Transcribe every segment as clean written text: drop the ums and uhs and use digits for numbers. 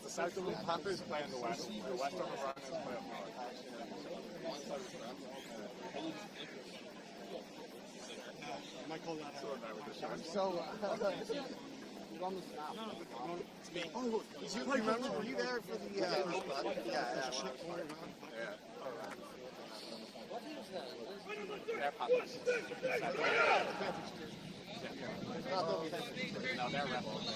The Saskatoon Panthers play in the West. The West of the Rhinos play up north. Oh, remember? Were you there for the? Yeah. They're Panthers. No, they're Rebels.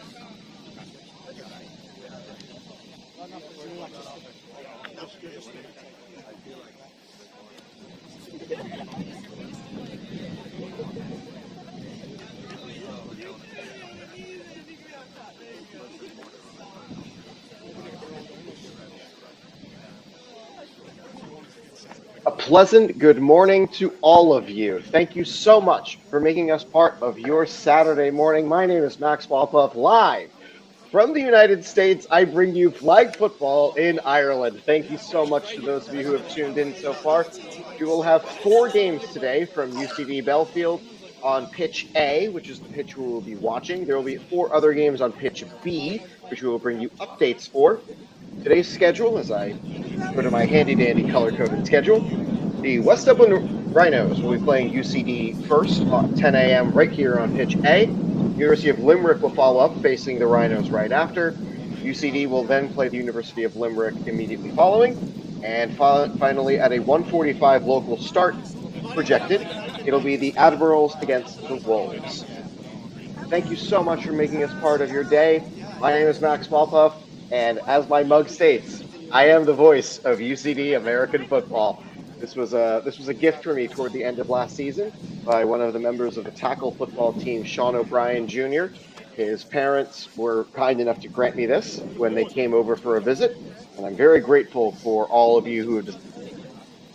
A pleasant good morning to all of you. Thank you so much for making us part of your Saturday morning. My name is Max Walpuff, live from the United States. I bring you flag football in Ireland. Thank you so much to those of you who have tuned in so far. We will have 4 games today from UCD Belfield on pitch A, which is the pitch we will be watching. There will be 4 other games on pitch B, which we will bring you updates for. Today's schedule, as I go to my handy-dandy color-coded schedule, the West Dublin Rhinos will be playing UCD first at 10 a.m. right here on pitch A. University of Limerick will follow up, facing the Rhinos right after. UCD will then play the University of Limerick immediately following. And finally, at a 1:45 local start projected, it'll be the Admirals against the Wolves. Thank you so much for making us part of your day. My name is Max Walpuff, and as my mug states, I am the voice of UCD American football. This was a gift for me toward the end of last season by one of the members of the tackle football team, Sean O'Brien Jr. His parents were kind enough to grant me this when they came over for a visit, and I'm very grateful for all of you who have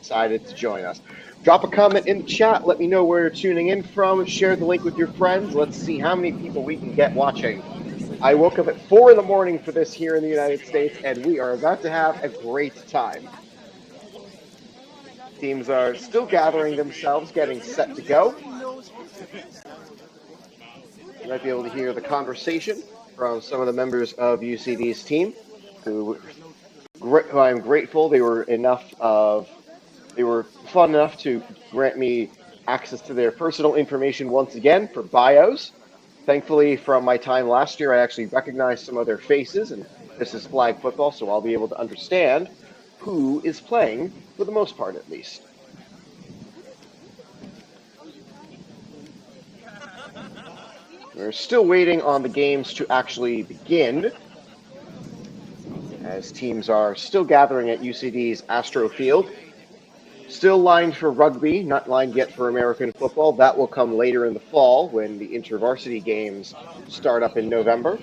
decided to join us. Drop a comment in the chat. Let me know where you're tuning in from. Share the link with your friends. Let's see how many people we can get watching. I woke up at 4 in the morning for this here in the United States, and we are about to have a great time. Teams are still gathering themselves, getting set to go. You might be able to hear the conversation from some of the members of UCD's team, who I'm grateful they were fun enough to grant me access to their personal information once again for bios. Thankfully, from my time last year, I actually recognized some of their faces, and this is flag football, so I'll be able to understand who is playing, for the most part at least. We're still waiting on the games to actually begin, as teams are still gathering at UCD's Astro Field. Still lined for rugby, not lined yet for American football. That will come later in the fall when the intervarsity games start up in November.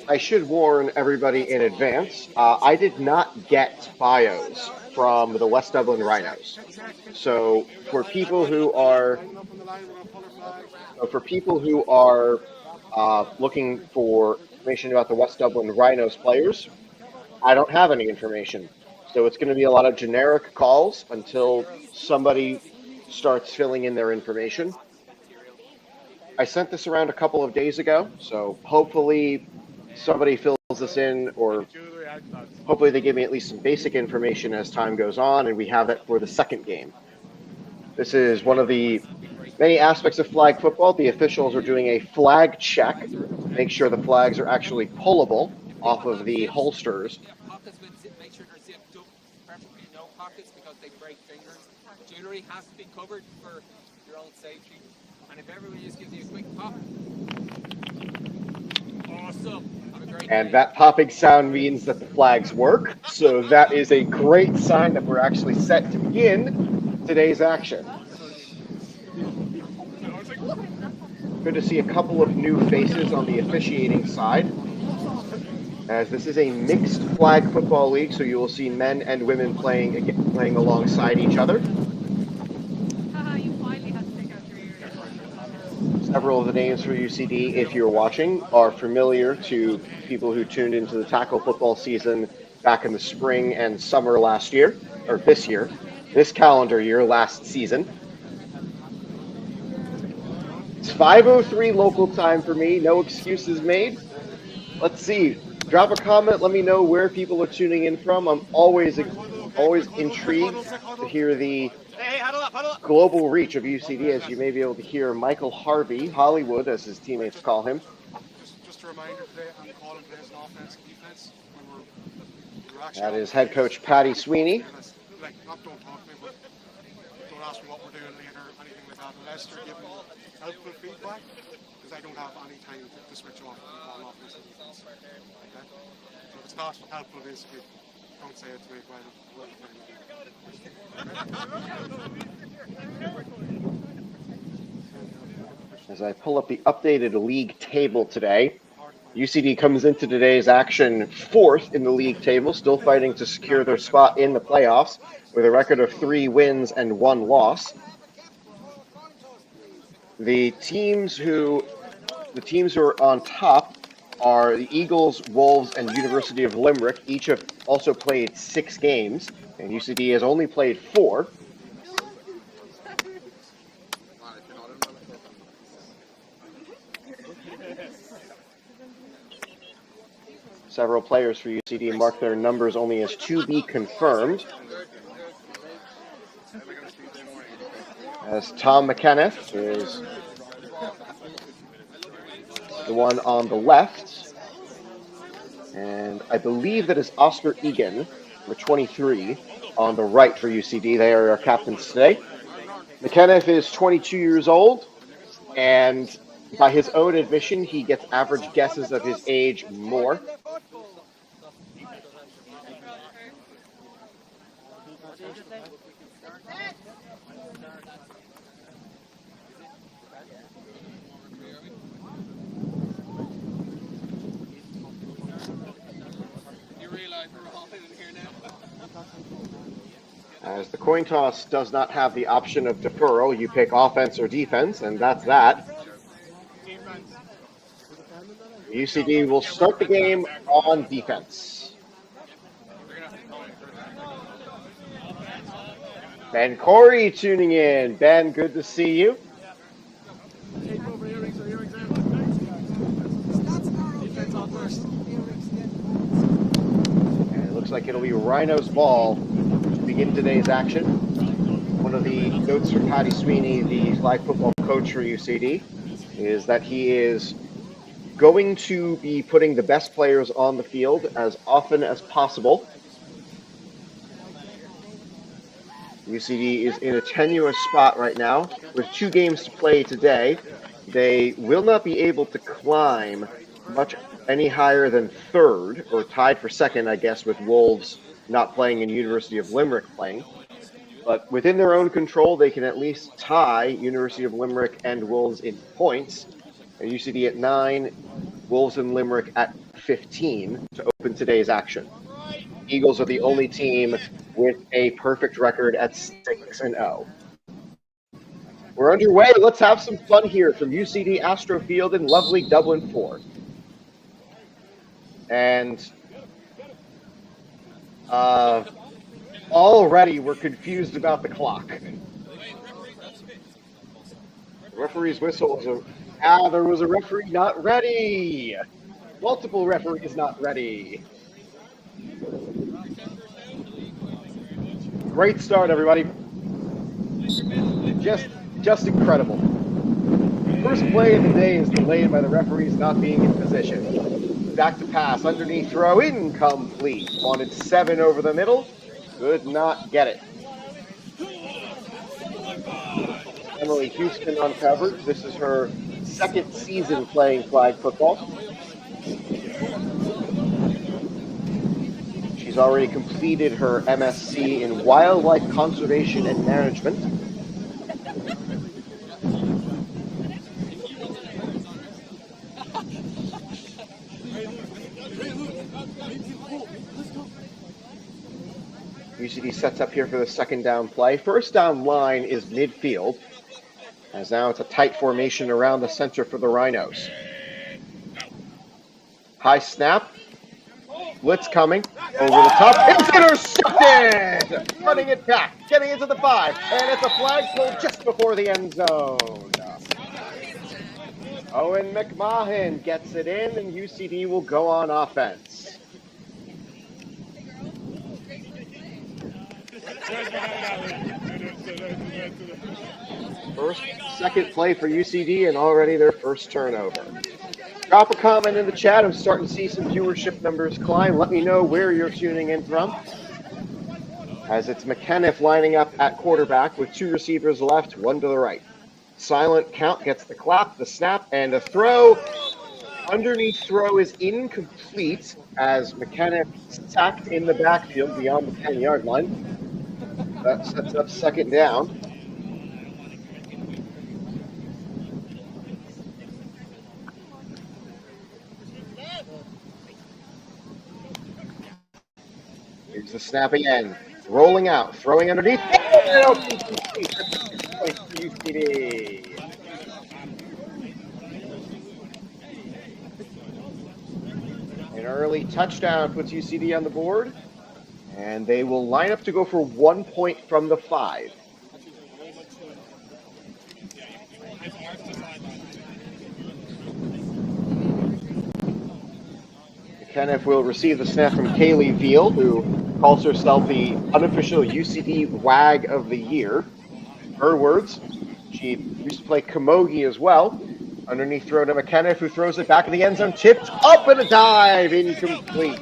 I should warn everybody in advance, I did not get bios from the West Dublin Rhinos. So for people who are looking for information about the West Dublin Rhinos players, I don't have any information. So it's going to be a lot of generic calls until somebody starts filling in their information. I sent this around a couple of days ago, so hopefully somebody fills this in, or hopefully they give me at least some basic information as time goes on, and we have that for the second game. This is one of the many aspects of flag football. The officials are doing a flag check to make sure the flags are actually pullable off of the holsters. Make sure they're zipped up, preferably no pockets because they break fingers. Jewelry has to be covered for your own safety. And if everybody just gives you a quick pop. Awesome. And that popping sound means that the flags work. So that is a great sign that we're actually set to begin today's action. Good to see a couple of new faces on the officiating side, as this is a mixed flag football league, so you will see men and women playing alongside each other. Several of the names for UCD, if you're watching, are familiar to people who tuned into the tackle football season back in the spring and summer last year, or this calendar year, last season. It's 5:03 local time for me, no excuses made. Let's see. Drop a comment, let me know where people are tuning in from. I'm always intrigued to hear the global reach of UCD, as you may be able to hear Michael Harvey, Hollywood, as his teammates call him. Just a reminder today, I'm calling plays on offense and defense. That is head coach Patty Sweeney. Like, not don't talk to me, but don't ask me what we're doing later, anything like that, unless they're giving me helpful feedback, because I don't have any time to switch off and call offense and defense. Okay? So if it's not helpful, basically, don't say it to me while I'm As I pull up the updated league table today, UCD comes into today's action 4th in the league table, still fighting to secure their spot in the playoffs with a record of 3 wins and 1 loss. The teams who are on top are the Eagles, Wolves, and University of Limerick. Each have also played 6 games, and UCD has only played 4. Several players for UCD mark their numbers only as to be confirmed. As Tom McKenniff is the one on the left. And I believe that is Oscar Egan, number 23, on the right for UCD. They are our captains today. McKenniff is 22 years old, and by his own admission, he gets average guesses of his age more. As the coin toss does not have the option of deferral, you pick offense or defense, and that's that. UCD will start the game on defense. Ben Corey tuning in. Ben, good to see you. And it looks like it'll be Rhino's ball to begin today's action. One of the notes from Patty Sweeney, the flag football coach for UCD, is that he is going to be putting the best players on the field as often as possible. UCD is in a tenuous spot right now with 2 games to play today. They will not be able to climb much any higher than 3rd, or tied for 2nd, I guess, with Wolves not playing and University of Limerick playing. But within their own control, they can at least tie University of Limerick and Wolves in points. And UCD at 9, Wolves and Limerick at 15 to open today's action. Eagles are the only team with a perfect record at 6-0. We're underway. Let's have some fun here from UCD Astro Field in lovely Dublin 4. And already we're confused about the clock. The referee's whistle was there was a referee not ready. Multiple referees not ready. Great start, everybody. Just incredible. First play of the day is delayed by the referees not being in position. Back to pass, underneath throw, incomplete. Wanted 7 over the middle, could not get it. Emily Houston uncovered. This is her 2nd season playing flag football. She's already completed her MSc in Wildlife Conservation and Management. UCD sets up here for the 2nd down play. First down line is midfield. as now it's a tight formation around the center for the Rhinos. High snap. Blitz coming. Over the top. It's intercepted! Running it back. Getting into the 5. And it's a flag pulled just before the end zone. Owen McMahon gets it in, and UCD will go on offense. Second play for UCD, and already their first turnover. Drop a comment in the chat. I'm starting to see some viewership numbers climb. Let me know where you're tuning in from. As it's McKenniff lining up at quarterback with 2 receivers left, 1 to the right. Silent count gets the clap, the snap, and a throw. Underneath throw is incomplete as McKenniff sacked in the backfield beyond the 10-yard line. That sets up second down. Here's the snap again. Rolling out, throwing underneath. UCD. An early touchdown puts UCD on the board, and they will line up to go for 1 point from the 5. Kenneth will receive the snap from Kaylee Veal, who calls herself the unofficial UCD WAG of the Year. Her words, she used to play camogie as well. Underneath throw to McKenna, who throws it back in the end zone, tipped up and a dive, incomplete.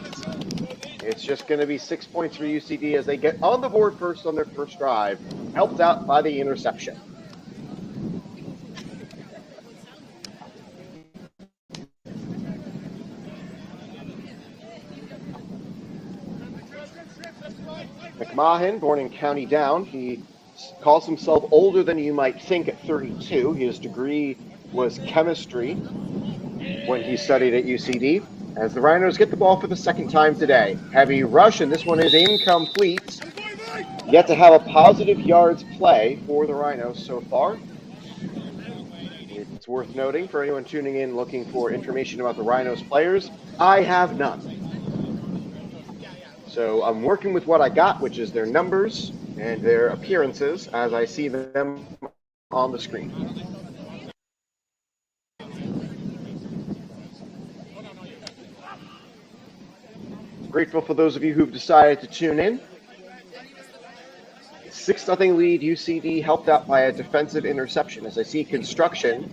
It's just going to be 6 points for UCD as they get on the board first on their first drive, helped out by the interception. McMahon, born in County Down, he calls himself older than you might think at 32. His degree was chemistry when he studied at UCD. As the Rhinos get the ball for the second time today. Heavy rush, and this one is incomplete. Yet to have a positive yards play for the Rhinos so far. It's worth noting for anyone tuning in looking for information about the Rhinos players, I have none. So I'm working with what I got, which is their numbers and their appearances as I see them on the screen. Grateful for those of you who've decided to tune in. 6-0 lead, UCD helped out by a defensive interception. As I see construction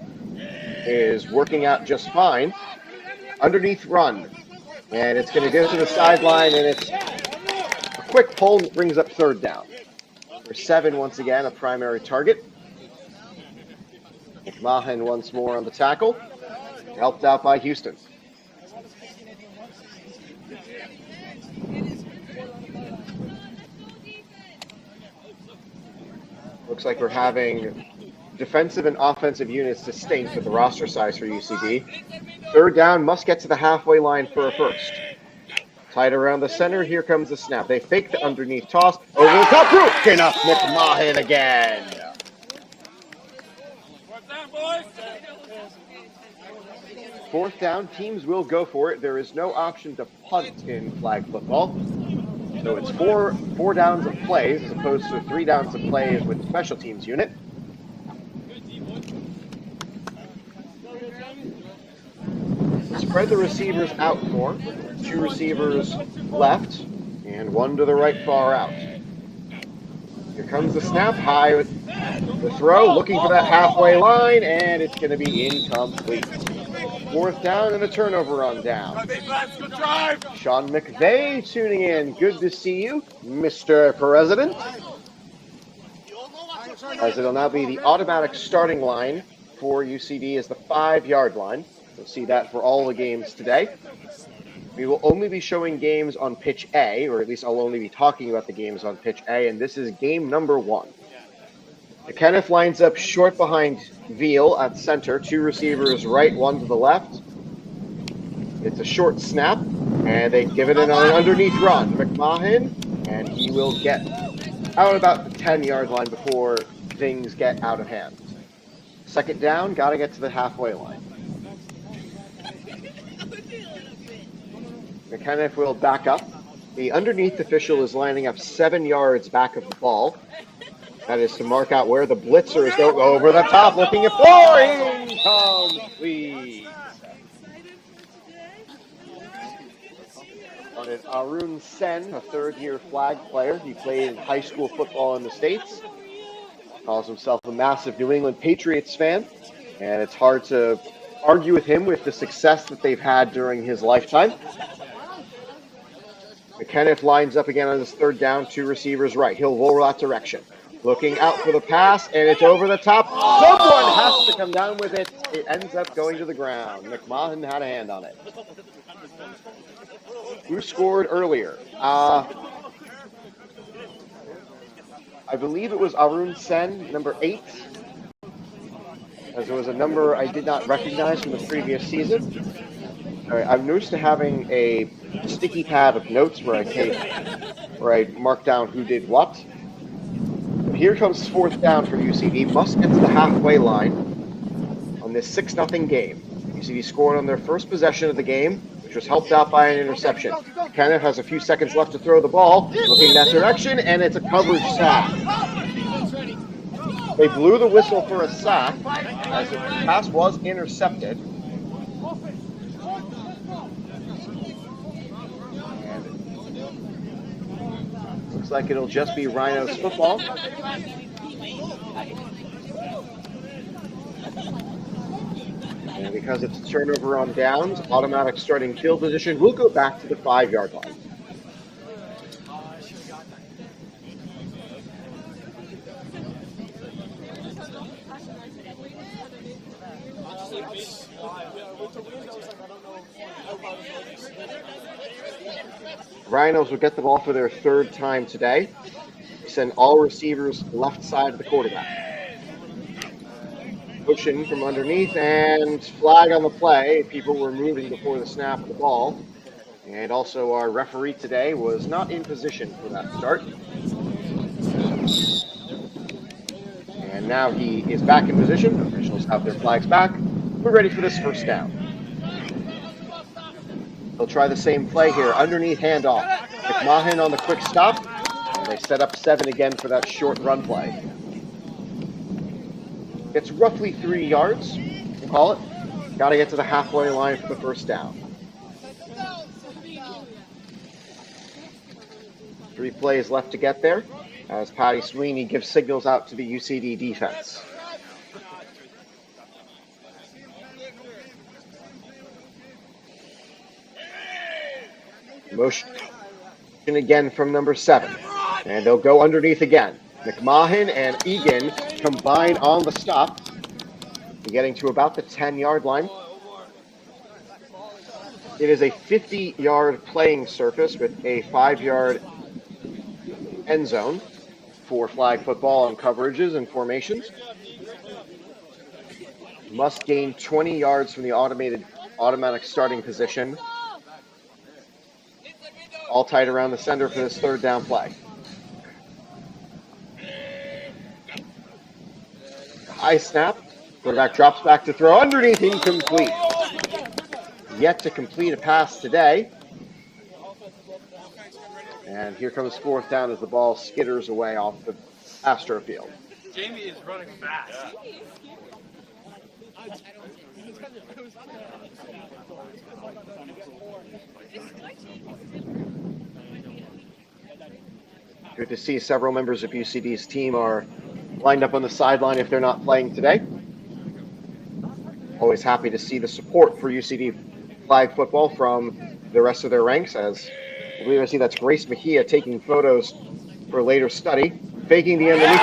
is working out just fine. Underneath run. And it's going to go to the sideline, and it's a quick pull that brings up third down. For 7 once again, a primary target. McMahon once more on the tackle. Helped out by Houston. Looks like we're having defensive and offensive units distinct with the roster size for UCD. Third down, must get to the halfway line for a first. Tight around the center, here comes the snap. They fake the underneath toss, over the top, broken up McMahon again. Fourth down, teams will go for it. There is no option to punt in flag football. So it's four downs of plays as opposed to 3 downs of plays with the special teams unit. Spread the receivers out more. 2 receivers left and 1 to the right far out. Here comes the snap, high with the throw, looking for that halfway line, and it's going to be incomplete. 4th down and a turnover on down. Sean McVay tuning in. Good to see you, Mr. President. As it'll now be the automatic starting line for UCD is the 5-yard line. You'll see that for all the games today. We will only be showing games on pitch A, or at least I'll only be talking about the games on pitch A, and this is game number 1. Kenneth lines up short behind Veal at center, 2 receivers right, 1 to the left. It's a short snap, and they give it an underneath run. McMahon, and he will get out about the 10-yard line before things get out of hand. Second down, got to get to the halfway line. McKenniff will back up. The underneath official is lining up 7 yards back of the ball. That is to mark out where the blitzer is going over the top, looking at flooring. Complete. On it, Arun Sen, a third-year flag player. He played high school football in the States. Calls himself a massive New England Patriots fan. And it's hard to argue with him with the success that they've had during his lifetime. McKenniff lines up again on his third down, 2 receivers right. He'll roll that direction. Looking out for the pass, and it's over the top. Someone has to come down with it. It ends up going to the ground. McMahon had a hand on it. Who scored earlier? I believe it was Arun Sen, number 8. As it was a number I did not recognize from the previous season. All right, I'm used to having a sticky pad of notes where I mark down who did what. Here comes fourth down for UCD. Must get to the halfway line on this 6-0 game. UCD scored on their first possession of the game, which was helped out by an interception. Kenneth has a few seconds left to throw the ball, looking in that direction, and it's a coverage sack. They blew the whistle for a sack as the pass was intercepted. Looks like it'll just be Rhinos football. And because it's a turnover on downs, automatic starting field position will go back to the 5-yard line. Rhinos will get the ball for their third time today. Send all receivers left side of the quarterback. Motion from underneath and flag on the play. People were moving before the snap of the ball. And also our referee today was not in position for that start. And now he is back in position. Officials have their flags back. We're ready for this first down. They'll try the same play here. Underneath handoff. McMahon on the quick stop. And they set up 7 again for that short run play. It's roughly 3 yards, we'll call it. Got to get to the halfway line for the first down. 3 plays left to get there as Patty Sweeney gives signals out to the UCD defense. Motion again from number 7. And they'll go underneath again. McMahon and Egan combine on the stop, getting to about the 10-yard line. It is a 50-yard playing surface with a 5-yard end zone for flag football and coverages and formations. Must gain 20 yards from the automatic starting position. All tied around the center for this third down play. High snap. Quarterback drops back to throw. Underneath, incomplete. Yet to complete a pass today. And here comes fourth down as the ball skitters away off the Astro field. Jamie is running fast. Good to see several members of UCD's team are lined up on the sideline if they're not playing today. Always happy to see the support for UCD flag football from the rest of their ranks, as I believe I see that's Grace Mejia taking photos for later study. Faking the underneath.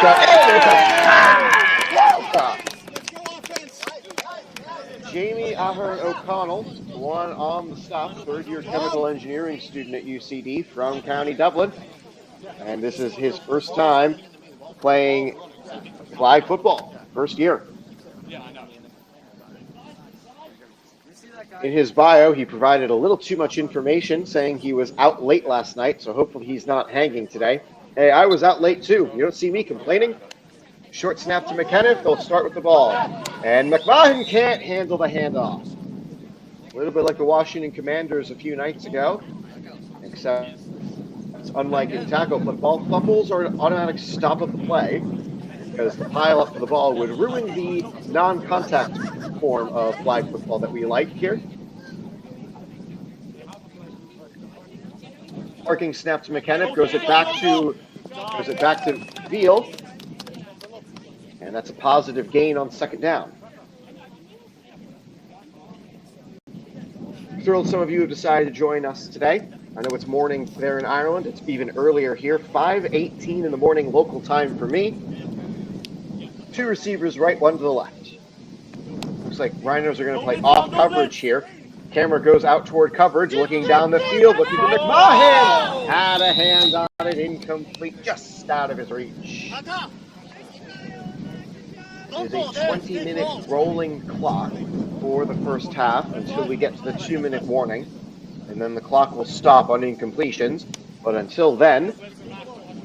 Jamie Ahern O'Connell, one on the stop, third-year chemical engineering student at UCD from County Dublin. And this is his first time playing flag football, first year. In his bio, he provided a little too much information, saying he was out late last night, so hopefully he's not hanging today. Hey, I was out late too. You don't see me complaining? Short snap to McKenniff. They'll start with the ball. And McMahon can't handle the handoff. A little bit like the Washington Commanders a few nights ago, except it's unlike in tackle football. Fumbles are an automatic stop of the play because the pile up for the ball would ruin the non-contact form of flag football that we like here. Parking snap to McKenniff, goes it back to Veal. And that's a positive gain on second down. Thrilled some of you have decided to join us today. I know it's morning there in Ireland. It's even earlier here, 5:18 in the morning local time for me. Two receivers right, one to the left. Looks like Rhinos are going to play off coverage here. Camera goes out toward coverage, looking down the field, looking for McMahon. Had a hand on it, incomplete, just out of his reach. It is a 20-minute rolling clock for the first half until we get to the 2-minute warning. And then the clock will stop on incompletions. But until then,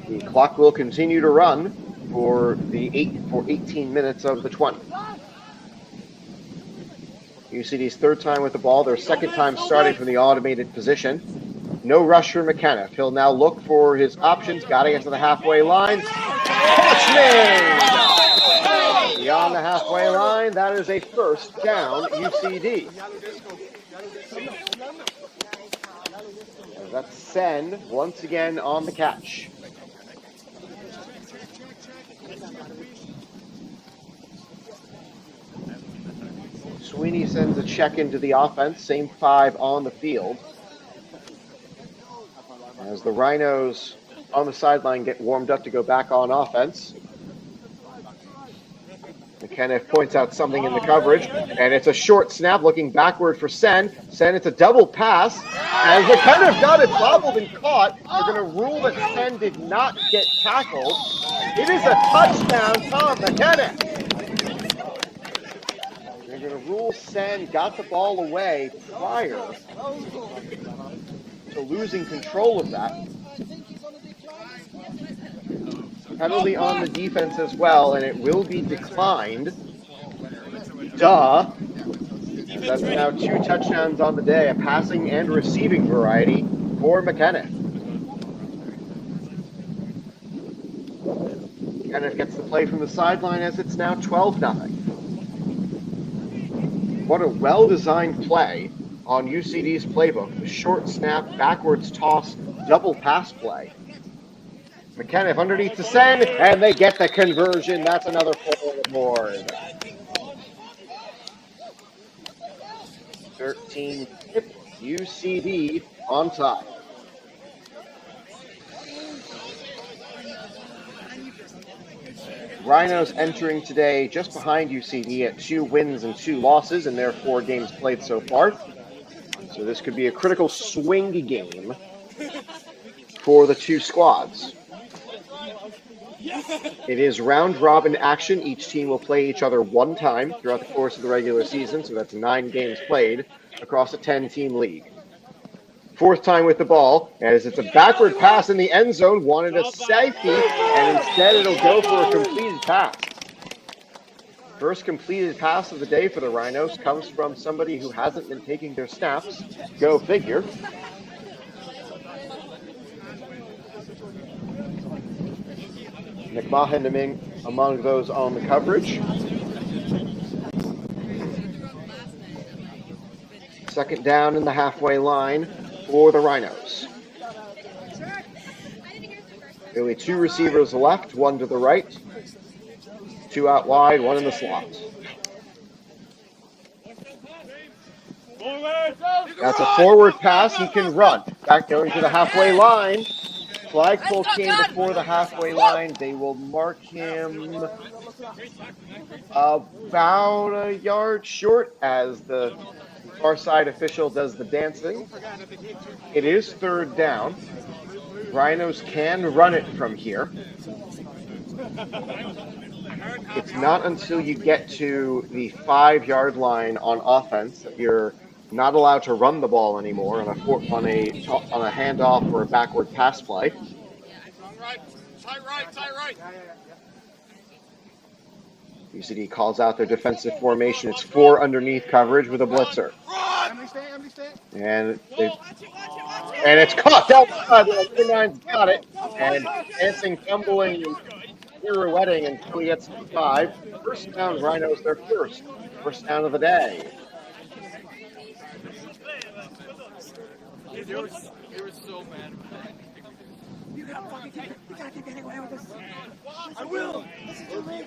the clock will continue to run for 18 minutes of the 20. UCD's third time with the ball, their second time starting from the automated position. No rush for McKenniff. He'll now look for his options. Got to get to the halfway line. Touchdown! Beyond the halfway line, that is a first down, UCD. That's Sen once again on the catch. Sweeney sends a check into the offense, same 5 on the field. As the Rhinos on the sideline get warmed up to go back on offense. McKenniff points out something in the coverage, and it's a short snap looking backward for Sen. Sen, it's a double pass, and McKenniff got it bobbled and caught. They're going to rule that Sen did not get tackled. It is a touchdown, Tom McKenniff. They're going to rule Sen got the ball away prior to losing control of that. Penalty on the defense as well, and it will be declined. Duh. And that's now 2 touchdowns on the day, a passing and receiving variety for McKenniff. McKenniff gets the play from the sideline as it's now 12-0. What a well-designed play on UCD's playbook. The short snap, backwards toss, double pass play. McKenniff underneath to Sen, and they get the conversion. That's another 4 on the board. 13 UCD on top. Rhinos entering today just behind UCD at 2 wins and 2 losses in their 4 games played so far. So this could be a critical swing game for the 2 squads. It is round-robin action. Each team will play each other 1 time throughout the course of the regular season, so that's 9 games played across a 10-team league. 4th time with the ball, as it's a backward pass in the end zone, wanted a safety, and instead it'll go for a completed pass. First completed pass of the day for the Rhinos comes from somebody who hasn't been taking their snaps. Go figure. McMahon among those on the coverage. Second down in the halfway line for the Rhinos. Only 2 receivers left, 1 to the right, 2 out wide, 1 in the slot. That's a forward pass. He can run. Back going to the halfway line. Flagpole came before the halfway line. They will mark him about a yard short as the far side official does the dancing. It is 3rd down. Rhinos can run it from here. It's not until you get to the 5-yard line on offense that you're not allowed to run the ball anymore on a handoff or a backward pass play. UCD calls out their defensive formation. It's 4 underneath coverage with a blitzer. And it's caught outside. The number 9's got it. And dancing, tumbling, and pirouetting until he gets to 5. First down, Rhinos their first down of the day. They were so mad. You gotta keep getting away with this. I will. Listen to me.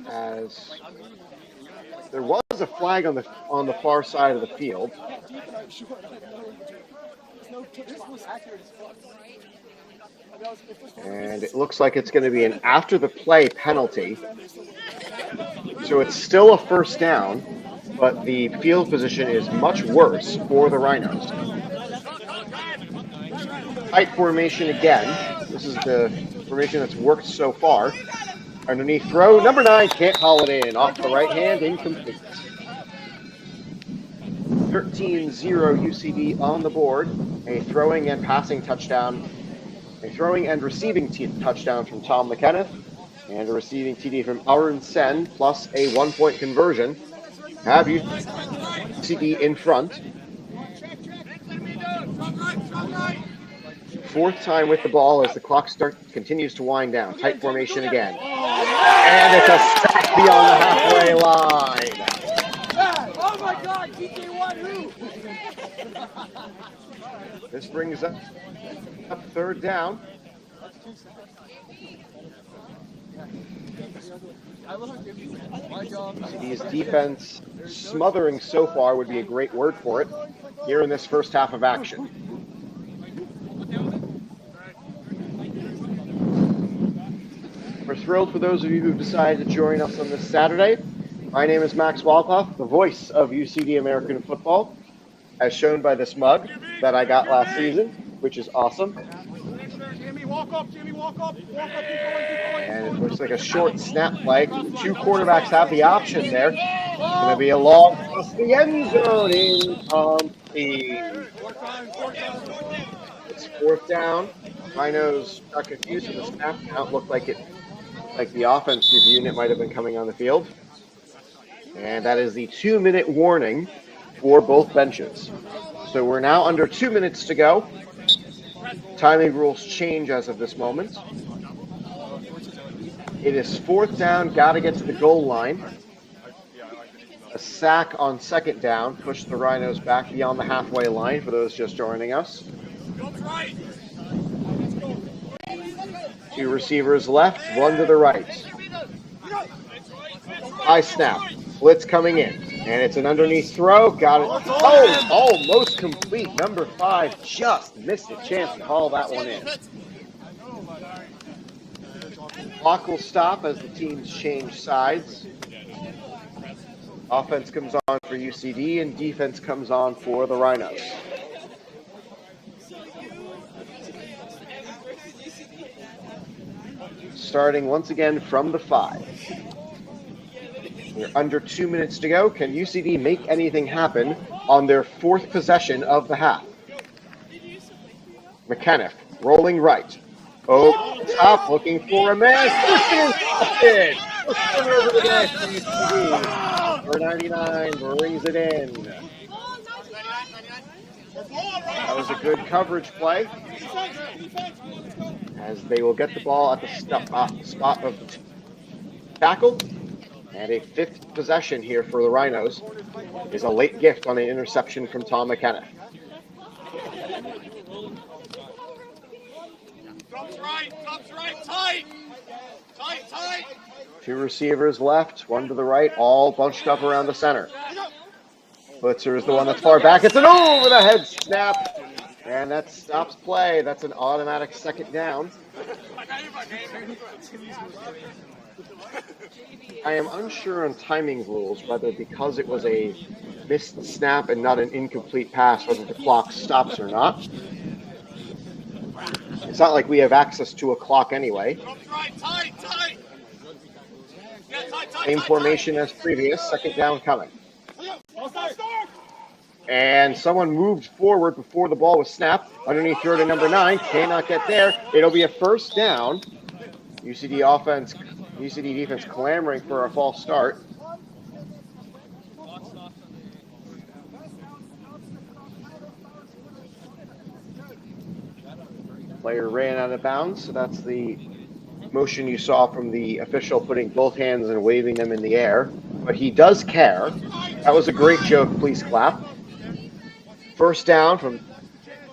As there was a flag on the far side of the field. And it looks like it's going to be an after the play penalty. So it's still a first down, but the field position is much worse for the Rhinos. Tight formation again. This is the formation that's worked so far. Underneath throw, number 9 can't haul it in. Off the right hand, incomplete. 13-0 UCD on the board. A throwing and passing touchdown. A throwing and receiving touchdown from Tom McKenna. And a receiving TD from Arun Sen, plus a 1-point conversion. Have UCD in front. 4th time with the ball as the clock continues to wind down. Tight formation again. And it's a sack beyond the halfway line. Oh my God, TJ1 who? This brings up 3rd down. UCD's defense smothering so far would be a great word for it here in this first half of action. We're thrilled for those of you who've decided to join us on this Saturday. My name is Max Walkoff, the voice of UCD American football, as shown by this mug that I got last season, which is awesome. And it looks like a short snap play. 2 quarterbacks have the option there. It's going to be a long toss to the end zone. Incomplete. It's 4th down. Rhinos got confused with the snap count. Looked like the offensive unit might have been coming on the field. And that is the 2-minute warning for both benches. So we're now under 2 minutes to go. Timing rules change as of this moment. It is 4th down, got to get to the goal line. A sack on 2nd down pushed the Rhinos back beyond the halfway line for those just joining us. 2 receivers left, 1 to the right. High snap, blitz coming in, and it's an underneath throw. Got it. Oh, almost complete. Number 5 just missed a chance to haul that one in. Clock will stop as the teams change sides. Offense comes on for UCD and defense comes on for the Rhinos. Starting once again from the 5. We're under 2 minutes to go. Can UCD make anything happen on their 4th possession of the half? McKenna rolling right. Oh, top looking for a man. Intercepted. Over the dash for UCD. Number 99 brings it in. That was a good coverage play, as they will get the ball at the spot of the tackle. And a 5th possession here for the Rhinos is a late gift on an interception from Tom McKenna. Drops right, tight. 2 receivers left, 1 to the right, all bunched up around the center. Blitzer is the one that's far back. It's an over-the-head snap, and that stops play. That's an automatic 2nd down. I am unsure on timing rules, whether because it was a missed snap and not an incomplete pass, whether the clock stops or not. It's not like we have access to a clock anyway. Same formation as previous, 2nd down coming. And someone moved forward before the ball was snapped. Underneath throw to number 9. Cannot get there. It'll be a first down. UCD defense clamoring for a false start. Player ran out of bounds, so that's the motion you saw from the official putting both hands and waving them in the air. But he does care. That was a great joke. Please clap. First down from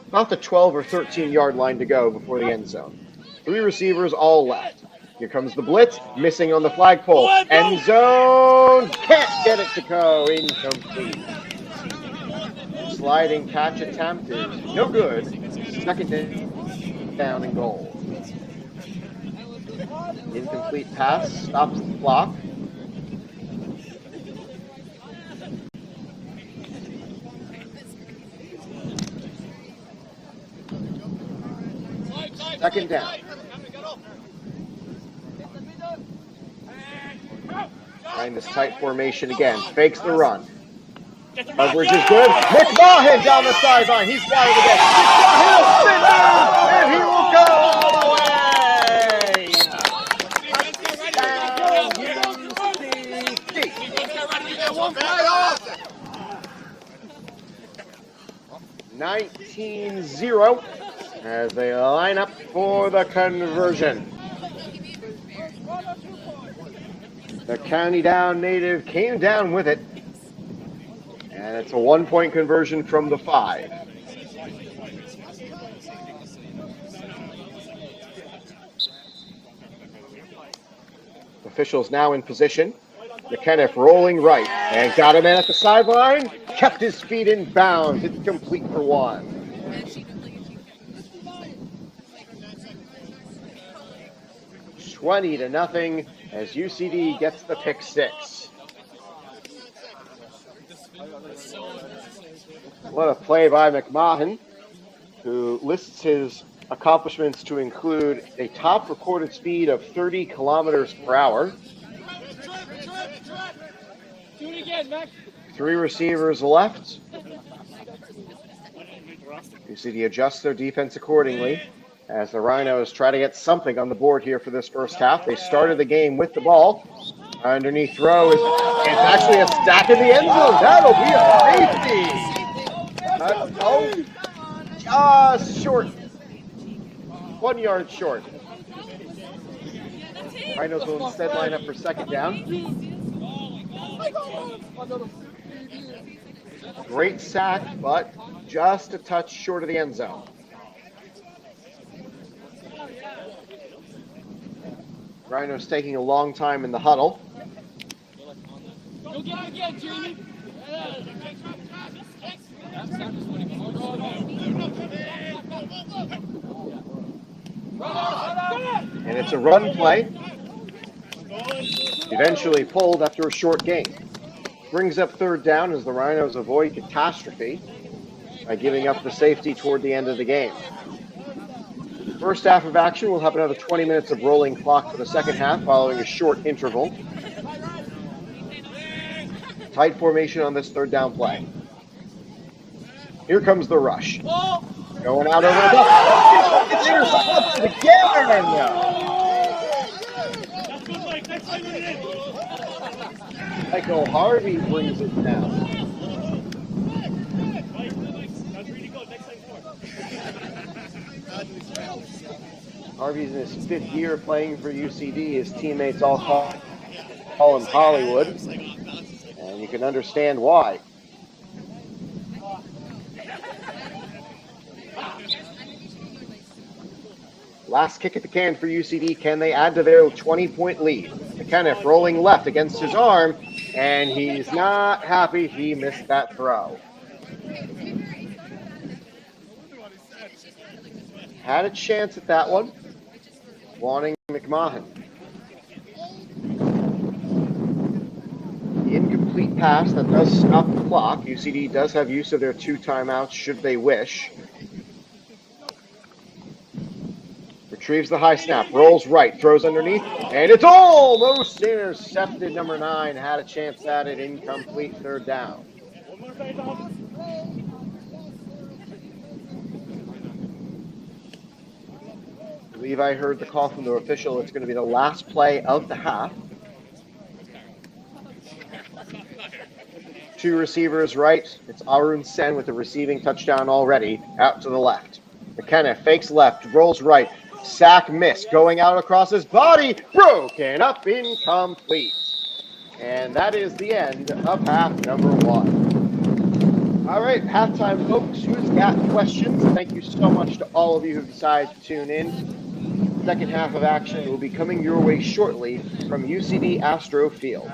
about the 12 or 13 yard line to go before the end zone. 3 receivers all left. Here comes the blitz, missing on the flagpole. End zone, can't get it to go, incomplete. Sliding catch attempt is no good. Second down and goal. Incomplete pass, stops the clock. Second down. Behind this tight formation again. Fakes the run. Coverage is good. McMahon down the sideline. He's wide again. McMahon will spin out, and he will go all the way. Touchdown, 19-0 as they line up for the conversion. The County Down native came down with it. And it's a 1-point conversion from the 5. Officials now in position. McKenniff rolling right and got him in at the sideline. Kept his feet in bounds. It's complete for 1. $20-0 as UCD gets the pick 6. What a play by McMahon, who lists his accomplishments to include a top recorded speed of 30 kilometers per hour. 3 receivers left. UCD adjusts their defense accordingly as the Rhinos try to get something on the board here for this first half. They started the game with the ball. Underneath throw is it's actually a stack in the end zone. That'll be a safety. Short. 1 yard short. Rhinos will instead line up for second down. Great sack, but just a touch short of the end zone. Rhinos taking a long time in the huddle. Go get it again, Jamie. And it's a run play. Eventually pulled after a short gain. Brings up third down as the Rhinos avoid catastrophe by giving up the safety toward the end of the game. First half of action, we'll have another 20 minutes of rolling clock for the second half following a short interval. Tight formation on this third down play. Here comes the rush. Going out over the top. It's intercepted again. Michael Harvey brings it down. Harvey's in his 5th year playing for UCD. His teammates all call him Hollywood, and you can understand why. Last kick at the can for UCD. Can they add to their 20-point lead? McKenniff rolling left against his arm, and he's not happy he missed that throw. Had a chance at that one. Wanting McMahon. The incomplete pass that does stop the clock. UCD does have use of their 2 timeouts should they wish. Retrieves the high snap, rolls right, throws underneath, and it's almost intercepted. Number 9 had a chance at it, incomplete, third down. I believe I heard the call from the official. It's going to be the last play of the half. 2 receivers right. It's Arun Sen with the receiving touchdown already. Out to the left. McKenna fakes left, rolls right. Sack miss. Going out across his body. Broken up, incomplete. And that is the end of half number 1. All right, halftime, folks. Who's got questions? Thank you so much to all of you who decided to tune in. Second half of action will be coming your way shortly from UCD Astro Field.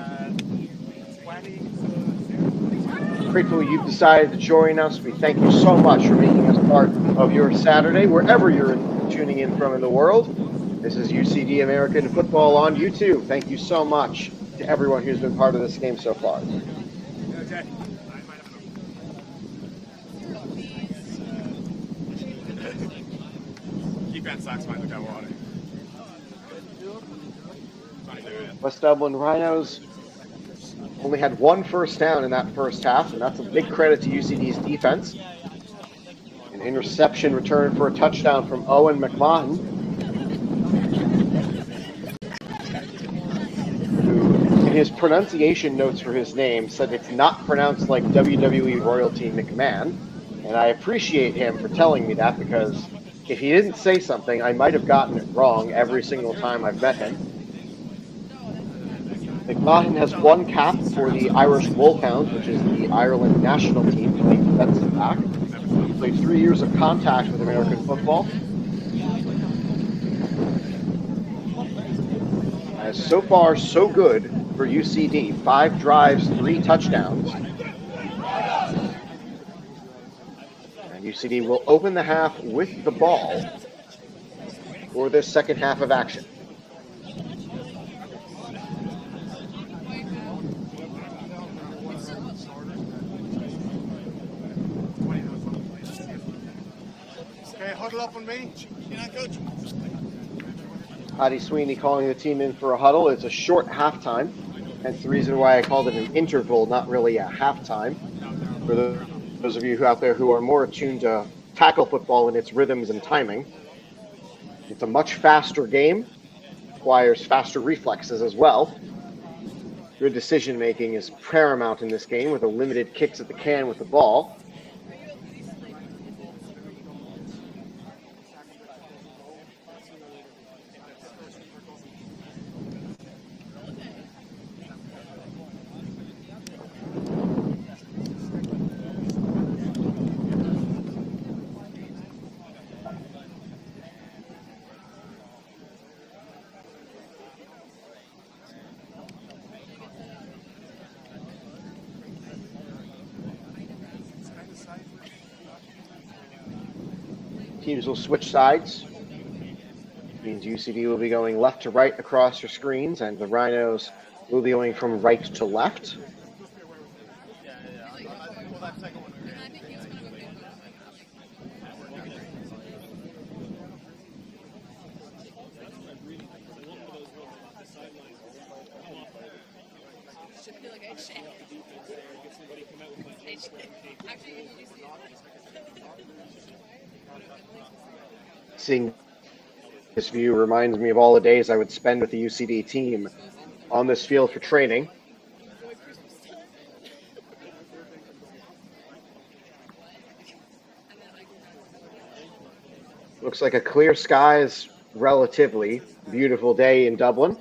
Grateful you've decided to join us. We thank you so much for making us part of your Saturday, wherever you're tuning in from in the world. This is UCD American Football on YouTube. Thank you so much to everyone who's been part of this game so far. Keep that socks behind the water. West Dublin Rhinos only had 1 first down in that first half, and that's a big credit to UCD's defense. An interception return for a touchdown from Owen McMahon, who, in his pronunciation notes for his name, said it's not pronounced like WWE royalty McMahon, and I appreciate him for telling me that, because if he didn't say something, I might have gotten it wrong every single time I've met him. McMahon has 1 cap for the Irish Wolfhounds, which is the Ireland national team, playing defensive back. He played 3 years of contact with American football. So far, so good for UCD. 5 drives, 3 touchdowns. And UCD will open the half with the ball for this second half of action. Huddle up on me. Coach. Paddy Sweeney calling the team in for a huddle. It's a short halftime. That's the reason why I called it an interval, not really a halftime. For those of you out there who are more attuned to tackle football and its rhythms and timing, it's a much faster game. Requires faster reflexes as well. Good decision making is paramount in this game with the limited kicks at the can with the ball. Teams will switch sides. Means UCD will be going left to right across your screens, and the Rhinos will be going from right to left. Seeing this view reminds me of all the days I would spend with the UCD team on this field for training. Looks like a clear skies, relatively beautiful day in Dublin.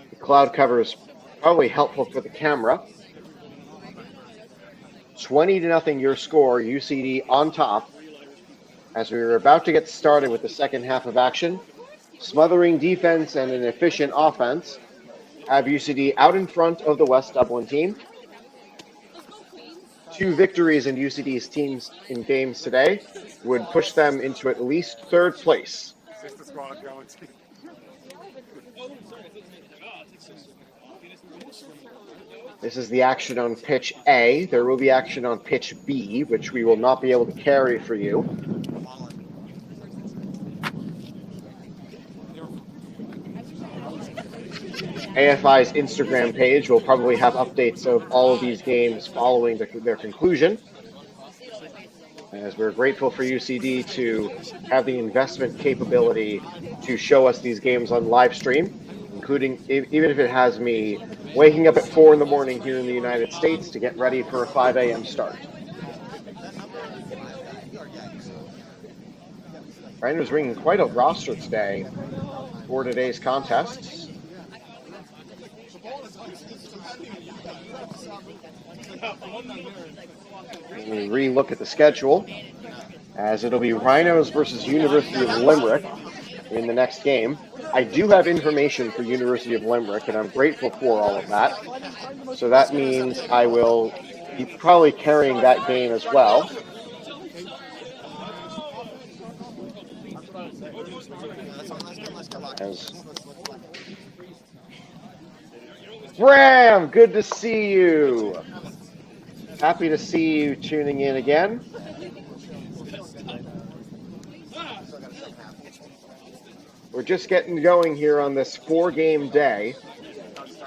The cloud cover is probably helpful for the camera. 20-0 your score, UCD on top. As we were about to get started with the second half of action, smothering defense and an efficient offense have UCD out in front of the West Dublin team. 2 victories in UCD's teams in games today would push them into at least 3rd place. This is the action on pitch A. There will be action on pitch B, which we will not be able to carry for you. AFI's Instagram page will probably have updates of all of these games following their conclusion, as we're grateful for UCD to have the investment capability to show us these games on live stream, including even if it has me waking up at 4 in the morning here in the United States to get ready for a 5 a.m. start. Rhinos bringing quite a roster today for today's contests. Let me re-look at the schedule, as it'll be Rhinos versus University of Limerick in the next game. I do have information for University of Limerick, and I'm grateful for all of that. So that means I will be probably carrying that game as well. Bram, good to see you. Happy to see you tuning in again. We're just getting going here on this 4-game day.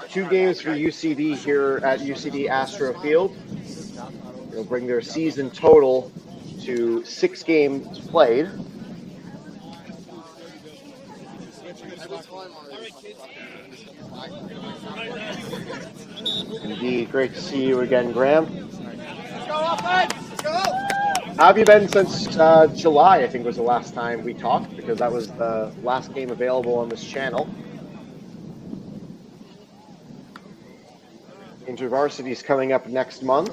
2 games for UCD here at UCD Astro Field. They'll bring their season total to 6 games played. Indeed, great to see you again, Graham. How have you been since July, I think was the last time we talked, because that was the last game available on this channel. InterVarsity is coming up next month.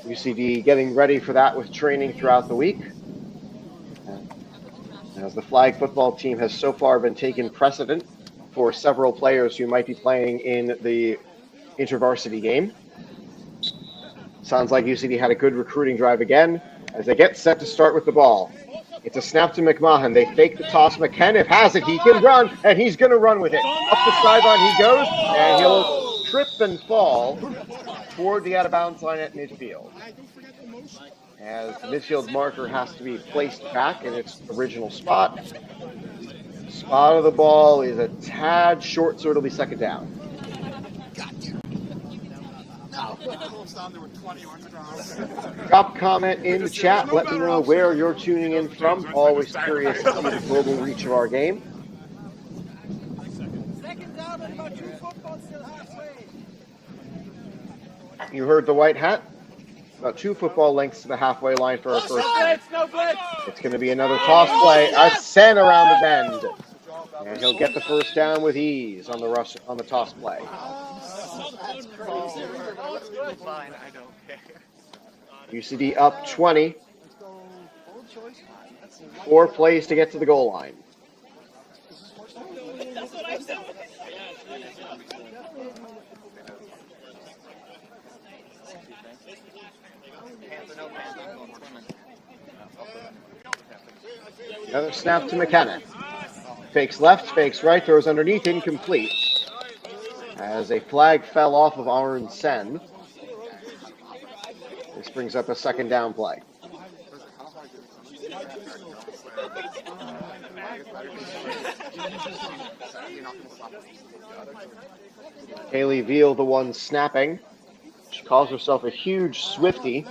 UCD getting ready for that with training throughout the week, as the flag football team has so far been taking precedent for several players who might be playing in the InterVarsity game. Sounds like UCD had a good recruiting drive again as they get set to start with the ball. It's a snap to McMahon. They fake the toss. McKenniff has it. He can run, and he's going to run with it. Up the sideline he goes, and he'll trip and fall toward the out-of-bounds line at midfield, as the midfield marker has to be placed back in its original spot. Spot of the ball is a tad short, so it'll be second down. Drop comment in the chat. Let me know where you're tuning in from. Always curious to see the global reach of our game. You heard the white hat. About 2 football lengths to the halfway line for our first game. It's going to be another toss play. A send around the bend. And he'll get the first down with ease on the rush on the toss play. UCD up 20. 4 plays to get to the goal line. Another snap to McKenna. Fakes left, fakes right, throws underneath, incomplete. As a flag fell off of Aaron Sen. This brings up a second down play. Kaylee Veal, the one snapping. She calls herself a huge Swiftie,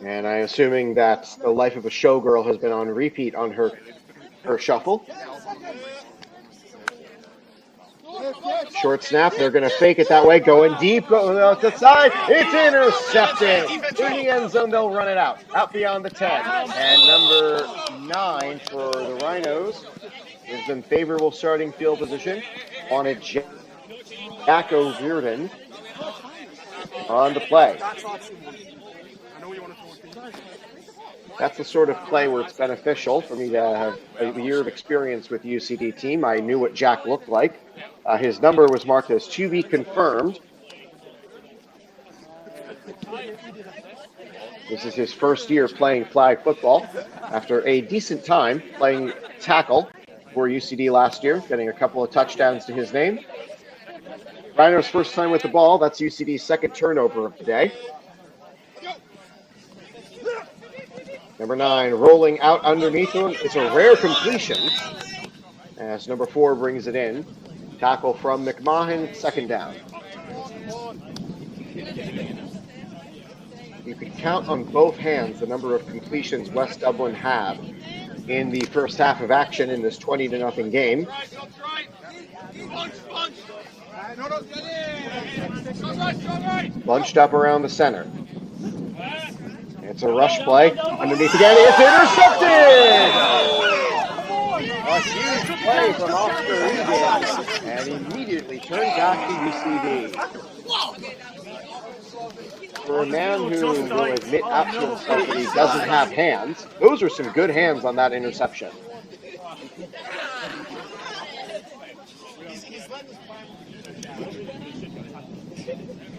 and I'm assuming that the Life of a Showgirl has been on repeat on her shuffle. Short snap, they're going to fake it that way, going deep, going out the side, it's intercepted! In the end zone, they'll run it out beyond the 10. And number 9 for the Rhinos is in favorable starting field position on a Jack O'Riordan on the play. That's the sort of play where it's beneficial for me to have a year of experience with UCD team. I knew what Jack looked like. His number was marked as to be confirmed. This is his first year playing flag football after a decent time playing tackle for UCD last year, getting a couple of touchdowns to his name. Rhinos' first time with the ball. That's UCD's second turnover of the day. Number 9 rolling out underneath him. It's a rare completion as number 4 brings it in. Tackle from McMahon, second down. You could count on both hands the number of completions West Dublin have in the first half of action in this 20-0 game. Bunched up around the center. It's a rush play. Underneath again, it's intercepted! A huge play from Oscar Egan, and immediately turns back to UCD. For a man who will admit up to himself that he doesn't have hands, those are some good hands on that interception.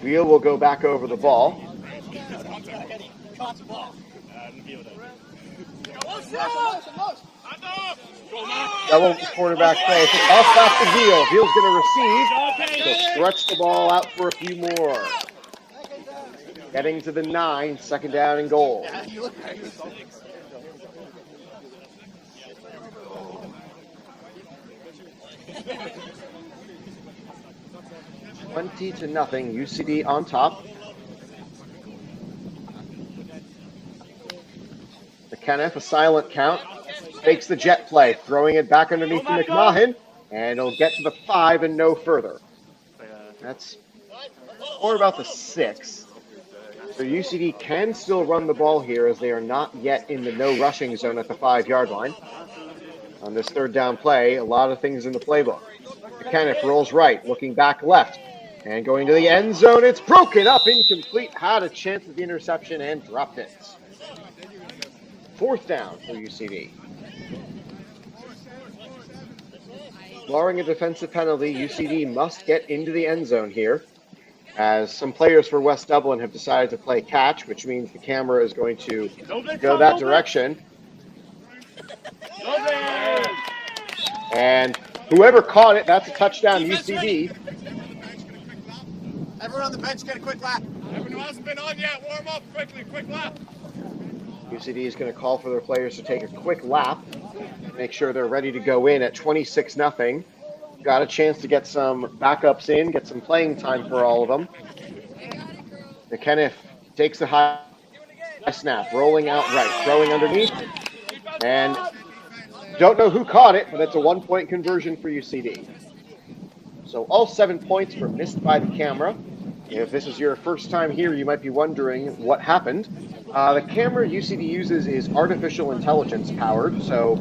Wheel will go back over the ball. Double quarterback play. Off back to Veal. Veal's going to receive. He'll stretch the ball out for a few more. Getting to the 9, second down and goal. $20-0, UCD on top. McKenniff, a silent count, fakes the jet play, throwing it back underneath to McMahon, and it'll get to the 5 and no further. That's more about the 6. So UCD can still run the ball here as they are not yet in the no rushing zone at the 5-yard line. On this third down play, a lot of things in the playbook. McKenniff rolls right, looking back left, and going to the end zone. It's broken up, incomplete, had a chance at the interception and dropped it. Fourth down for UCD. Barring a defensive penalty, UCD must get into the end zone here, as some players for West Dublin have decided to play catch, which means the camera is going to go that direction. And whoever caught it, that's a touchdown, UCD. Everyone on the bench, get a quick lap. Everyone who hasn't been on yet, warm up quickly, quick lap. UCD is going to call for their players to take a quick lap, make sure they're ready to go in at 26-0. Got a chance to get some backups in, get some playing time for all of them. McKenniff takes the high snap, rolling out right, throwing underneath, and don't know who caught it, but it's a 1-point conversion for UCD. So all 7 points were missed by the camera. If this is your first time here, you might be wondering what happened. The camera UCD uses is artificial intelligence powered, so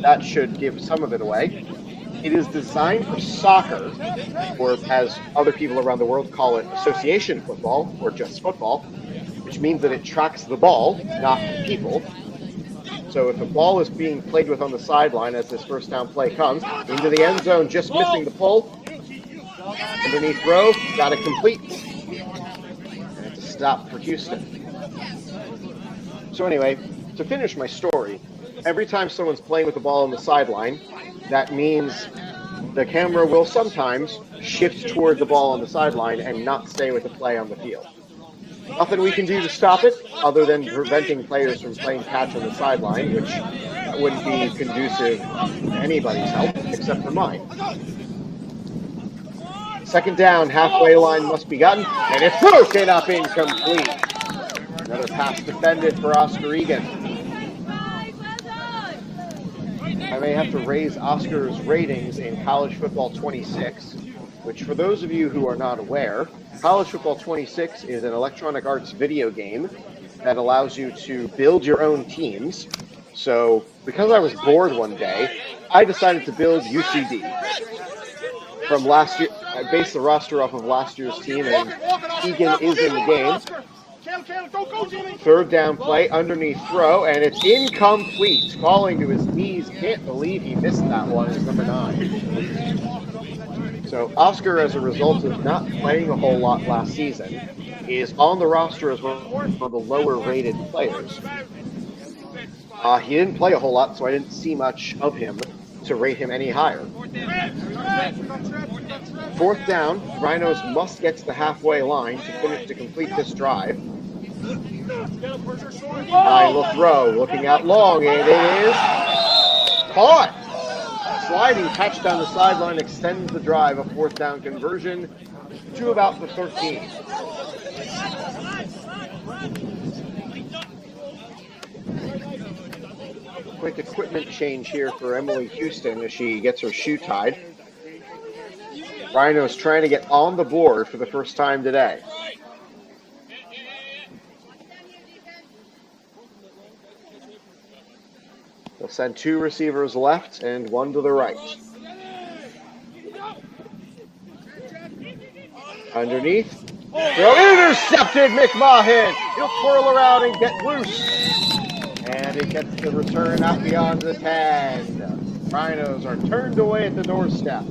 that should give some of it away. It is designed for soccer, or as other people around the world call it, association football, or just football, which means that it tracks the ball, not the people. So if the ball is being played with on the sideline as this first down play comes, into the end zone, just missing the pull. Underneath throw, got it complete. And it's a stop for Houston. So anyway, to finish my story, every time someone's playing with the ball on the sideline, that means the camera will sometimes shift toward the ball on the sideline and not stay with the play on the field. Nothing we can do to stop it other than preventing players from playing catch on the sideline, which wouldn't be conducive to anybody's help except for mine. Second down, halfway line must be gotten, and it's broken up incomplete. Another pass defended for Oscar Egan. I may have to raise Oscar's ratings in College Football 26, which for those of you who are not aware, College Football 26 is an Electronic Arts video game that allows you to build your own teams. So because I was bored one day, I decided to build UCD. From last year, I based the roster off of last year's team, and Egan is in the game. Third down play, underneath throw, and it's incomplete. Falling to his knees, can't believe he missed that one as number 9. So Oscar, as a result of not playing a whole lot last season, is on the roster as one of the lower rated players. He didn't play a whole lot, so I didn't see much of him to rate him any higher. Fourth down, Rhinos must get to the halfway line to complete this drive. Nine will throw, looking out long, and it is caught. sliding catch down the sideline extends the drive, a 4th down conversion to about the 13. Quick equipment change here for Emily Houston as she gets her shoe tied. Rhinos trying to get on the board for the first time today. They'll send 2 receivers left and 1 to the right. Underneath. Throw intercepted, McMahon. He'll twirl around and get loose. And it gets the return out beyond the 10. Rhinos are turned away at the doorstep.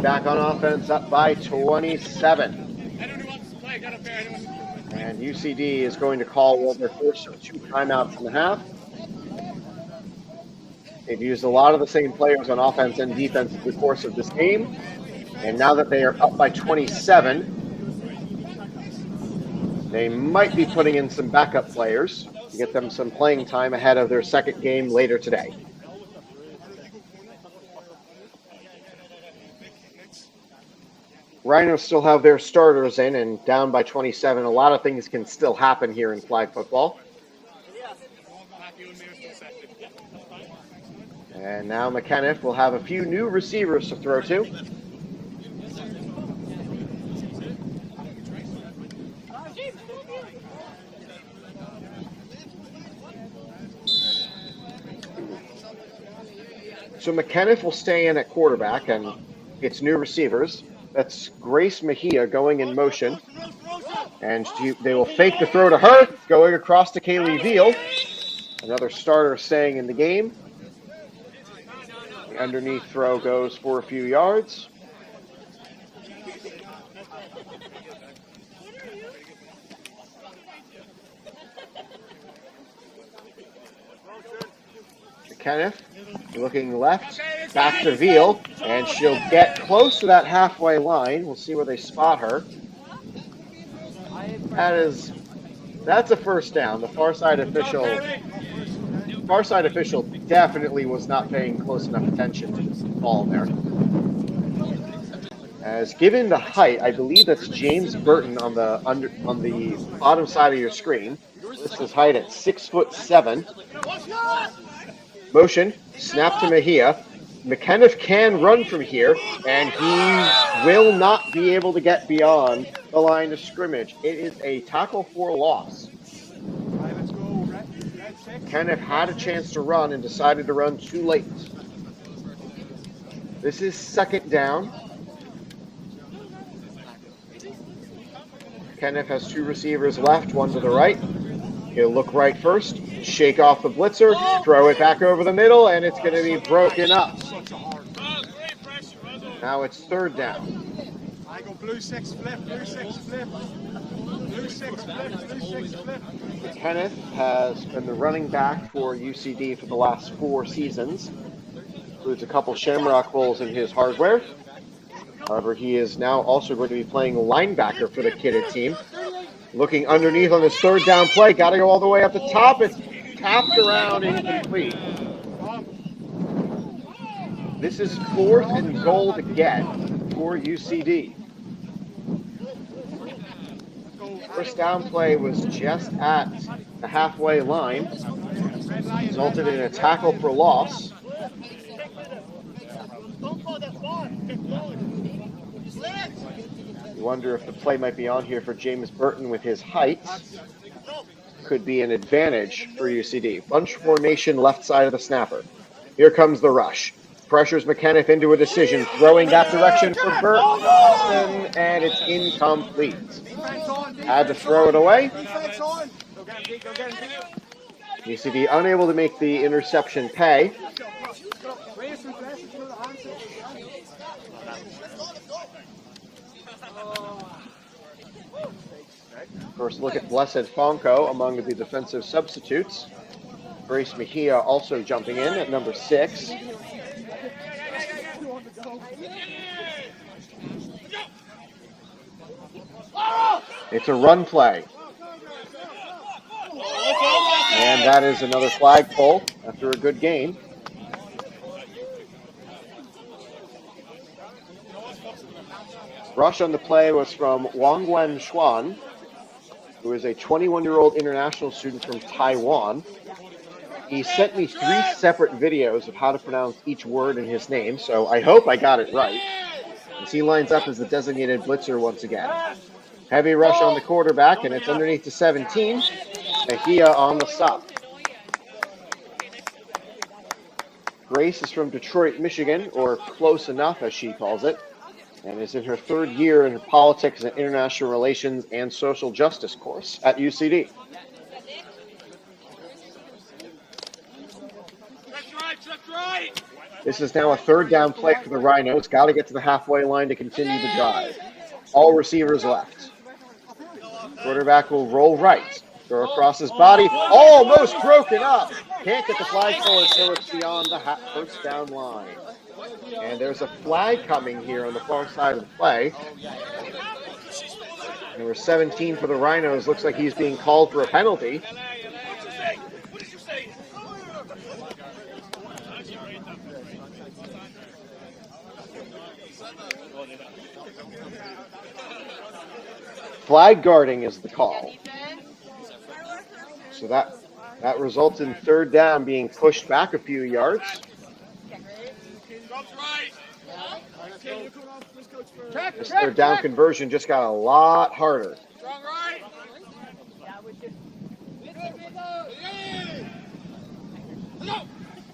Back on offense, up by 27. And UCD is going to call their first of 2 timeouts in the half. They've used a lot of the same players on offense and defense through the course of this game. And now that they are up by 27, they might be putting in some backup players to get them some playing time ahead of their second game later today. Rhinos still have their starters in, and down by 27. A lot of things can still happen here in flag football. And now McKenniff will have a few new receivers to throw to. So McKenniff will stay in at quarterback, and it's new receivers. That's Grace Mejia going in motion. And they will fake the throw to her, going across to Kaylee Veal. Another starter staying in the game. The underneath throw goes for a few yards. Kenneth looking left, back to Veal, and she'll get close to that halfway line. We'll see where they spot her. That's a first down. The far side official definitely was not paying close enough attention to this ball there. As given the height, I believe that's James Burton on the bottom side of your screen. This is height at 6'7". Motion, snap to Mejia. McKenniff can run from here, and he will not be able to get beyond the line of scrimmage. It is a tackle for loss. McKenniff had a chance to run and decided to run too late. This is second down. McKenniff has 2 receivers left, 1 to the right. He'll look right first, shake off the blitzer, throw it back over the middle, and it's going to be broken up. Now it's third down. I go blue 6 flip, blue 6 flip. Blue 6 flip, blue 6 flip. Kenneth has been the running back for UCD for the last 4 seasons. Includes a couple Shamrock Bowls in his hardware. However, he is now also going to be playing linebacker for the kidded team. Looking underneath on this third down play. Got to go all the way up the top. It's tapped around, incomplete. This is 4th and goal to get for UCD. First down play was just at the halfway line. Resulted in a tackle for loss. You wonder if the play might be on here for James Burton with his height. Could be an advantage for UCD. Bunch formation left side of the snapper. Here comes the rush. Pressures McKenniff into a decision. Throwing that direction for Burton, and it's incomplete. Had to throw it away. UCD unable to make the interception pay. First look at Blessed Fonco among the defensive substitutes. Grace Mejia also jumping in at number 6. It's a run play. And And that is another flagpole after a good gain. Rush on the play was from Wang Wen Xuan, who is a 21-year-old international student from Taiwan. He sent me 3 separate videos of how to pronounce each word in his name, so I hope I got it right, as he lines up as the designated blitzer once again. Heavy rush on the quarterback, and it's underneath to 17. Mejia on the stop. Grace is from Detroit, Michigan, or close enough as she calls it, and is in her 3rd year in her politics and international relations and social justice course at UCD. This is now a 3rd down play for the Rhinos. Got to get to the halfway line to continue the drive. All receivers left. Quarterback will roll right. Throw across his body. Almost broken up. Can't get the flagpole until it's beyond the first down line. And there's a flag coming here on the far side of the play. Number 17 for the Rhinos. Looks like he's being called for a penalty. Flag guarding is the call. So that results in 3rd down being pushed back a few yards. This 3rd down conversion just got a lot harder.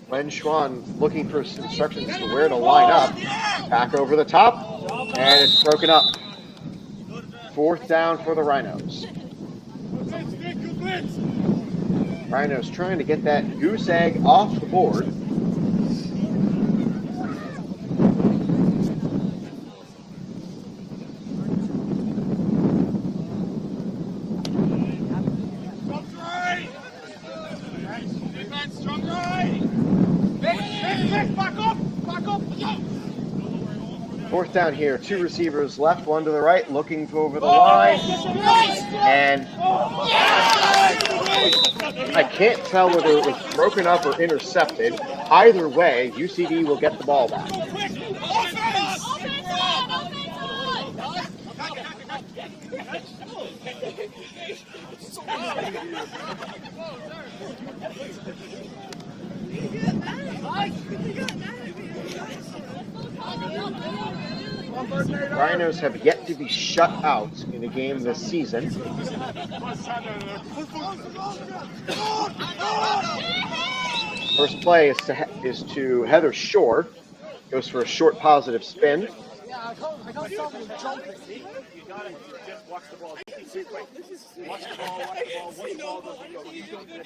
Wen Xuan looking for instructions as to where to line up. Back over the top, and it's broken up. 4th down for the Rhinos. Rhinos trying to get that goose egg off the board. Fourth down here, 2 receivers left, 1 to the right, looking over the line, and I can't tell whether it was broken up or intercepted. Either way, UCD will get the ball back. Rhinos have yet to be shut out in a game this season. First play is to Heather Shore. Goes for a short positive spin.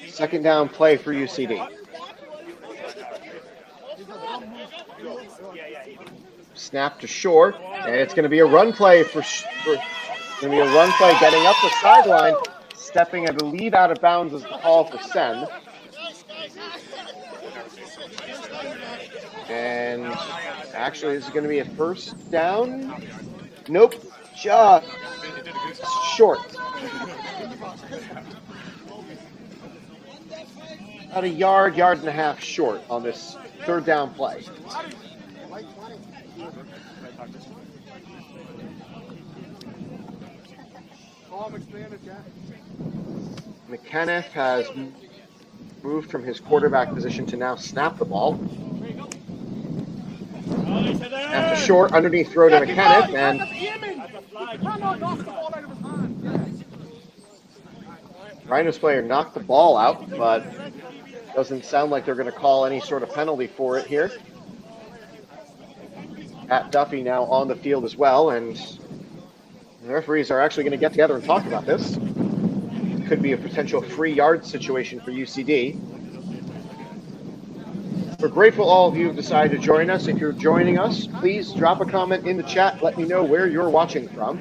Second down play for UCD. Snap to Shore, and it's going to be a run play getting up the sideline, stepping, I believe, out of bounds is the call for send. And actually, is it going to be a first down? Nope, just short. About a yard and a half short on this 3rd down play. McKenniff has moved from his quarterback position to now snap the ball. After Short, underneath throw to McKenniff, and Rhinos player knocked the ball out, but doesn't sound like they're going to call any sort of penalty for it here. Pat Duffy now on the field as well, and the referees are actually going to get together and talk about this. Could be a potential free yard situation for UCD. We're grateful all of you have decided to join us. If you're joining us, please drop a comment in the chat. Let me know where you're watching from.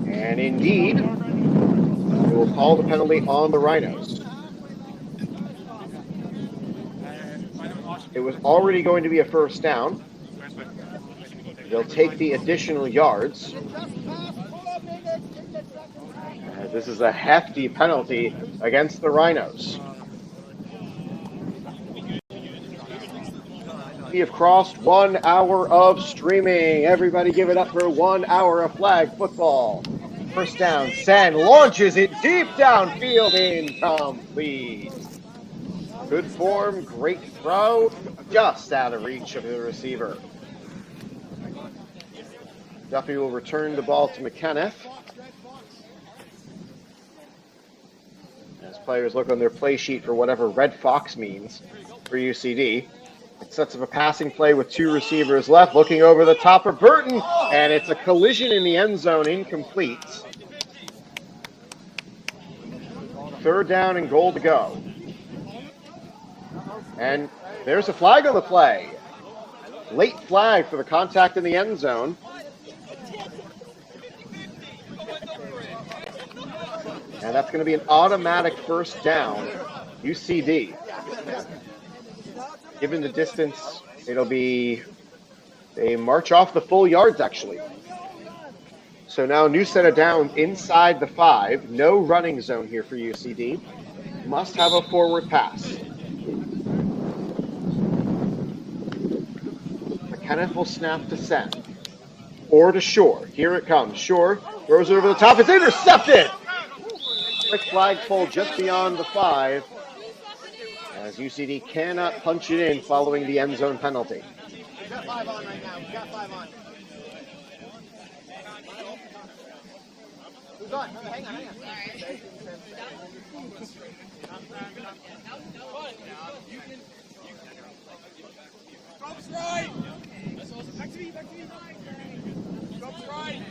And indeed, we will call the penalty on the Rhinos. It was already going to be a first down. They'll take the additional yards. This is a hefty penalty against the Rhinos. We have crossed 1 hour of streaming. Everybody give it up for 1 hour of flag football. First down, Sen launches it deep downfield, incomplete. Good form, great throw, just out of reach of the receiver. Duffy will return the ball to McKenniff. As players look on their play sheet for whatever Red Fox means for UCD. It sets up a passing play with 2 receivers left, looking over the top of Burton, and it's a collision in the end zone, incomplete. Third down and goal to go. And there's a flag on the play. Late flag for the contact in the end zone. And that's going to be an automatic first down, UCD. Given the distance, it'll be a march off the full yards, actually. So now new set of downs inside the 5. No running zone here for UCD. Must have a forward pass. McKenniff will snap to Sen. Or to Shore. Here it comes. Shore throws it over the top. It's intercepted! Quick flagpole just beyond the 5. As UCD cannot punch it in following the end zone penalty. We've got 5 on right now. We've got 5 on. Who's on? Hang on.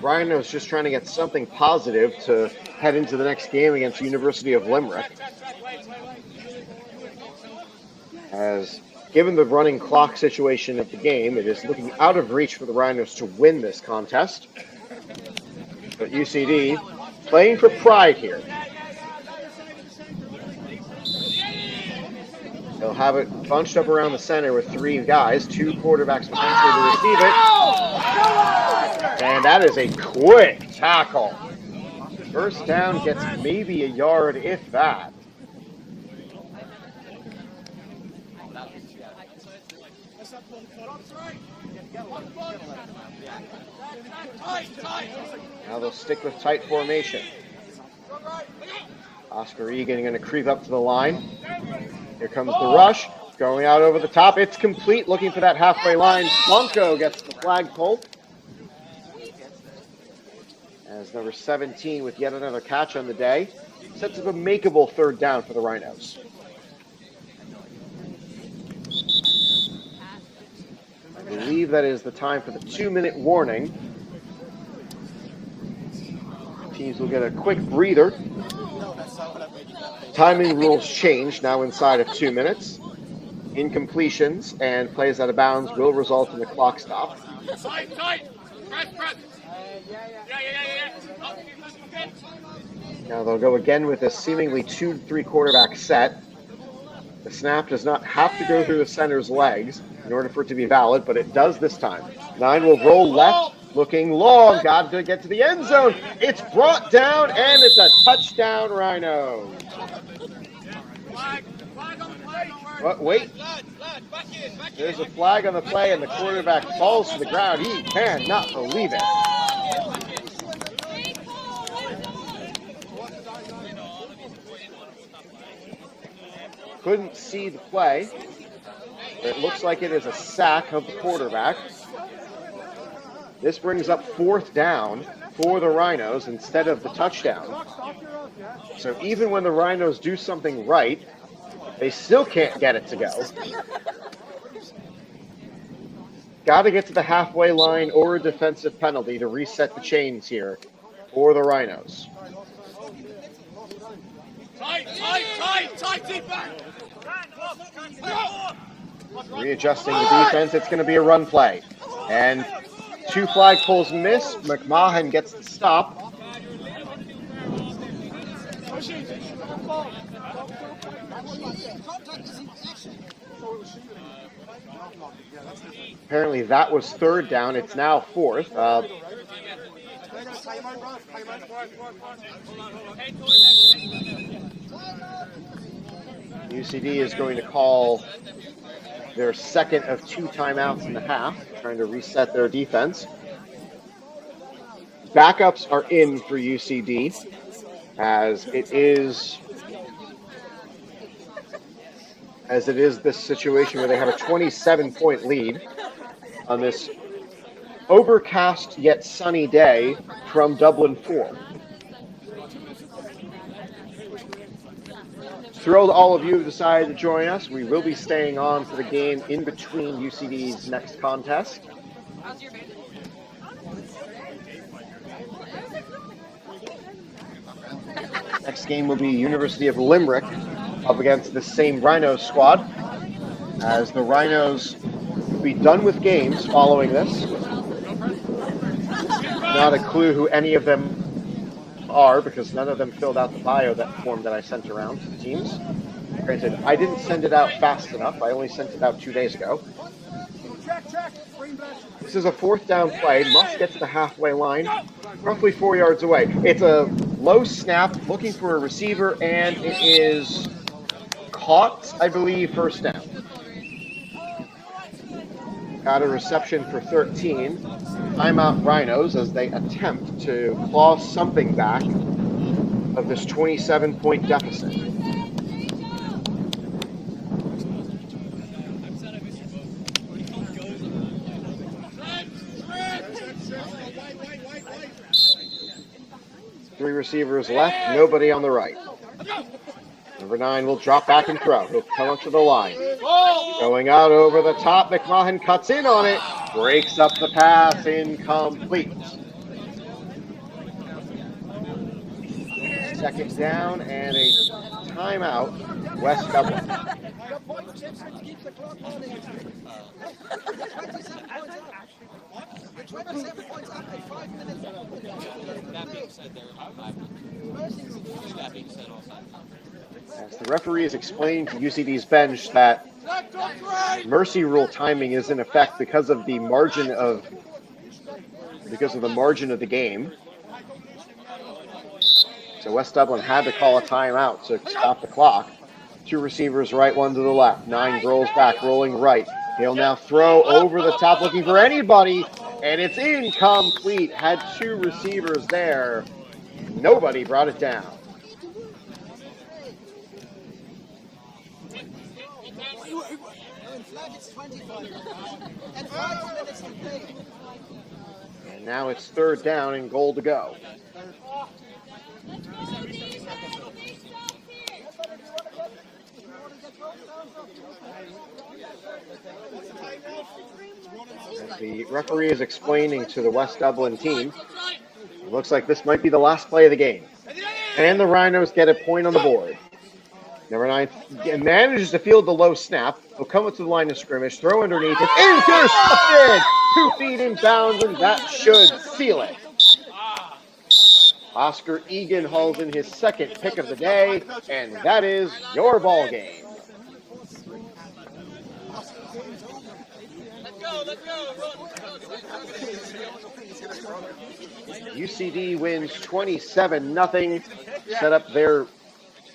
Rhino's just trying to get something positive to head into the next game against University of Limerick. As given the running clock situation of the game, it is looking out of reach for the Rhinos to win this contest. But UCD playing for pride here. They'll have it bunched up around the center with 3 guys, 2 quarterbacks potentially to receive it. And that is a quick tackle. First down gets maybe a yard, if that. Now they'll stick with tight formation. Oscar Egan going to creep up to the line. Here comes the rush. Going out over the top. It's complete. Looking for that halfway line. Blanco gets the flagpole. As number 17 with yet another catch on the day. Sets up a makeable third down for the Rhinos. I believe that is the time for the 2-minute warning. Teams will get a quick breather. Timing rules change now inside of 2 minutes. Incompletions and plays out of bounds will result in the clock stop. Tight. Press. Now they'll go again with a seemingly 2-3 quarterback set. The snap does not have to go through the center's legs in order for it to be valid, but it does this time. 9 will roll left, looking long. Got to get to the end zone. It's brought down, and it's a touchdown, Rhinos. But wait. There's a flag on the play, and the quarterback falls to the ground. He cannot believe it. Couldn't see the play. It looks like it is a sack of the quarterback. This brings up 4th down for the Rhinos instead of the touchdown. So even when the Rhinos do something right, they still can't get it to go. Got to get to the halfway line or a defensive penalty to reset the chains here for the Rhinos. Tight, deep back. Readjusting the defense, it's going to be a run play. And 2 flagpoles miss. McMahon gets the stop. Apparently that was 3rd down. It's now 4th. UCD is going to call their second of 2 timeouts in the half, trying to reset their defense. Backups are in for UCD, as it is this situation where they have a 27-point lead on this overcast yet sunny day from Dublin 4. Thrilled all of you have decided to join us. We will be staying on for the game in between UCD's next contest. Next game will be University of Limerick up against the same Rhinos squad, as the Rhinos will be done with games following this. Not a clue who any of them are, because none of them filled out the bio form that I sent around to the teams. Granted, I didn't send it out fast enough. I only sent it out 2 days ago. This is a 4th down play. Must get to the halfway line, roughly 4 yards away. It's a low snap, looking for a receiver, and it is caught, I believe, first down. Got a reception for 13. Timeout Rhinos as they attempt to claw something back of this 27-point deficit. Three receivers left, nobody on the right. Number 9 will drop back and throw. He'll come up to the line. Going out over the top, McMahon cuts in on it. Breaks up the pass, incomplete. 2nd down and a timeout, West Dublin. As the referee is explaining to UCD's bench that mercy rule timing is in effect because of the margin of the game. So West Dublin had to call a timeout to stop the clock. 2 receivers right, 1 to the left. 9 rolls back, rolling right. He'll now throw over the top, looking for anybody, and it's incomplete. Had 2 receivers there. Nobody brought it down. And now it's 3rd down and goal to go. As the referee is explaining to the West Dublin team, it looks like this might be the last play of the game. And the Rhinos get a point on the board. Number 9 manages to field the low snap. He'll come up to the line of scrimmage, throw underneath. It's intercepted! 2 feet in bounds, and that should seal it. Oscar Egan hauls in his 2nd pick of the day, and that is your ball game. UCD wins 27-0.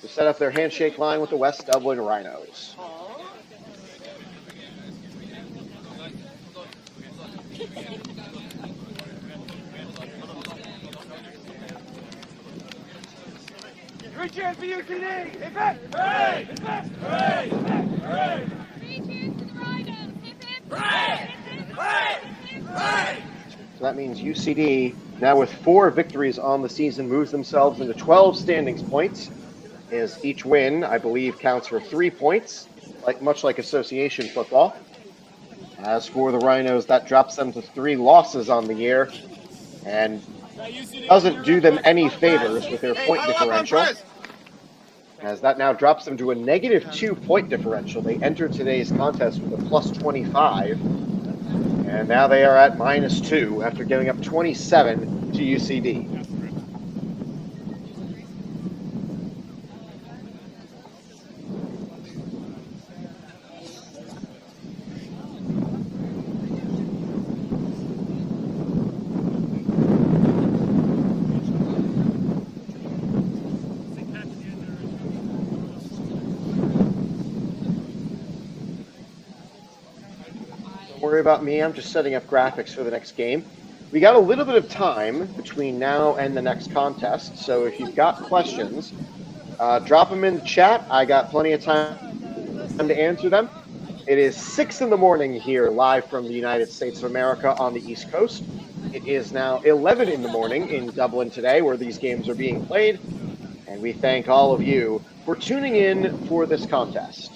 Set up their handshake line with the West Dublin Rhinos. Three cheers for UCD! Hip hip! Hooray! Hip hip! Hooray! Hip hip! Hooray! 3 cheers to the Rhinos! Hip hip! Hooray! Hooray! Hooray! So that means UCD, now with 4 victories on the season, moves themselves into 12 standings points, as each win, I believe, counts for 3 points, much like association football. As for the Rhinos, that drops them to 3 losses on the year, and doesn't do them any favors with their point differential, as that now drops them to a -2 point differential. They entered today's contest with a +25, and now they are at -2 after giving up 27 to UCD. worry about me. I'm just setting up graphics for the next game. We got a little bit of time between now and the next contest, so if you've got questions, drop them in the chat. I got plenty of time to answer them. It is 6 in the morning here, live from the United States of America on the East Coast. It is now 11 in the morning in Dublin today, where these games are being played. And we thank all of you for tuning in for this contest.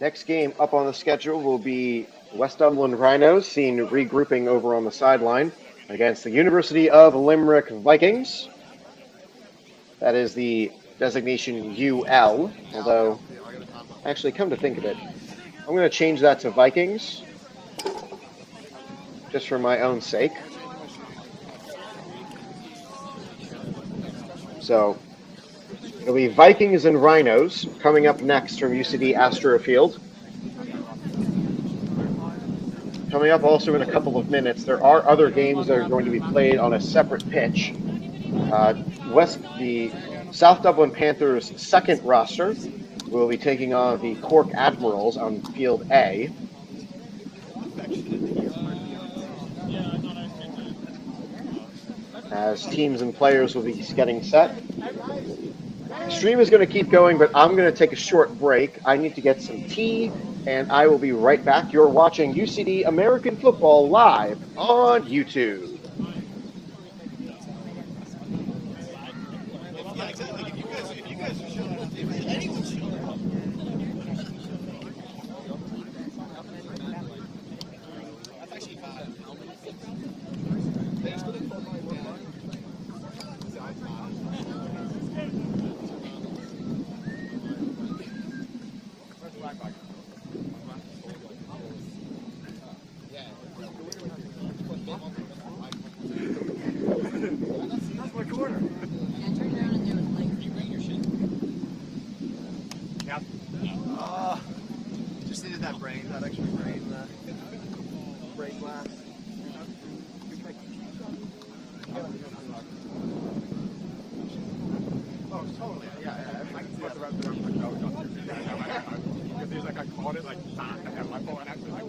Next game up on the schedule will be West Dublin Rhinos, seen regrouping over on the sideline against the University of Limerick Vikings. That is the designation UL, although, actually, come to think of it, I'm going to change that to Vikings, just for my own sake. So, it'll be Vikings and Rhinos coming up next from UCD Astrofield. Coming up also in a couple of minutes, there are other games that are going to be played on a separate pitch. The South Dublin Panthers' second roster will be taking on the Cork Admirals on Field A. As teams and players will be getting set. The stream is going to keep going, but I'm going to take a short break. I need to get some tea, and I will be right back. You're watching UCD American Football live on YouTube. Just needed that extra brain break last. Oh, totally. Yeah. I can put the rest of them like no, because he's like I caught it like I have my phone actually like.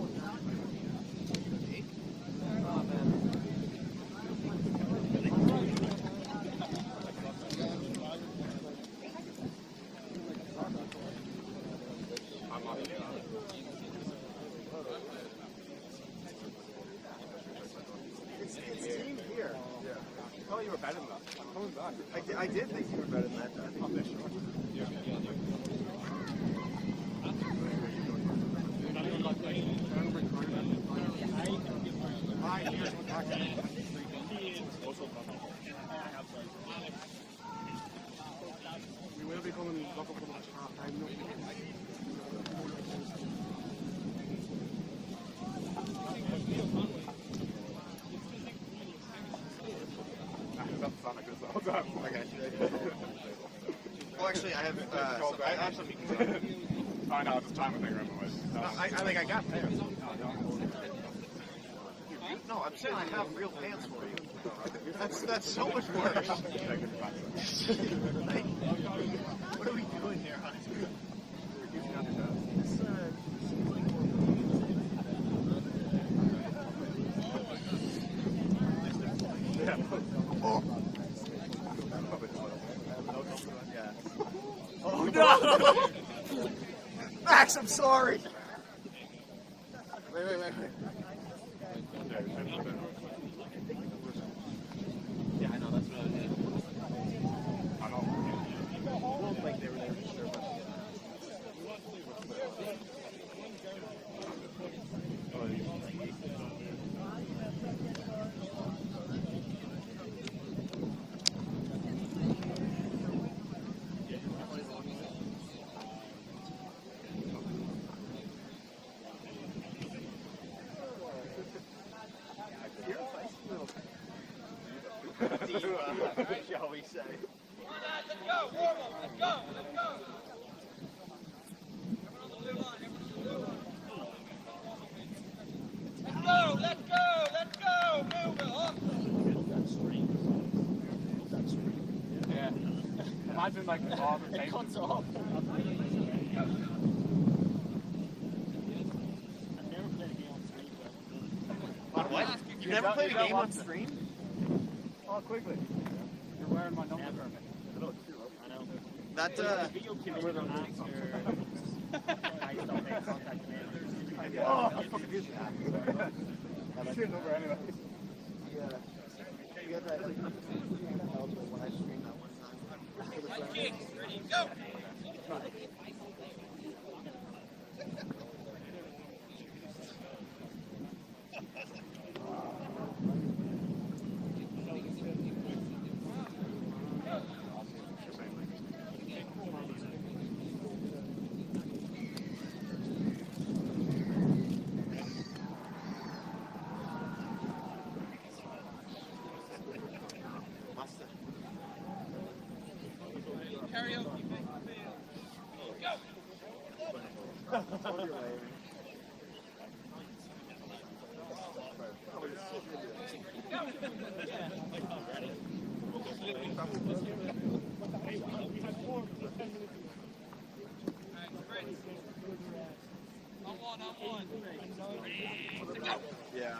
I did think you were better than that. I think I'm sure. We will be coming up for the match half-time. Well, actually, I have some meetings. I know, it's time of thing I got pants. No, I'm saying I have real pants for you. That's so much worse. Like, what are we doing here, honey? Oh no! Max, I'm sorry. Wait. Yeah, I know, that's what I did. I know. Like they were there to serve us. Shall we say? Yeah. Imagine like the father It cuts off. I've never played a game on stream. On what? You never played a game on stream? Oh, quickly. You're wearing my number permit. I know. That Video can with an answer. I don't make contact with Oh, I fucking did that. That's your number anyway. yeah.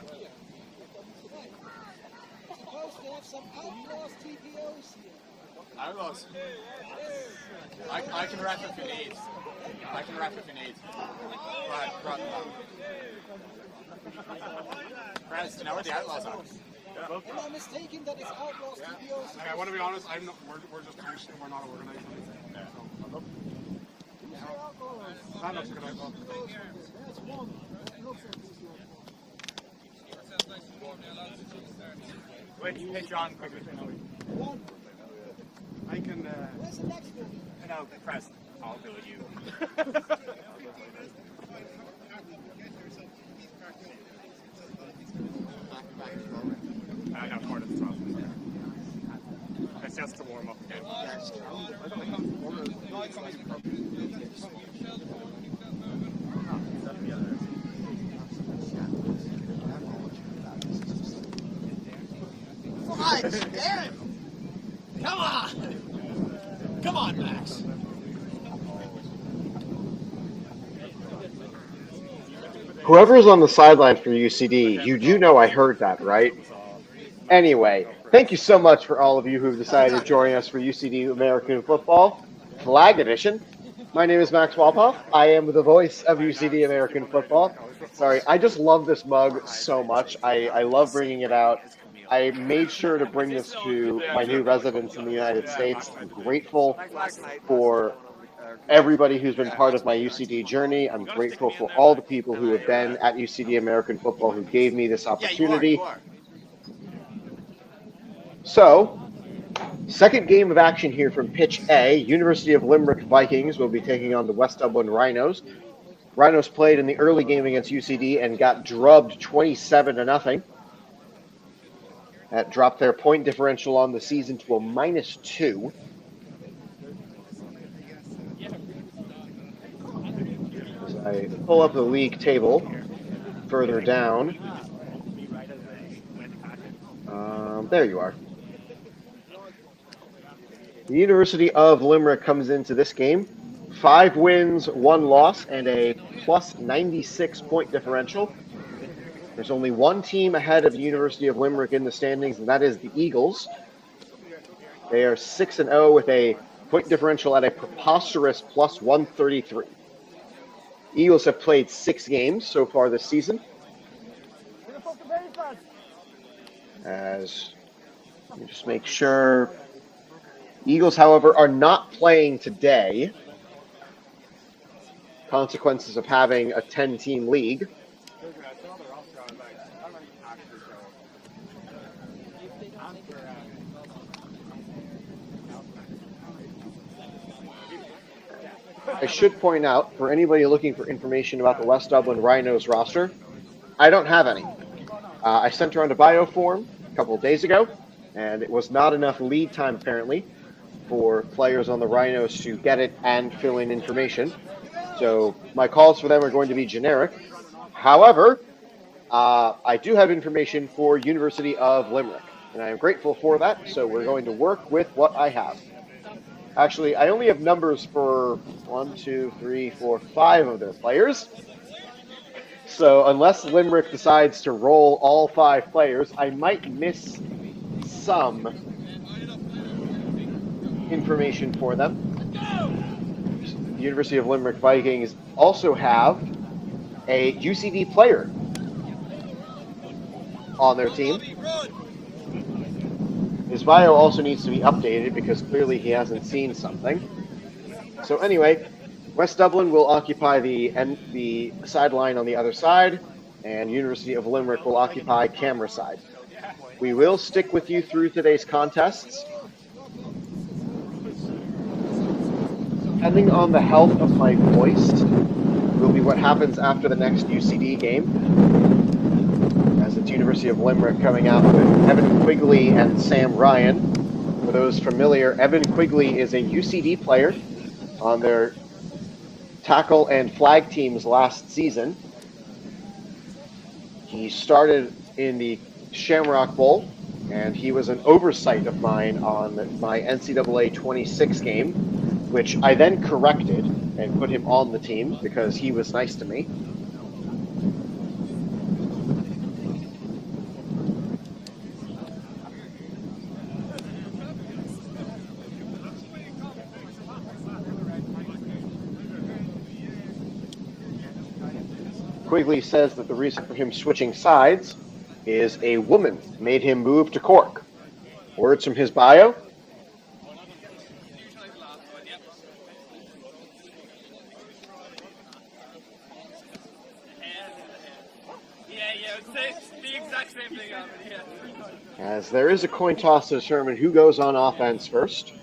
Outlaws. I can rap if you need. I can rap if you need. Brought them up. Brad, do you know where the Outlaws are? Am I mistaken that it's Outlaws TPOs? I want to be honest, I'm not, we're just coached and we're not organized. So, that looks a good outlaw. That's one. Wait, hey John, quickly. One. I can, Where's the next one? No, press. I'll do it, you. I know part of the top. It's just to warm up again. Come on! Come on, Max. Whoever's on the sideline for UCD, you do know I heard that, right? Anyway, thank you so much for all of you who've decided to join us for UCD American Football Flag Edition. My name is Max Walpoff. I am the voice of UCD American Football. Sorry, I just love this mug so much. I love bringing it out. I made sure to bring this to my new residents in the United States. I'm grateful for everybody who's been part of my UCD journey. I'm grateful for all the people who have been at UCD American Football who gave me this opportunity. So, second game of action here from Pitch A. University of Limerick Vikings will be taking on the West Dublin Rhinos. Rhinos played in the early game against UCD and got drubbed 27-0. That dropped their point differential on the season to a -2. As I pull up the league table further down. There you are. The University of Limerick comes into this game 5 wins, 1 loss, and a plus 96 point differential. There's only one team ahead of the University of Limerick in the standings, and that is the Eagles. They are 6-0 with a point differential at a preposterous plus 133. Eagles have played 6 games so far this season. As let me just make sure. Eagles, however, are not playing today. Consequences of having a 10-team league. I should point out, for anybody looking for information about the West Dublin Rhinos roster, I don't have any. I sent around a bio form a couple of days ago, and it was not enough lead time, apparently. for players on the Rhinos to get it and fill in information. So my calls for them are going to be generic. However, I do have information for University of Limerick, and I am grateful for that, so we're going to work with what I have. Actually, I only have numbers for 1, 2, 3, 4, 5 of their players. So unless Limerick decides to roll all 5 players, I might miss some information for them. The University of Limerick Vikings also have a UCD player on their team. His bio also needs to be updated because clearly he hasn't seen something. So anyway, West Dublin will occupy the sideline on the other side, and University of Limerick will occupy camera side. We will stick with you through today's contests. Depending on the health of my voice, will be what happens after the next UCD game. As it's University of Limerick coming out with Evan Quigley and Sam Ryan. For those familiar, Evan Quigley is a UCD player on their tackle and flag teams last season. He started in the Shamrock Bowl, and he was an oversight of mine on my NCAA 26 game, which I then corrected and put him on the team because he was nice to me. Quigley says that the reason for him switching sides is a woman made him move to Cork. Words from his bio. The exact same thing happened, yeah. As there is a coin toss to determine who goes on offense first.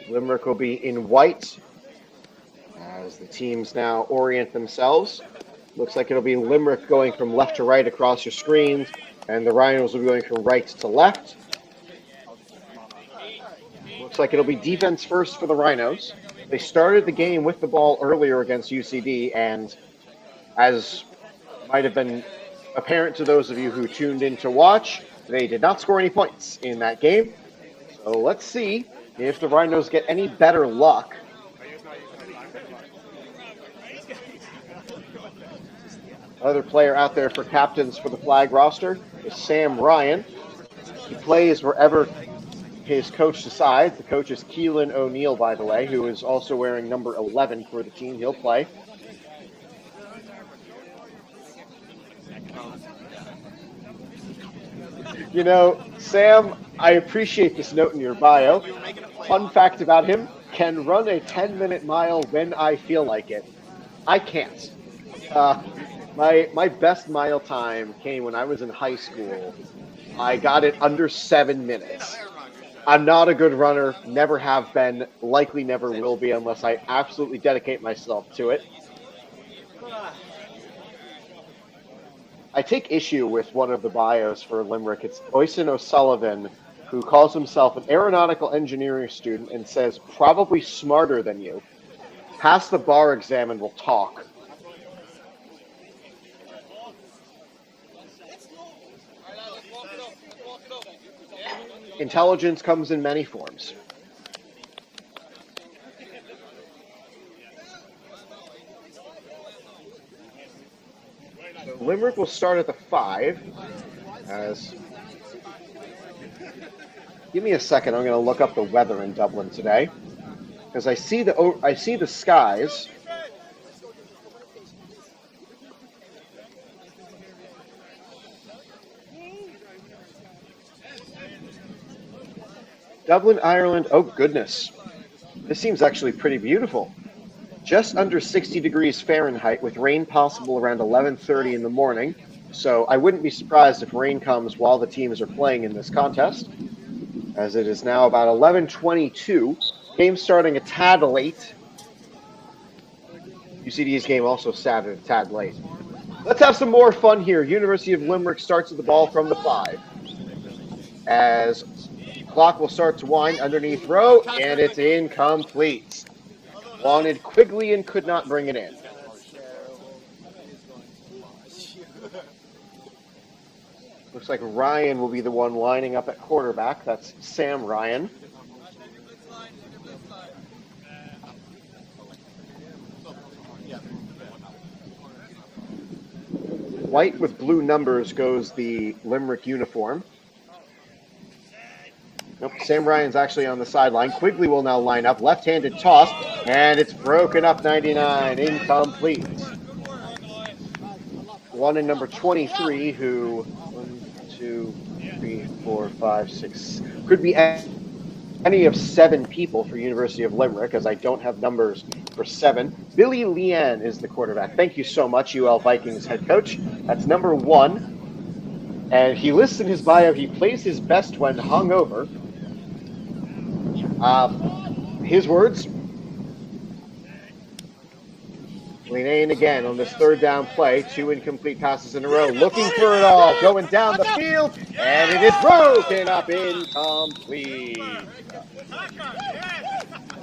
Limerick will be in white as the teams now orient themselves. Looks like it'll be Limerick going from left to right across your screens, and the Rhinos will be going from right to left. Looks like it'll be defense first for the Rhinos. They started the game with the ball earlier against UCD, and as might have been apparent to those of you who tuned in to watch, they did not score any points in that game. So let's see if the Rhinos get any better luck. Another player out there for captains for the flag roster is Sam Ryan. He plays wherever his coach decides. The coach is Keelan O'Neill, by the way, who is also wearing number 11 for the team. He'll play. You know, Sam, I appreciate this note in your bio. Fun fact about him, can run a 10-minute mile when I feel like it. I can't. My best mile time came when I was in high school. I got it under 7 minutes. I'm not a good runner, never have been, likely never will be unless I absolutely dedicate myself to it. I take issue with one of the bios for Limerick. It's Oisin O'Sullivan, who calls himself an aeronautical engineering student and says, probably smarter than you. Pass the bar exam and we'll talk. Intelligence comes in many forms. So Limerick will start at the 5. As give me a second, I'm going to look up the weather in Dublin today, because I see the skies. Dublin, Ireland. Oh goodness, this seems actually pretty beautiful. Just under 60 degrees Fahrenheit with rain possible around 11:30 in the morning. So I wouldn't be surprised if rain comes while the teams are playing in this contest, as it is now about 11:22. Game starting a tad late. UCD's game also started a tad late. Let's have some more fun here. University of Limerick starts with the ball from the 5. As clock will start to wind underneath row, and it's incomplete. Wanted Quigley and could not bring it in. Looks like Ryan will be the one lining up at quarterback. That's Sam Ryan. White with blue numbers goes the Limerick uniform. Nope, Sam Ryan's actually on the sideline. Quigley will now line up. Left-handed toss, and it's broken up 99. Incomplete. One in number 23 who, 1, 2, 3, 4, 5, 6, could be any of 7 people for University of Limerick, as I don't have numbers for 7. Billy Leanne is the quarterback. Thank you so much, UL Vikings head coach. That's number 1. And he lists in his bio, he plays his best when hungover. His words. Leanne again on this 3rd down play. 2 incomplete passes in a row. Looking for it all. Going down the field. And it is broken up. Incomplete.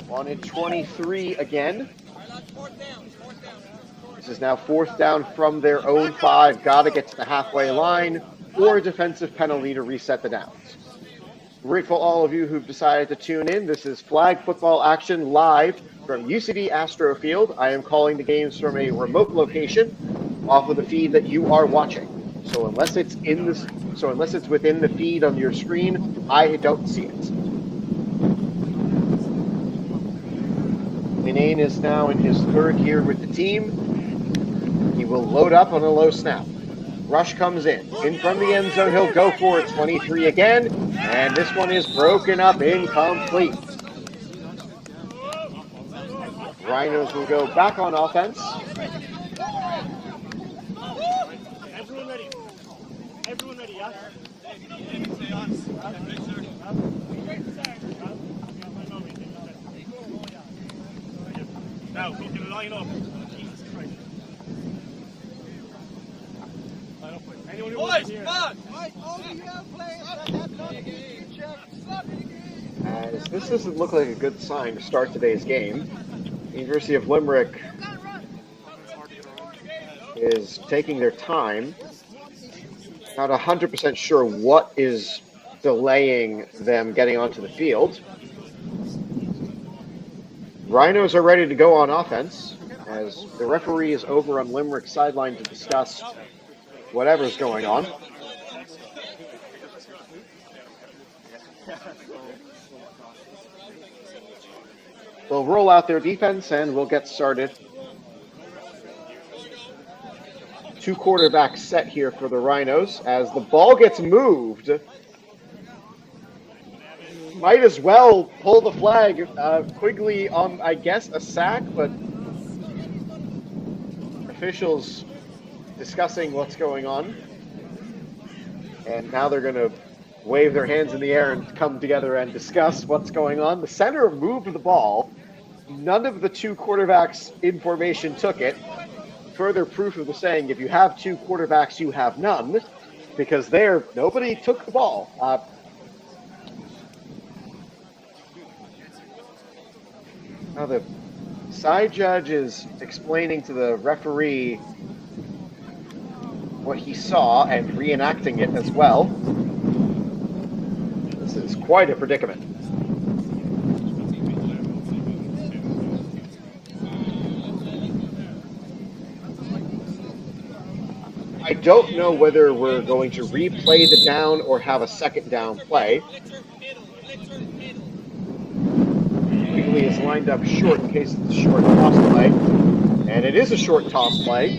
Wanted 23 again. This is now 4th down from their own 5. Got to get to the halfway line or a defensive penalty to reset the downs. Grateful all of you who've decided to tune in. This is flag football action live from UCD Astro Field. I am calling the games from a remote location off of the feed that you are watching. So unless it's within the feed on your screen, I don't see it. Linane is now in his 3rd year with the team. He will load up on a low snap. Rush comes in from the end zone. He'll go for it. 23 again, and this one is broken up, incomplete. Rhinos will go back on offense. Everyone ready? Everyone ready, yeah? Now, we can line up. Jesus Christ. Line up, please. Anyone who wants here. As this doesn't look like a good sign to start today's game. University of Limerick is taking their time. Not 100% sure what is delaying them getting onto the field. Rhinos are ready to go on offense as the referee is over on Limerick's sideline to discuss whatever's going on. They'll roll out their defense and we'll get started. 2 quarterbacks set here for the Rhinos as the ball gets moved. Might as well pull the flag. Quigley on, I guess, a sack, but officials discussing what's going on. And now they're going to wave their hands in the air and come together and discuss what's going on. The center moved the ball. None of the 2 quarterbacks in formation took it. Further proof of the saying, if you have 2 quarterbacks, you have none, because nobody took the ball. Now the side judge is explaining to the referee what he saw and reenacting it as well. This is quite a predicament. I don't know whether we're going to replay the down or have a 2nd down play. Quigley is lined up short in case it's a short toss play. And it is a short toss play.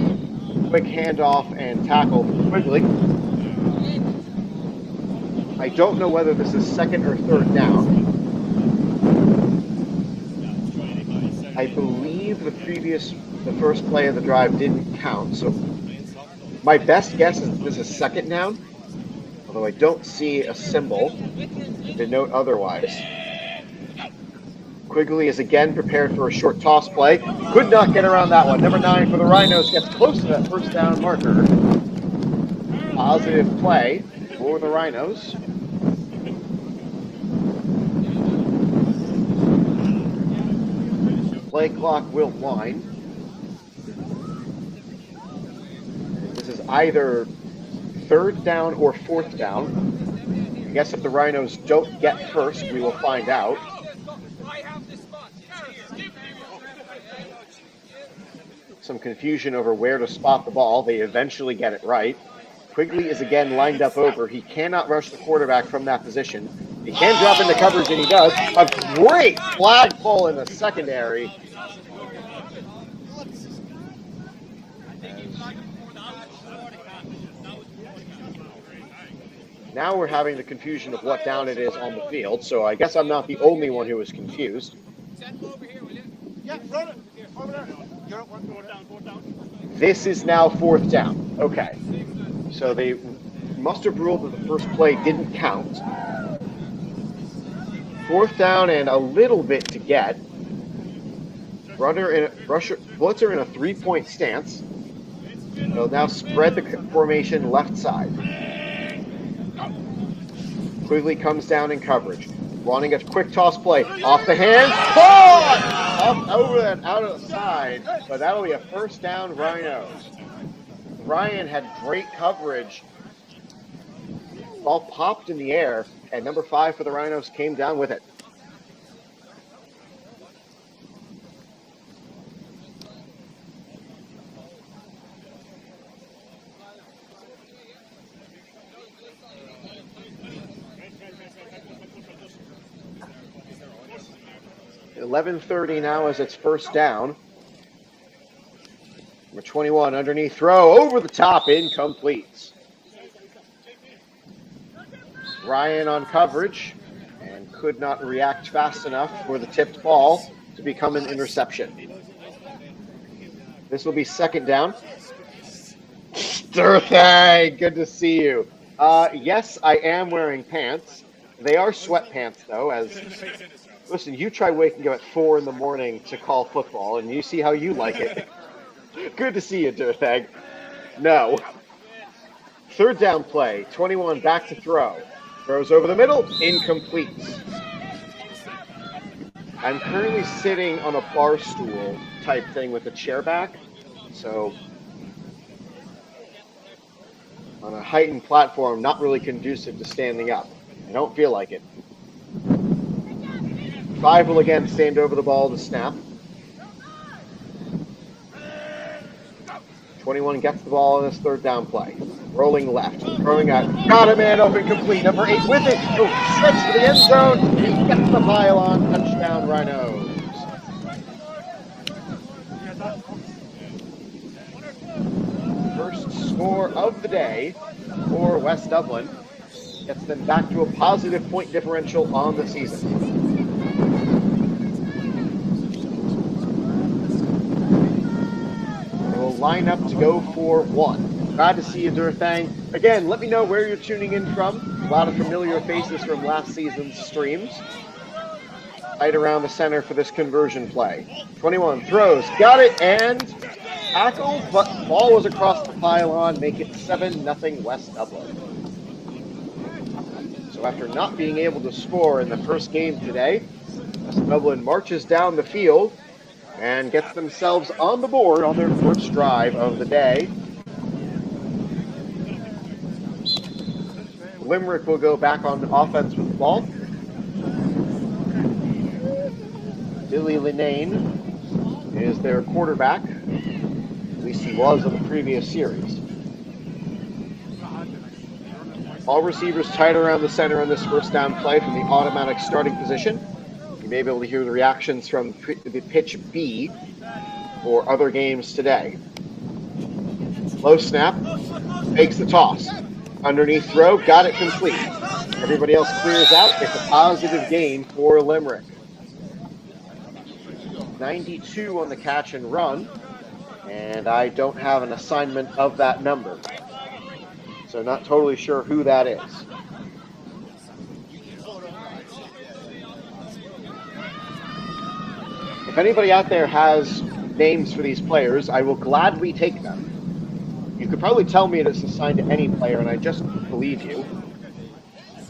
Quick handoff and tackle for Quigley. I don't know whether this is 2nd or 3rd down. I believe the first play of the drive didn't count, so my best guess is this is 2nd down, although I don't see a symbol to denote otherwise. Quigley is again prepared for a short toss play. Could not get around that one. Number 9 for the Rhinos gets close to that first down marker. Positive play for the Rhinos. Play clock will wind. This is either 3rd down or 4th down. I guess if the Rhinos don't get first, we will find out. Some confusion over where to spot the ball. They eventually get it right. Quigley is again lined up over. He cannot rush the quarterback from that position. He can drop into coverage, and he does. A great flag pull in the secondary. Now we're having the confusion of what down it is on the field, so I guess I'm not the only one who is confused. Yeah, run it. Over there. You're up, This is now 4th down. Okay. So they must have ruled that the first play didn't count. 4th down and a little bit to get. Blitzer in a 3-point stance. They'll now spread the formation left side. Quigley comes down in coverage. Wanting a quick toss play. Off the hand. Up over and out of the side. But that'll be a first down, Rhinos. Ryan had great coverage. Ball popped in the air, and number 5 for the Rhinos came down with it. .11:30 now as it's first down. Number 21 underneath throw over the top, incomplete. Ryan on coverage and could not react fast enough for the tipped ball to become an interception. This will be 2nd down. Sturthang, good to see you. Yes, I am wearing pants. They are sweatpants though, as listen, you try waking up at 4 in the morning to call football and you see how you like it. Good to see you, Dirthag. No. 3rd down play. 21 back to throw. Throws over the middle. Incomplete. I'm currently sitting on a bar stool type thing with a chair back. So, on a heightened platform, not really conducive to standing up. I don't feel like it. 5 will again stand over the ball to snap. 21 gets the ball in this 3rd down play. Rolling left. Throwing out. Got a man open complete. Number 8 with it. Oh, stretch to the end zone. He gets the pylon. Touchdown, Rhinos. First score of the day for West Dublin. Gets them back to a positive point differential on the season. Line up to go for 1. Glad to see you, Durthang. Again, let me know where you're tuning in from. A lot of familiar faces from last season's streams. Right around the center for this conversion play. 21 throws, got it, and tackle, but ball was across the pylon, make it 7-0 West Dublin. So after not being able to score in the first game today, West Dublin marches down the field and gets themselves on the board on their first drive of the day. Limerick will go back on offense with the ball. Billy Linnane is their quarterback. At least he was in the previous series. All receivers tight around the center on this first down play from the automatic starting position. You may be able to hear the reactions from the pitch B for other games today. Low snap, makes the toss. Underneath throw, got it complete. Everybody else clears out. It's a positive gain for Limerick. 92 on the catch and run, and I don't have an assignment of that number. So not totally sure who that is. If anybody out there has names for these players, I will gladly take them. You could probably tell me it's assigned to any player, and I just believe you.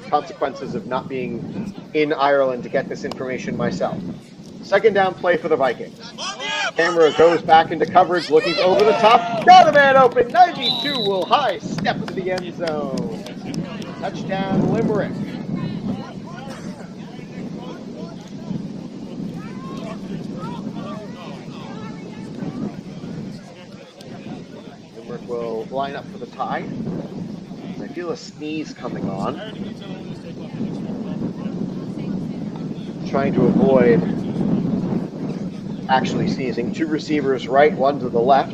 Consequences of not being in Ireland to get this information myself. Second down play for the Vikings. Camera goes back into coverage, looking over the top. Got a man open. 92 will high step to the end zone. Touchdown, Limerick. Limerick will line up for the tie. I feel a sneeze coming on. Trying to avoid actually sneezing. Two receivers right, one to the left.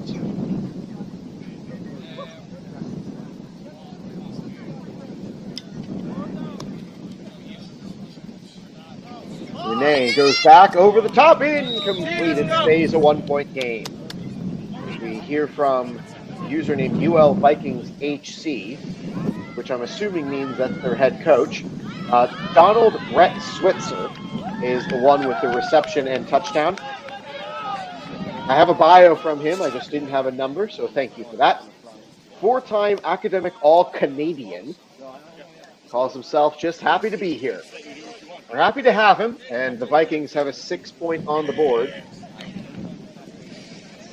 Renee goes back over the top, incomplete. It stays a 1-point game. As we hear from username UL Vikings HC, which I'm assuming means that's their head coach. Donald Brett Switzer is the one with the reception and touchdown. I have a bio from him. I just didn't have a number, so thank you for that. 4-time academic All-Canadian. Calls himself just happy to be here. We're happy to have him, and the Vikings have a 6-point on the board.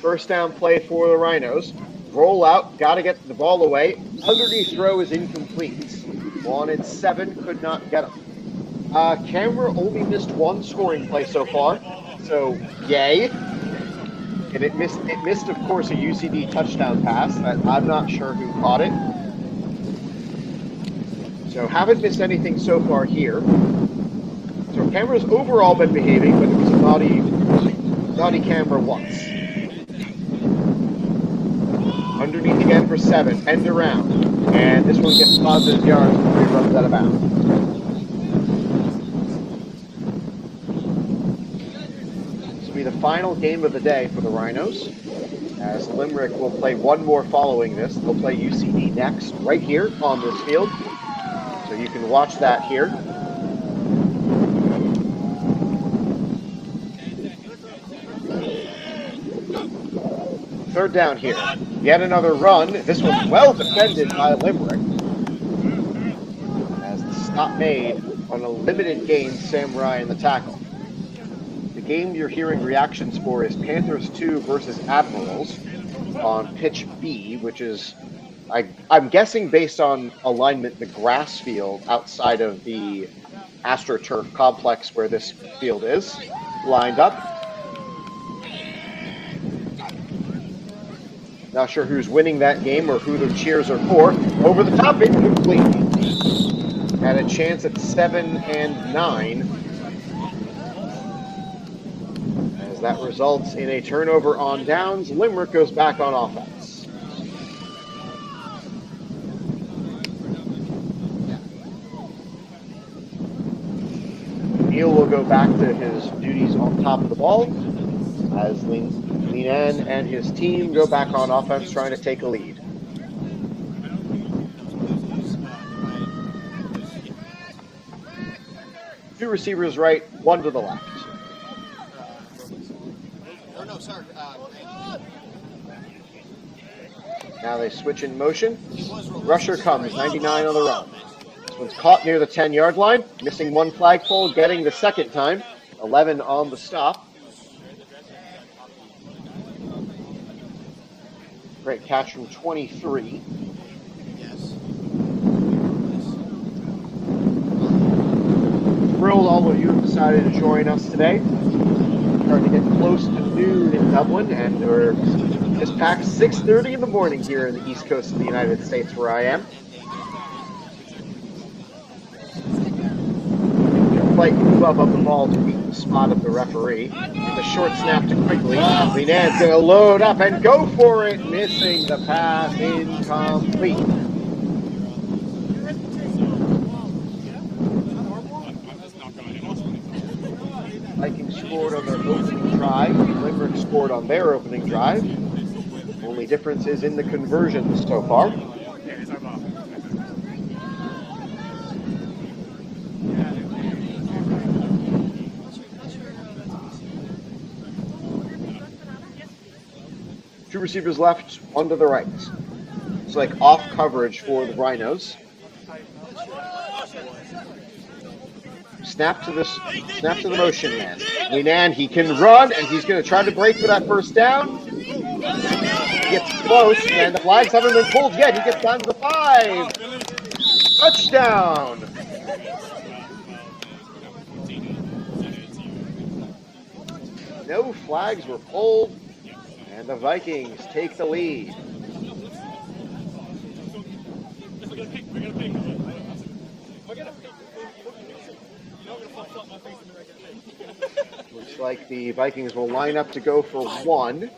First down play for the Rhinos. Roll out, got to get the ball away. Underneath throw is incomplete. Wanted 7, could not get him. Camera only missed 1 scoring play so far, so yay. And it missed, of course, a UCD touchdown pass that I'm not sure who caught it. So haven't missed anything so far here. So Camera's overall been behaving, but it was a naughty Camera once. Underneath again for 7, end around. And this one gets positive yards before he runs out of bounds. This will be the final game of the day for the Rhinos, as Limerick will play one more following this. They'll play UCD next, right here on this field. So you can watch that here. Third down here. Yet another run. This was well defended by Limerick. As the stop made on a limited gain, Sam Ryan the tackle. The game you're hearing reactions for is Panthers 2 versus Admirals on pitch B, which is, I'm guessing based on alignment, the grass field outside of the AstroTurf complex where this field is, lined up. Not sure who's winning that game or who the cheers are for. Over the top, incomplete. Had a chance at 7 and 9. As that results in a turnover on downs, Limerick goes back on offense. Neal will go back to his duties on top of the ball as Linan and his team go back on offense, trying to take a lead. Two receivers right, one to the left. Now they switch in motion. Rusher comes, 99 on the run. This one's caught near the 10-yard line, missing one flagpole, getting the second time. 11 on the stop. Great catch from 23. Thrilled all of you have decided to join us today. Starting to get close to noon in Dublin, and we're just past 6:30 in the morning here in the east coast of the United States where I am. Like move up the ball to beat the spot of the referee. The short snap to Quigley. Linan's going to load up and go for it. Missing the pass. Incomplete. Vikings scored on their opening drive. Limerick scored on their opening drive. Only difference is in the conversions so far. receivers left, one to the right. It's like off coverage for the Rhinos. Snap to the motion man. Linan, he can run, and he's going to try to break for that first down. He gets close, and the flags haven't been pulled yet. He gets down to the 5. Touchdown! No flags were pulled, and the Vikings take the lead. Looks like the Vikings will line up to go for 1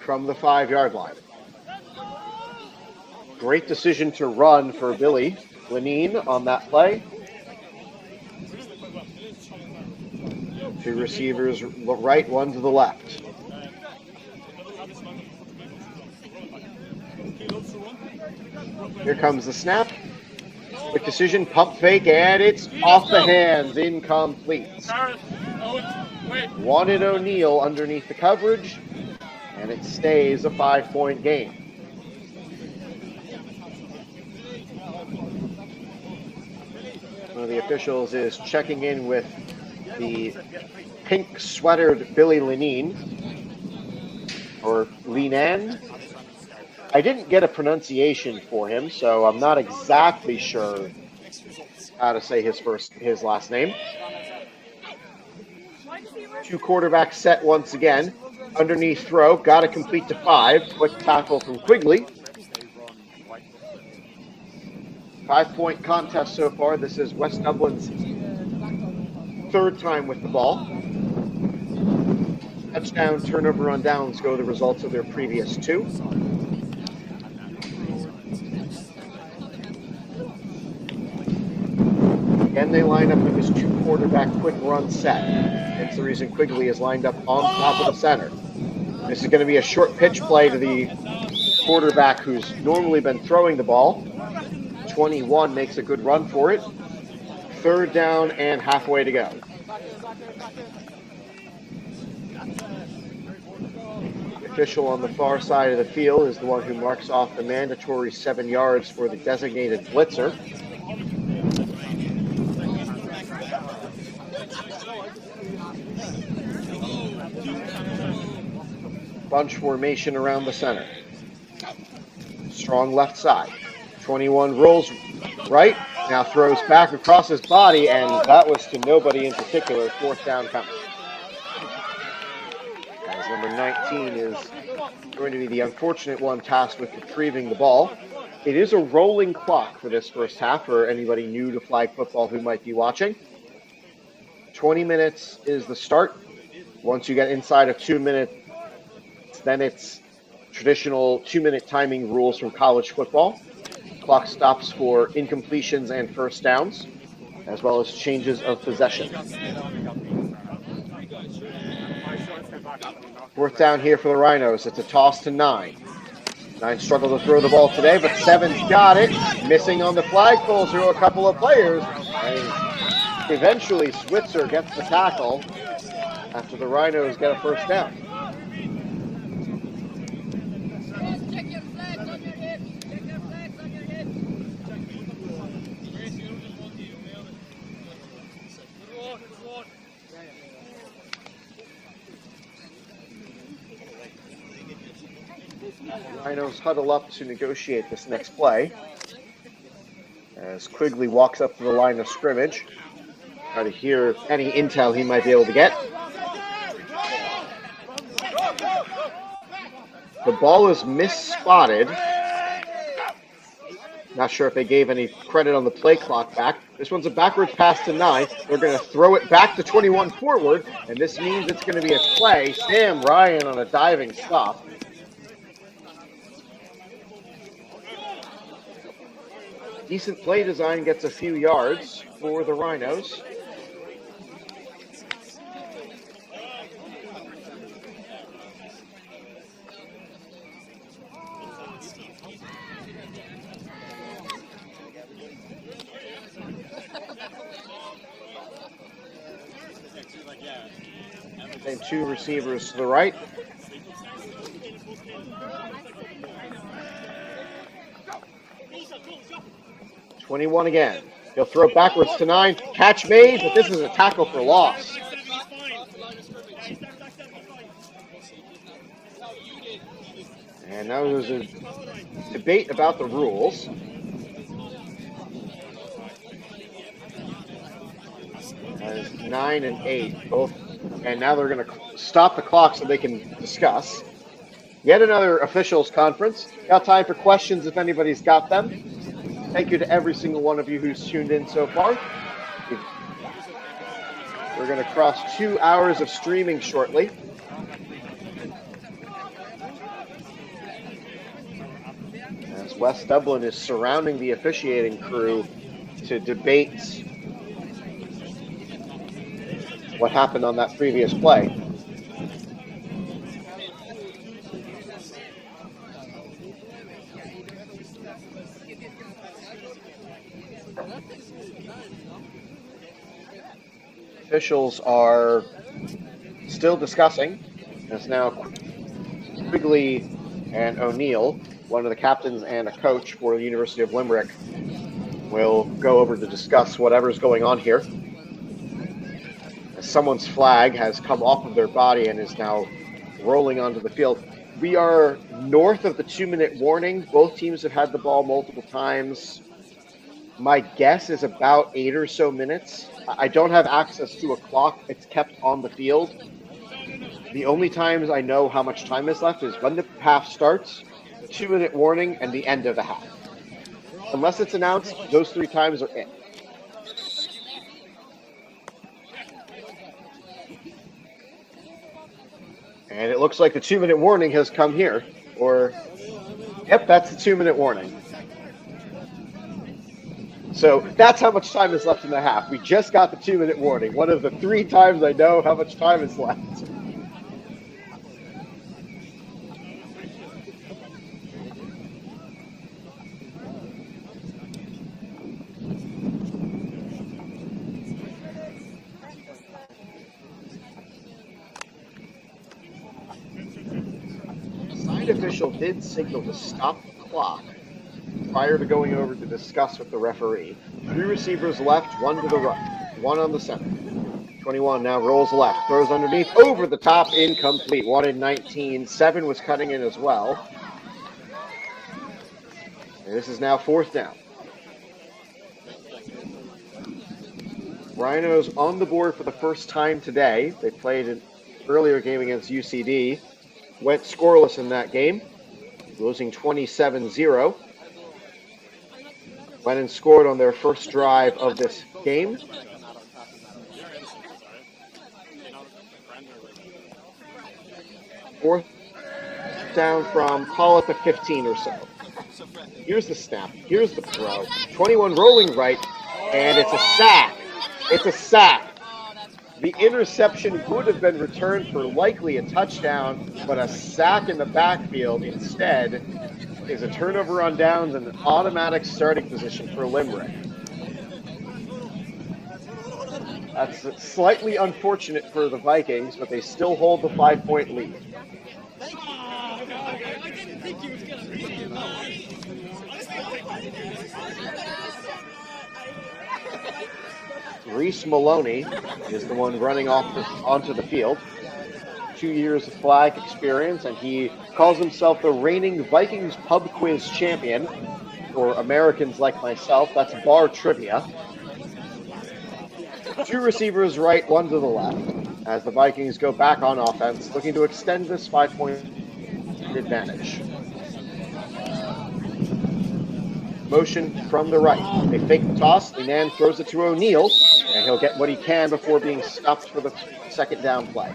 from the 5-yard line. Great decision to run for Billy Linan on that play. 2 receivers right, 1 to the left. Here comes the snap. Quick decision, pump fake, and it's off the hands, incomplete. Wanted O'Neal underneath the coverage, and it stays a 5-point game. One of the officials is checking in with the pink sweatered Billy Linan, or Linan. I didn't get a pronunciation for him, so I'm not exactly sure how to say his last name. 2 quarterbacks set once again. Underneath throw, got to complete to 5. Quick tackle from Quigley. 5-point contest so far. This is West Dublin's 3rd time with the ball. Touchdown, turnover on downs go the results of their previous 2. Again, they line up with this 2-quarterback quick run set. That's the reason Quigley is lined up on top of the center. This is going to be a short pitch play to the quarterback who's normally been throwing the ball. 21 makes a good run for it. 3rd down and halfway to go. The official on the far side of the field is the one who marks off the mandatory 7 yards for the designated blitzer. Bunch formation around the center. Strong left side. 21 rolls right, now throws back across his body, and that was to nobody in particular. 4th down coming. As number 19 is going to be the unfortunate one tasked with retrieving the ball. It is a rolling clock for this first half for anybody new to flag football who might be watching. 20 minutes is the start. Once you get inside of 2 minutes, then it's traditional 2-minute timing rules from college football. Clock stops for incompletions and first downs, as well as changes of possession. 4th down here for the Rhinos. It's a toss to 9. 9 struggled to throw the ball today, but 7's got it. Missing on the flagpole through a couple of players. And eventually Switzer gets the tackle after the Rhinos get a first down. Check your flags on your hip. Check your flags on your hip. Rhinos huddle up to negotiate this next play. As Quigley walks up to the line of scrimmage, try to hear any intel he might be able to get. The ball is misspotted. Not sure if they gave any credit on the play clock back. This one's a backwards pass to 9. They're going to throw it back to 21 forward, and this means it's going to be a play. Sam Ryan on a diving stop. Decent play design gets a few yards for the Rhinos. And 2 receivers to the right. "21 again. He'll throw backwards to 9. Catch made, but this is a tackle for loss. And now there's a debate about the rules. As 9 and 8 both, and now they're going to stop the clock so they can discuss. Yet another officials conference. Got time for questions if anybody's got them. Thank you to every single one of you who's tuned in so far. We're going to cross 2 hours of streaming shortly. As West Dublin is surrounding the officiating crew to debate what happened on that previous play. Officials are still discussing. It's now Quigley and O'Neill, one of the captains and a coach for the University of Limerick, will go over to discuss whatever's going on here. Someone's flag has come off of their body and is now rolling onto the field. We are north of the 2-minute warning. Both teams have had the ball multiple times. My guess is about 8 or so minutes. I don't have access to a clock. It's kept on the field. The only times I know how much time is left is when the half starts, the 2-minute warning, and the end of the half. Unless it's announced, those 3 times are it. And it looks like the 2-minute warning has come here. Or, yep, that's the 2-minute warning. So that's how much time is left in the half. We just got the 2-minute warning. One of the 3 times I know how much time is left. Official did signal to stop the clock prior to going over to discuss with the referee. 3 receivers left, 1 to the right, 1 on the center. 21 now rolls left, throws underneath, over the top, incomplete. 1 and 19. 7 was cutting in as well. And this is now 4th down. Rhinos on the board for the first time today. They played an earlier game against UCD. Went scoreless in that game, losing 27-0. Went and scored on their first drive of this game. Fourth down from, call it the 15 or so. Here's the snap. Here's the throw. 21 rolling right, and it's a sack. It's a sack. The interception would have been returned for likely a touchdown, but a sack in the backfield instead is a turnover on downs and an automatic starting position for Limerick. That's slightly unfortunate for the Vikings, but they still hold the 5-point lead. Reese Maloney is the one running onto the field. 2 years of flag experience, and he calls himself the reigning Vikings pub quiz champion. For Americans like myself, that's bar trivia. 2 receivers right, 1 to the left, as the Vikings go back on offense, looking to extend this 5-point advantage. Motion from the right. They fake the toss. Linan throws it to O'Neill, and he'll get what he can before being stopped for the 2nd down play.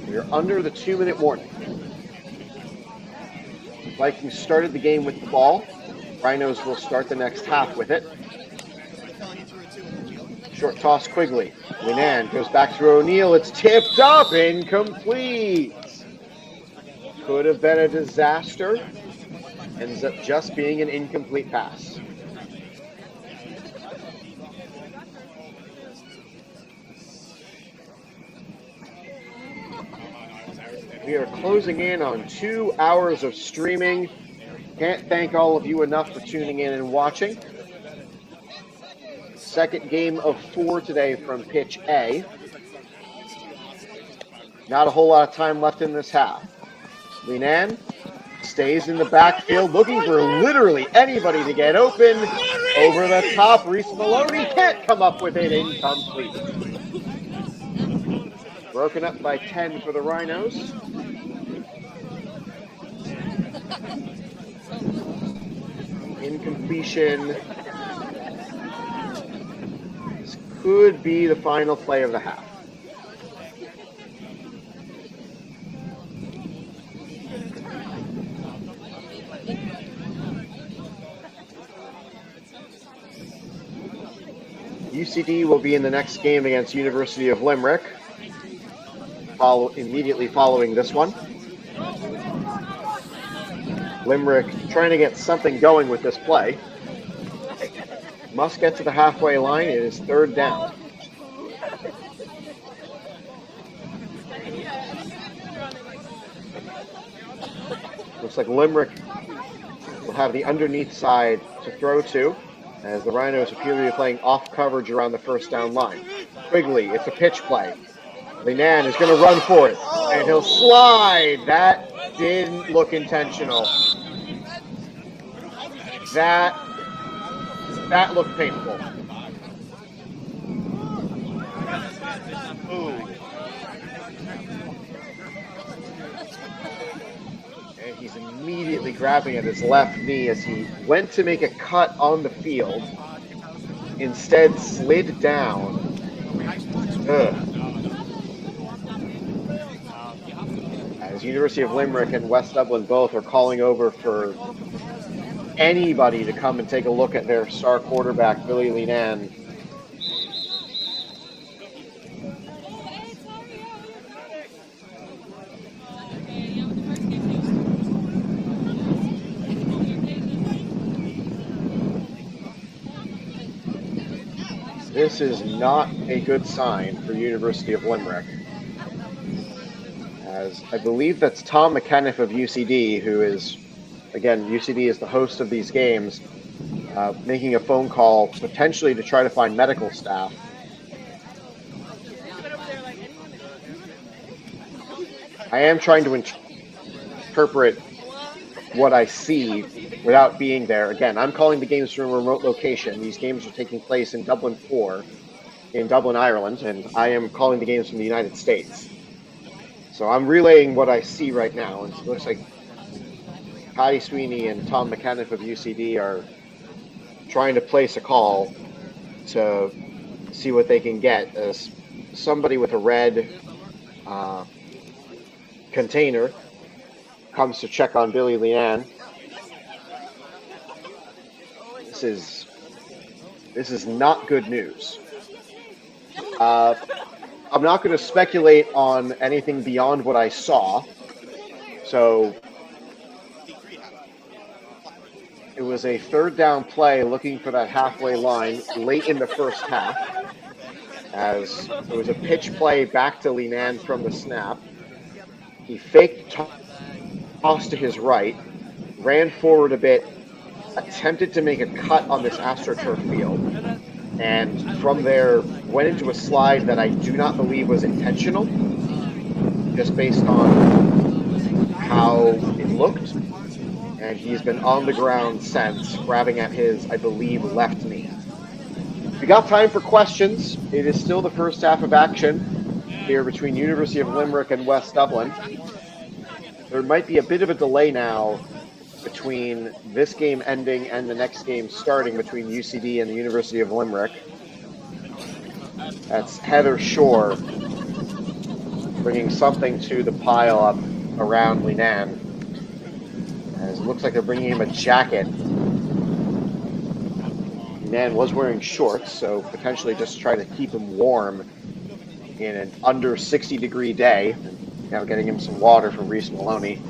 We're under the 2-minute warning. The Vikings started the game with the ball. Rhinos will start the next half with it. Short toss Quigley. Linan goes back to O'Neill. It's tipped up. Incomplete. Could have been a disaster. Ends up just being an incomplete pass. We are closing in on 2 hours of streaming. Can't thank all of you enough for tuning in and watching. Second game of 4 today from pitch A. Not a whole lot of time left in this half. Linan stays in the backfield looking for literally anybody to get open. Over the top, Reese Maloney can't come up with it. Incomplete. Broken up by 10 for the Rhinos. Incompletion. This could be the final play of the half. UCD will be in the next game against University of Limerick, immediately following this one. Limerick trying to get something going with this play. Must get to the halfway line. It is third down. Looks like Limerick will have the underneath side to throw to, as the Rhinos appear to be playing off coverage around the first down line. Quigley, it's a pitch play. Linan is going to run for it, and he'll slide. That didn't look intentional. That looked painful. Ooh. And he's immediately grabbing at his left knee as he went to make a cut on the field. Instead, slid down. Ugh. As University of Limerick and West Dublin both are calling over for anybody to come and take a look at their star quarterback, Billy Linan. This is not a good sign for University of Limerick. As I believe that's Tom McKenniff of UCD, who is, again, UCD is the host of these games, making a phone call potentially to try to find medical staff. I am trying to interpret what I see without being there. Again, I'm calling the games from a remote location. These games are taking place in Dublin 4, in Dublin, Ireland, and I am calling the games from the United States. So I'm relaying what I see right now, and it looks like Patty Sweeney and Tom McKenniff of UCD are trying to place a call to see what they can get, as somebody with a red container comes to check on Billy Linan. This is not good news. I'm not going to speculate on anything beyond what I saw. So it was a third down play looking for that halfway line late in the first half, as it was a pitch play back to Linan from the snap. He faked toss to his right, ran forward a bit, attempted to make a cut on this AstroTurf field, and from there went into a slide that I do not believe was intentional, just based on how it looked. And he's been on the ground since, grabbing at his, I believe, left knee. We got time for questions. It is still the first half of action here between University of Limerick and West Dublin. There might be a bit of a delay now between this game ending and the next game starting between UCD and the University of Limerick. That's Heather Shore bringing something to the pile up around Linan. As it looks like they're bringing him a jacket. Linan was wearing shorts, so potentially just trying to keep him warm in an under 60-degree day. And now getting him some water from Reese Maloney.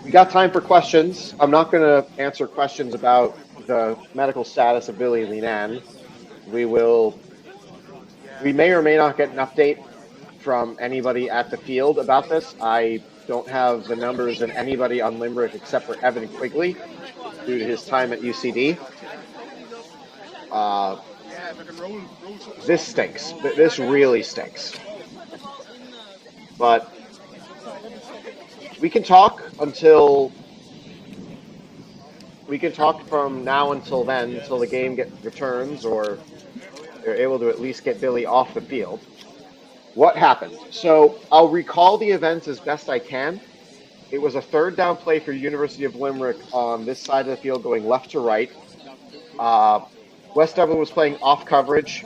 We got time for questions. I'm not going to answer questions about the medical status of Billy Linan. We may or may not get an update from anybody at the field about this. I don't have the numbers of anybody on Limerick except for Evan Quigley due to his time at UCD. This stinks. This really stinks. But we can talk from now until then, until the game returns, or they're able to at least get Billy off the field. What happened? So I'll recall the events as best I can. It was a third down play for University of Limerick on this side of the field going left to right. West Dublin was playing off coverage.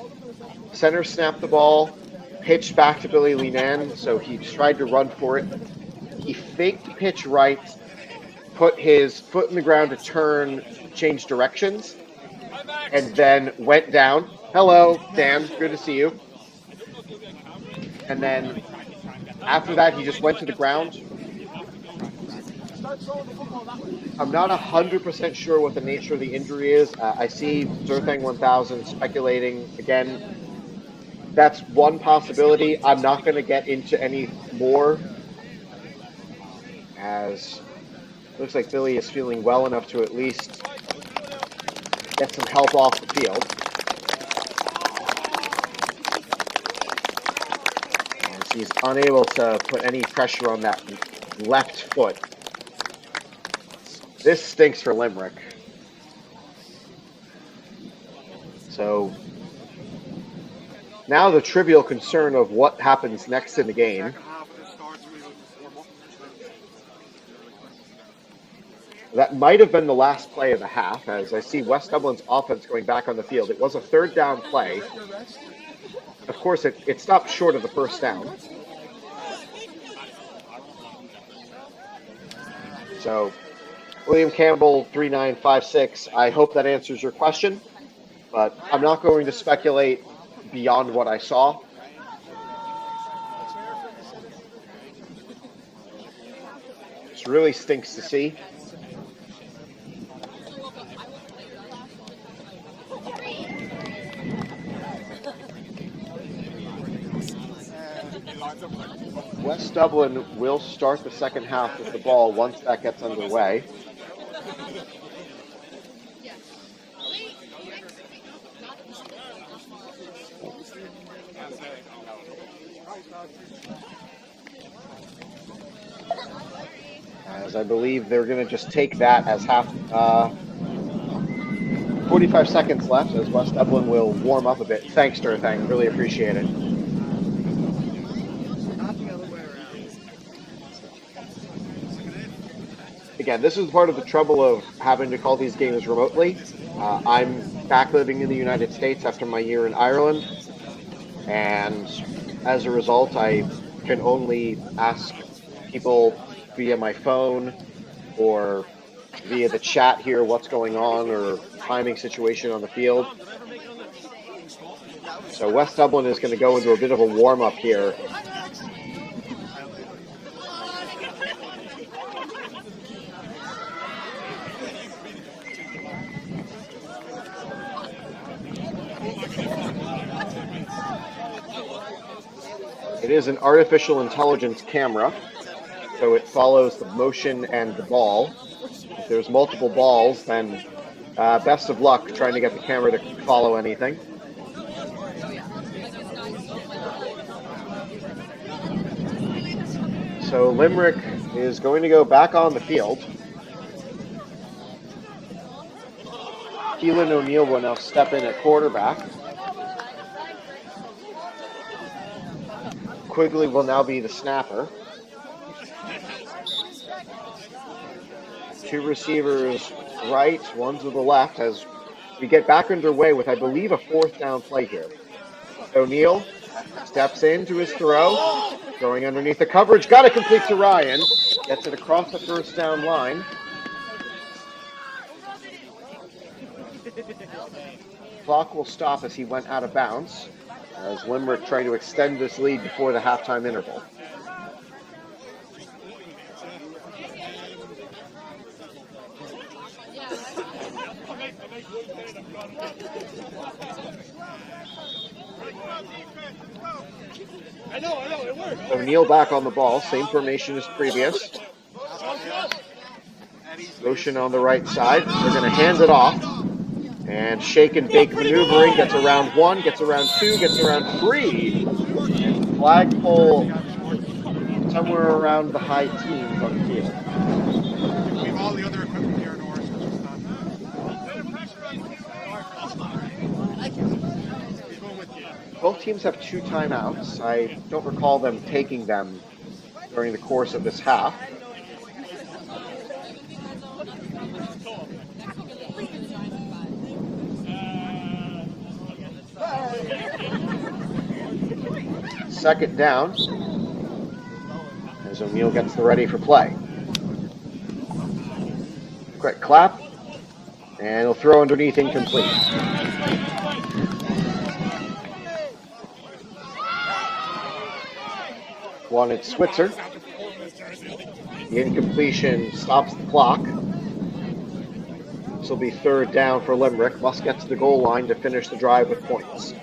Center snapped the ball, pitched back to Billy Linan, so he tried to run for it. He faked pitch right, put his foot in the ground to turn, change directions, and then went down. Hello, Dan, good to see you. And then after that, he just went to the ground. I'm not 100% sure what the nature of the injury is. I see Zerthang 1000 speculating again. That's one possibility. I'm not going to get into any more, as it looks like Billy is feeling well enough to at least get some help off the field. As he's unable to put any pressure on that left foot. This stinks for Limerick. So now the trivial concern of what happens next in the game. That might have been the last play of the half, as I see West Dublin's offense going back on the field. It was a third down play. Of course, it stopped short of the first down. So, William Campbell, 3956. I hope that answers your question, but I'm not going to speculate beyond what I saw. This really stinks to see. West Dublin will start the second half with the ball once that gets underway. As I believe they're going to just take that as half. 45 seconds left as West Dublin will warm up a bit. Thanks, Durthang. Really appreciate it. Again, this is part of the trouble of having to call these games remotely. I'm back living in the United States after my year in Ireland, and as a result, I can only ask people via my phone or via the chat here what's going on or timing situation on the field. So West Dublin is going to go into a bit of a warm-up here. It is an artificial intelligence camera, so it follows the motion and the ball. If there's multiple balls, then best of luck trying to get the camera to follow anything. So Limerick is going to go back on the field. Keelan O'Neill will now step in at quarterback. Quigley will now be the snapper. Two receivers right, one to the left as we get back underway with, I believe, a fourth down play here. O'Neill steps into his throw, throwing underneath the coverage. Got it complete to Ryan. Gets it across the first down line. Clock will stop as he went out of bounds, as Limerick trying to extend this lead before the halftime interval. O'Neal back on the ball, same formation as previous. Motion on the right side. They're going to hand it off. And shake and bake maneuvering. Gets around 1, gets around 2, gets around 3. And flagpole somewhere around the high teens on the field. We have all the other equipment here in ours. Both teams have 2 timeouts. I don't recall them taking them during the course of this half. Second down as O'Neal gets the ready for play. Quick clap, and he'll throw underneath incomplete. Wanted Switzer. The incompletion stops the clock. This will be third down for Limerick. Must get to the goal line to finish the drive with points.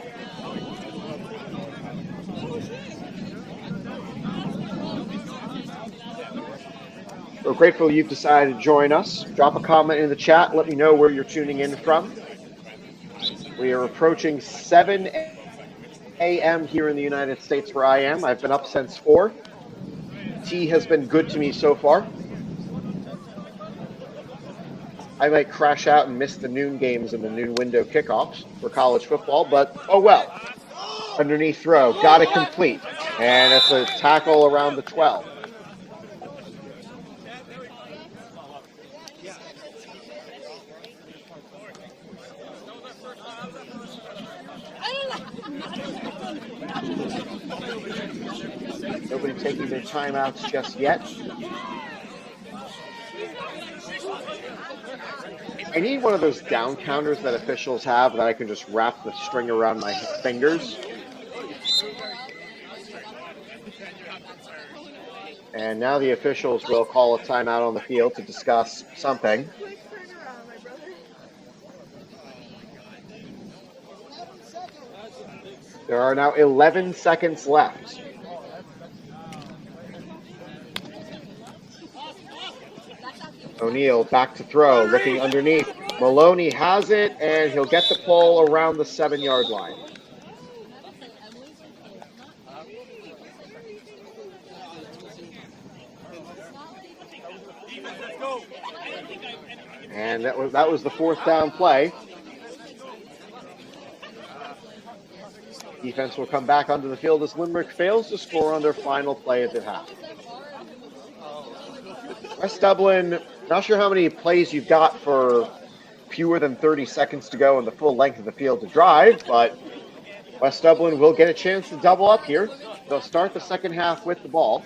We're grateful you've decided to join us. Drop a comment in the chat. Let me know where you're tuning in from. We are approaching 7 a.m. here in the United States where I am. I've been up since 4. Tea has been good to me so far. I might crash out and miss the noon games and the noon window kickoffs for college football, but oh well. Underneath throw, got it complete. And it's a tackle around the 12. Nobody taking their timeouts just yet. I need one of those down counters that officials have that I can just wrap the string around my fingers. And now the officials will call a timeout on the field to discuss something. There are now 11 seconds left. O'Neal back to throw, looking underneath. Maloney has it, and he'll get the pull around the 7-yard line. And that was the 4th down play. Defense will come back onto the field as Limerick fails to score on their final play of the half. West Dublin, not sure how many plays you've got for fewer than 30 seconds to go and the full length of the field to drive, but West Dublin will get a chance to double up here. They'll start the second half with the ball.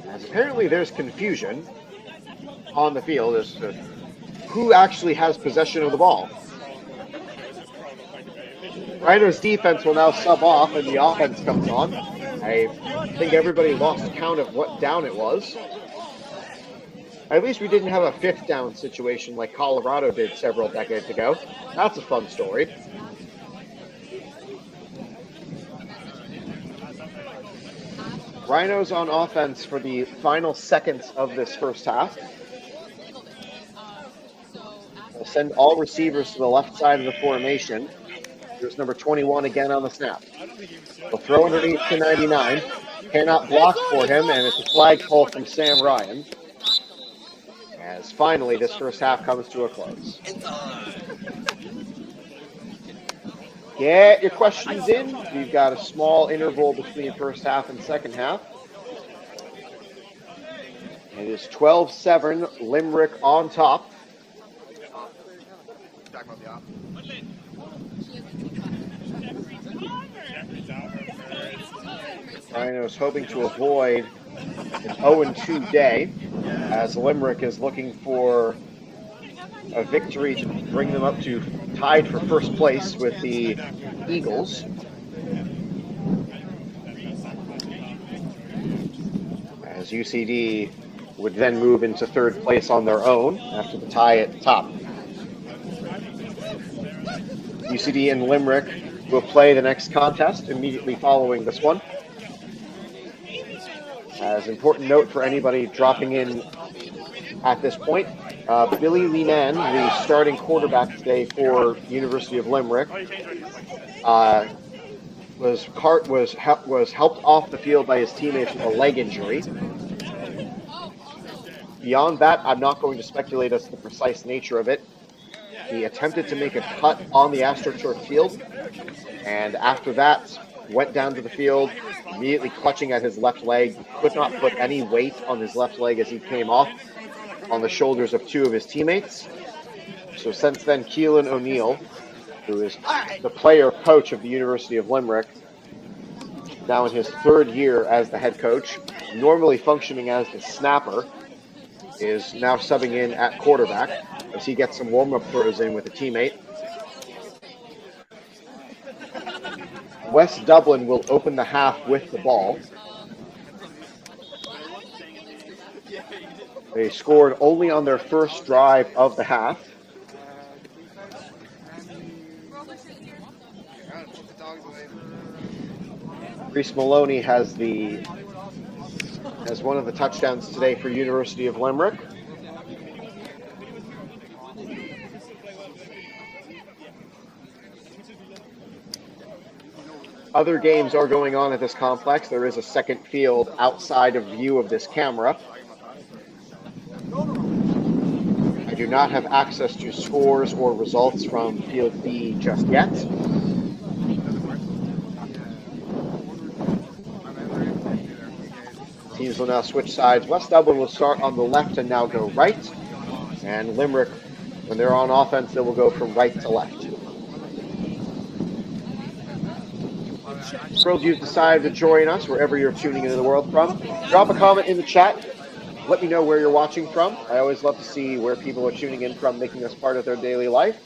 As apparently there's confusion on the field as to who actually has possession of the ball. Rhinos defense will now sub off and the offense comes on. I think everybody lost count of what down it was. At least we didn't have a 5th down situation like Colorado did several decades ago. That's a fun story. Rhinos on offense for the final seconds of this first half. We'll send all receivers to the left side of the formation. Here's number 21 again on the snap. He'll throw underneath to 99. Cannot block for him, and it's a flag pull from Sam Ryan. As finally this first half comes to a close. Get your questions in. We've got a small interval between first half and second half. It is 12-7, Limerick on top. Rhinos hoping to avoid an 0-2 day as Limerick is looking for a victory to bring them up to tied for first place with the Eagles. As UCD would then move into third place on their own after the tie at the top. UCD and Limerick will play the next contest immediately following this one. As important note for anybody dropping in at this point, Billy Leenan, the starting quarterback today for University of Limerick, was helped off the field by his teammates with a leg injury. Beyond that, I'm not going to speculate as to the precise nature of it. He attempted to make a cut on the AstroTurf field, and after that, went down to the field, immediately clutching at his left leg. He could not put any weight on his left leg as he came off on the shoulders of two of his teammates. So since then, Keelan O'Neill, who is the player coach of the University of Limerick, now in his third year as the head coach, normally functioning as the snapper, is now subbing in at quarterback as he gets some warm-up throws in with a teammate. West Dublin will open the half with the ball. They scored only on their first drive of the half. Reese Maloney has one of the touchdowns today for University of Limerick. Other games are going on at this complex. There is a second field outside of view of this camera. I do not have access to scores or results from Field B just yet. Teams will now switch sides. West Dublin will start on the left and now go right. And Limerick, when they're on offense, they will go from right to left. Thrilled you've decided to join us wherever you're tuning into the world from. Drop a comment in the chat. Let me know where you're watching from. I always love to see where people are tuning in from, making us part of their daily life.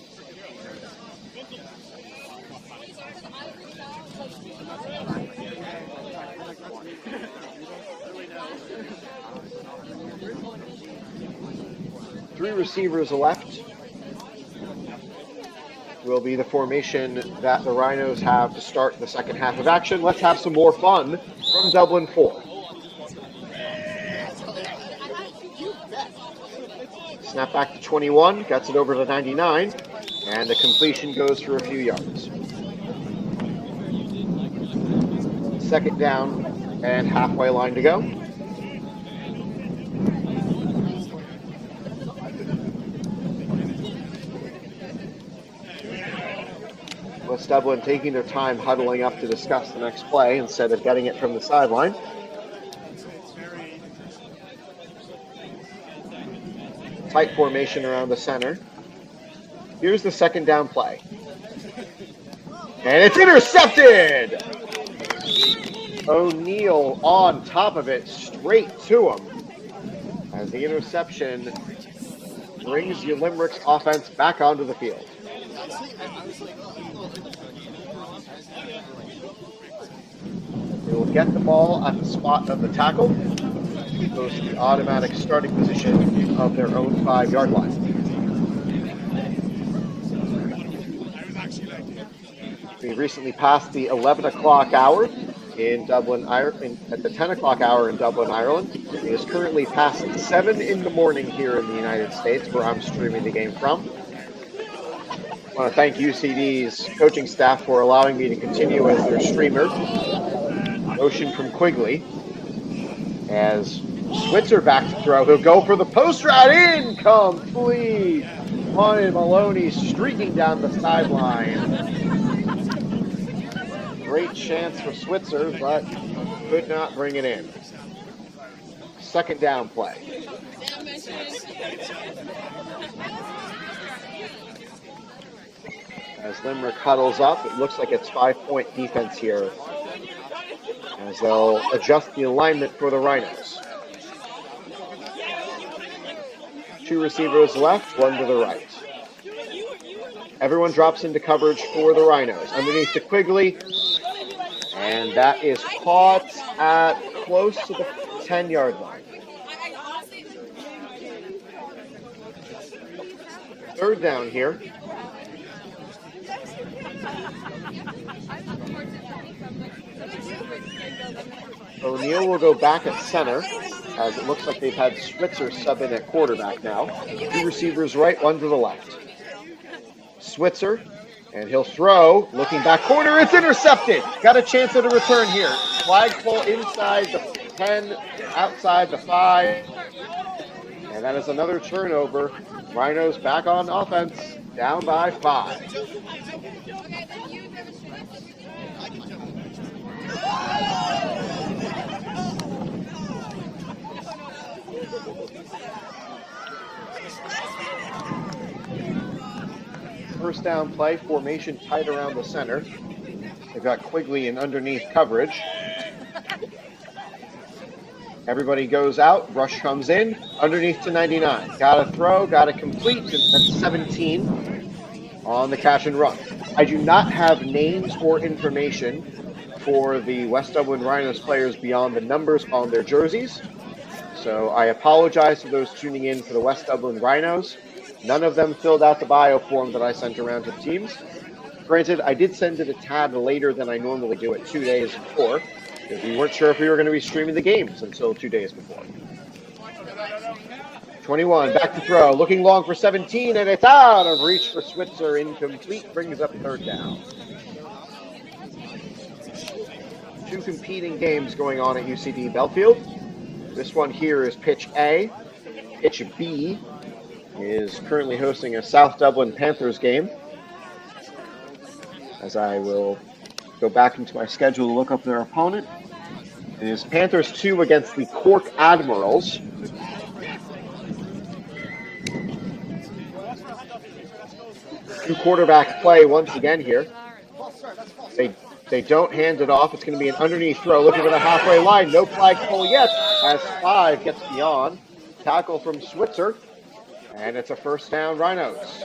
Three receivers left will be the formation that the Rhinos have to start the second half of action. Let's have some more fun from Dublin 4. Snap back to 21, gets it over to 99, and the completion goes for a few yards. Second down and halfway line to go. West Dublin taking their time huddling up to discuss the next play instead of getting it from the sideline. Tight formation around the center. Here's the second down play. And it's intercepted! O'Neill on top of it, straight to him. As the interception brings your Limerick's offense back onto the field. They will get the ball at the spot of the tackle. Goes to the automatic starting position of their own 5-yard line. We recently passed the 11 o'clock hour in Dublin, Ireland, at the 10 o'clock hour in Dublin, Ireland. It is currently past 7 in the morning here in the United States, where I'm streaming the game from. I want to thank UCD's coaching staff for allowing me to continue as their streamer. Motion from Quigley. As Switzer back to throw, he'll go for the post route, incomplete. Monty Maloney streaking down the sideline. Great chance for Switzer, but could not bring it in. Second down play. As Limerick huddles up, it looks like it's 5-point defense here, as they'll adjust the alignment for the Rhinos. 2 receivers left, 1 to the right. Everyone drops into coverage for the Rhinos. Underneath to Quigley, and that is caught at close to the 10-yard line. Third down here. O'Neal will go back at center, as it looks like they've had Switzer sub in at quarterback now. Two receivers right, one to the left. Switzer, and he'll throw, looking back corner, it's intercepted. Got a chance at a return here. Flagpole inside the 10, outside the 5. And that is another turnover. Rhinos back on offense, down by 5. First down play, formation tight around the center. They've got Quigley in underneath coverage. Everybody goes out, rush comes in, underneath to 99. Got to throw, got to complete, and that's 17 on the catch and run. I do not have names or information for the West Dublin Rhinos players beyond the numbers on their jerseys. So I apologize to those tuning in for the West Dublin Rhinos. None of them filled out the bio form that I sent around to the teams. Granted, I did send it a tad later than I normally do it 2 days before, because we weren't sure if we were going to be streaming the games until 2 days before. 21, back to throw, looking long for 17, and it's out of reach for Switzer, incomplete, brings up third down. Two competing games going on at UCD Belfield. This one here is pitch A. Pitch B is currently hosting a South Dublin Panthers game. As I will go back into my schedule to look up their opponent. It is Panthers 2 against the Cork Admirals. Two quarterback play once again here. They don't hand it off. It's going to be an underneath throw. Looking for the halfway line. No flagpole yet as 5 gets beyond. Tackle from Switzer. And it's a first down, Rhinos.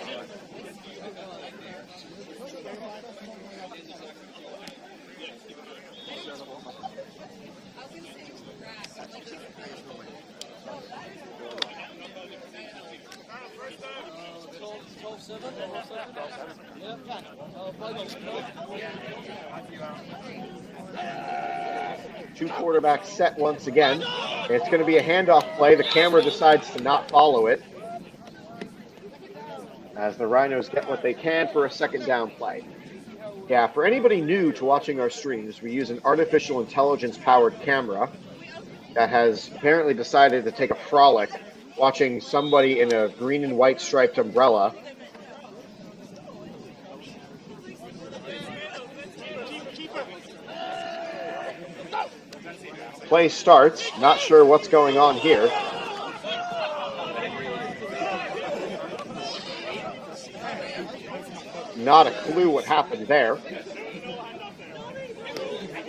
Two quarterbacks set once again. It's going to be a handoff play. The camera decides to not follow it, as the Rhinos get what they can for a second down play. Yeah, for anybody new to watching our streams, we use an artificial intelligence-powered camera that has apparently decided to take a frolic watching somebody in a green and white striped umbrella play starts. Not sure what's going on here. Not a clue what happened there.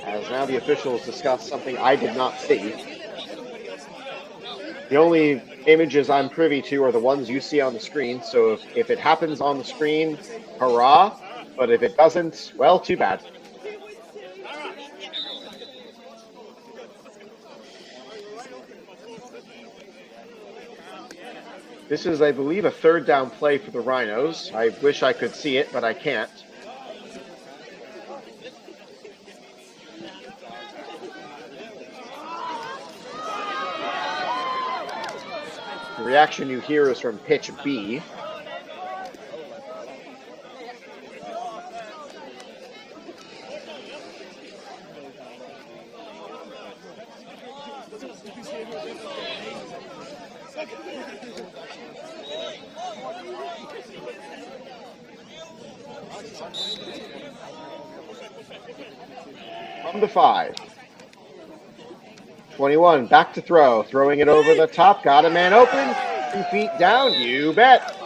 As now the officials discuss something I did not see. The only images I'm privy to are the ones you see on the screen, so if it happens on the screen, hurrah. But if it doesn't, well, too bad. This is, I believe, a third down play for the Rhinos. I wish I could see it, but I can't. The reaction you hear is from pitch B. From the 5. 21, back to throw. Throwing it over the top. Got a man open. 2 feet down. You bet.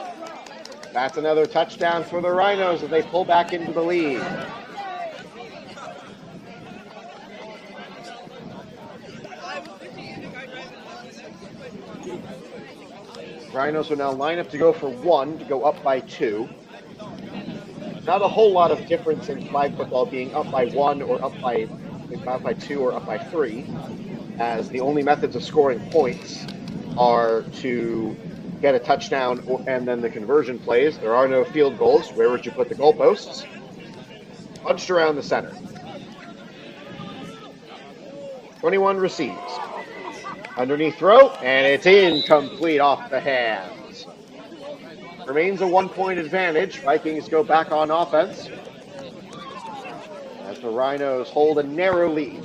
That's another touchdown for the Rhinos as they pull back into the lead. Rhinos will now line up to go for 1 to go up by 2. Not a whole lot of difference in flag football being up by 1 or up by 2 or up by 3, as the only methods of scoring points are to get a touchdown and then the conversion plays. There are no field goals. Where would you put the goalposts? Punched around the center. 21 receives. Underneath throw, and it's incomplete off the hands. Remains a 1-point advantage. Vikings go back on offense as the Rhinos hold a narrow lead.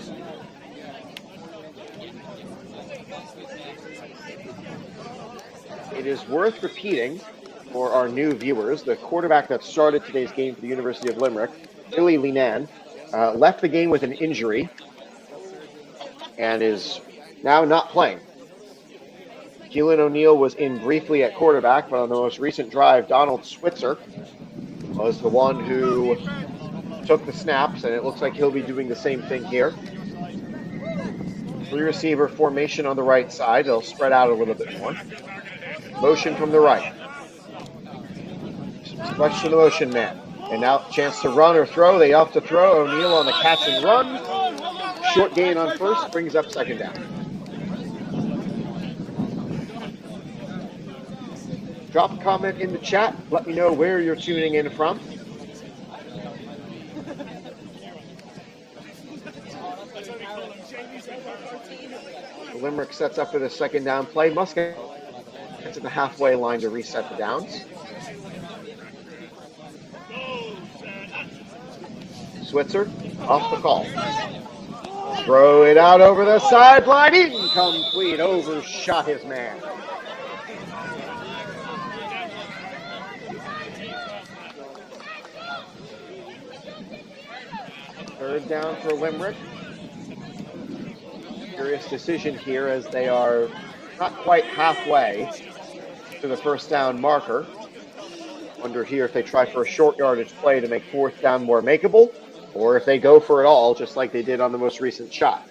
It is worth repeating for our new viewers, the quarterback that started today's game for the University of Limerick, Billy Linan, left the game with an injury and is now not playing. Keelan O'Neill was in briefly at quarterback, but on the most recent drive, Donald Switzer was the one who took the snaps, and it looks like he'll be doing the same thing here. 3-receiver formation on the right side. They'll spread out a little bit more. Motion from the right. Switch to the motion man. And now chance to run or throw. They off to throw. O'Neill on the catch and run. Short gain on first, brings up second down. Drop a comment in the chat. Let me know where you're tuning in from. Limerick sets up for the second down play. Muscat gets to the halfway line to reset the downs. Switzer off the call. Throw it out over the sideline. Incomplete. Overshot his man. Third down for Limerick. Curious decision here as they are not quite halfway to the first down marker. Wonder here if they try for a short yardage play to make fourth down more makeable, or if they go for it all just like they did on the most recent shot.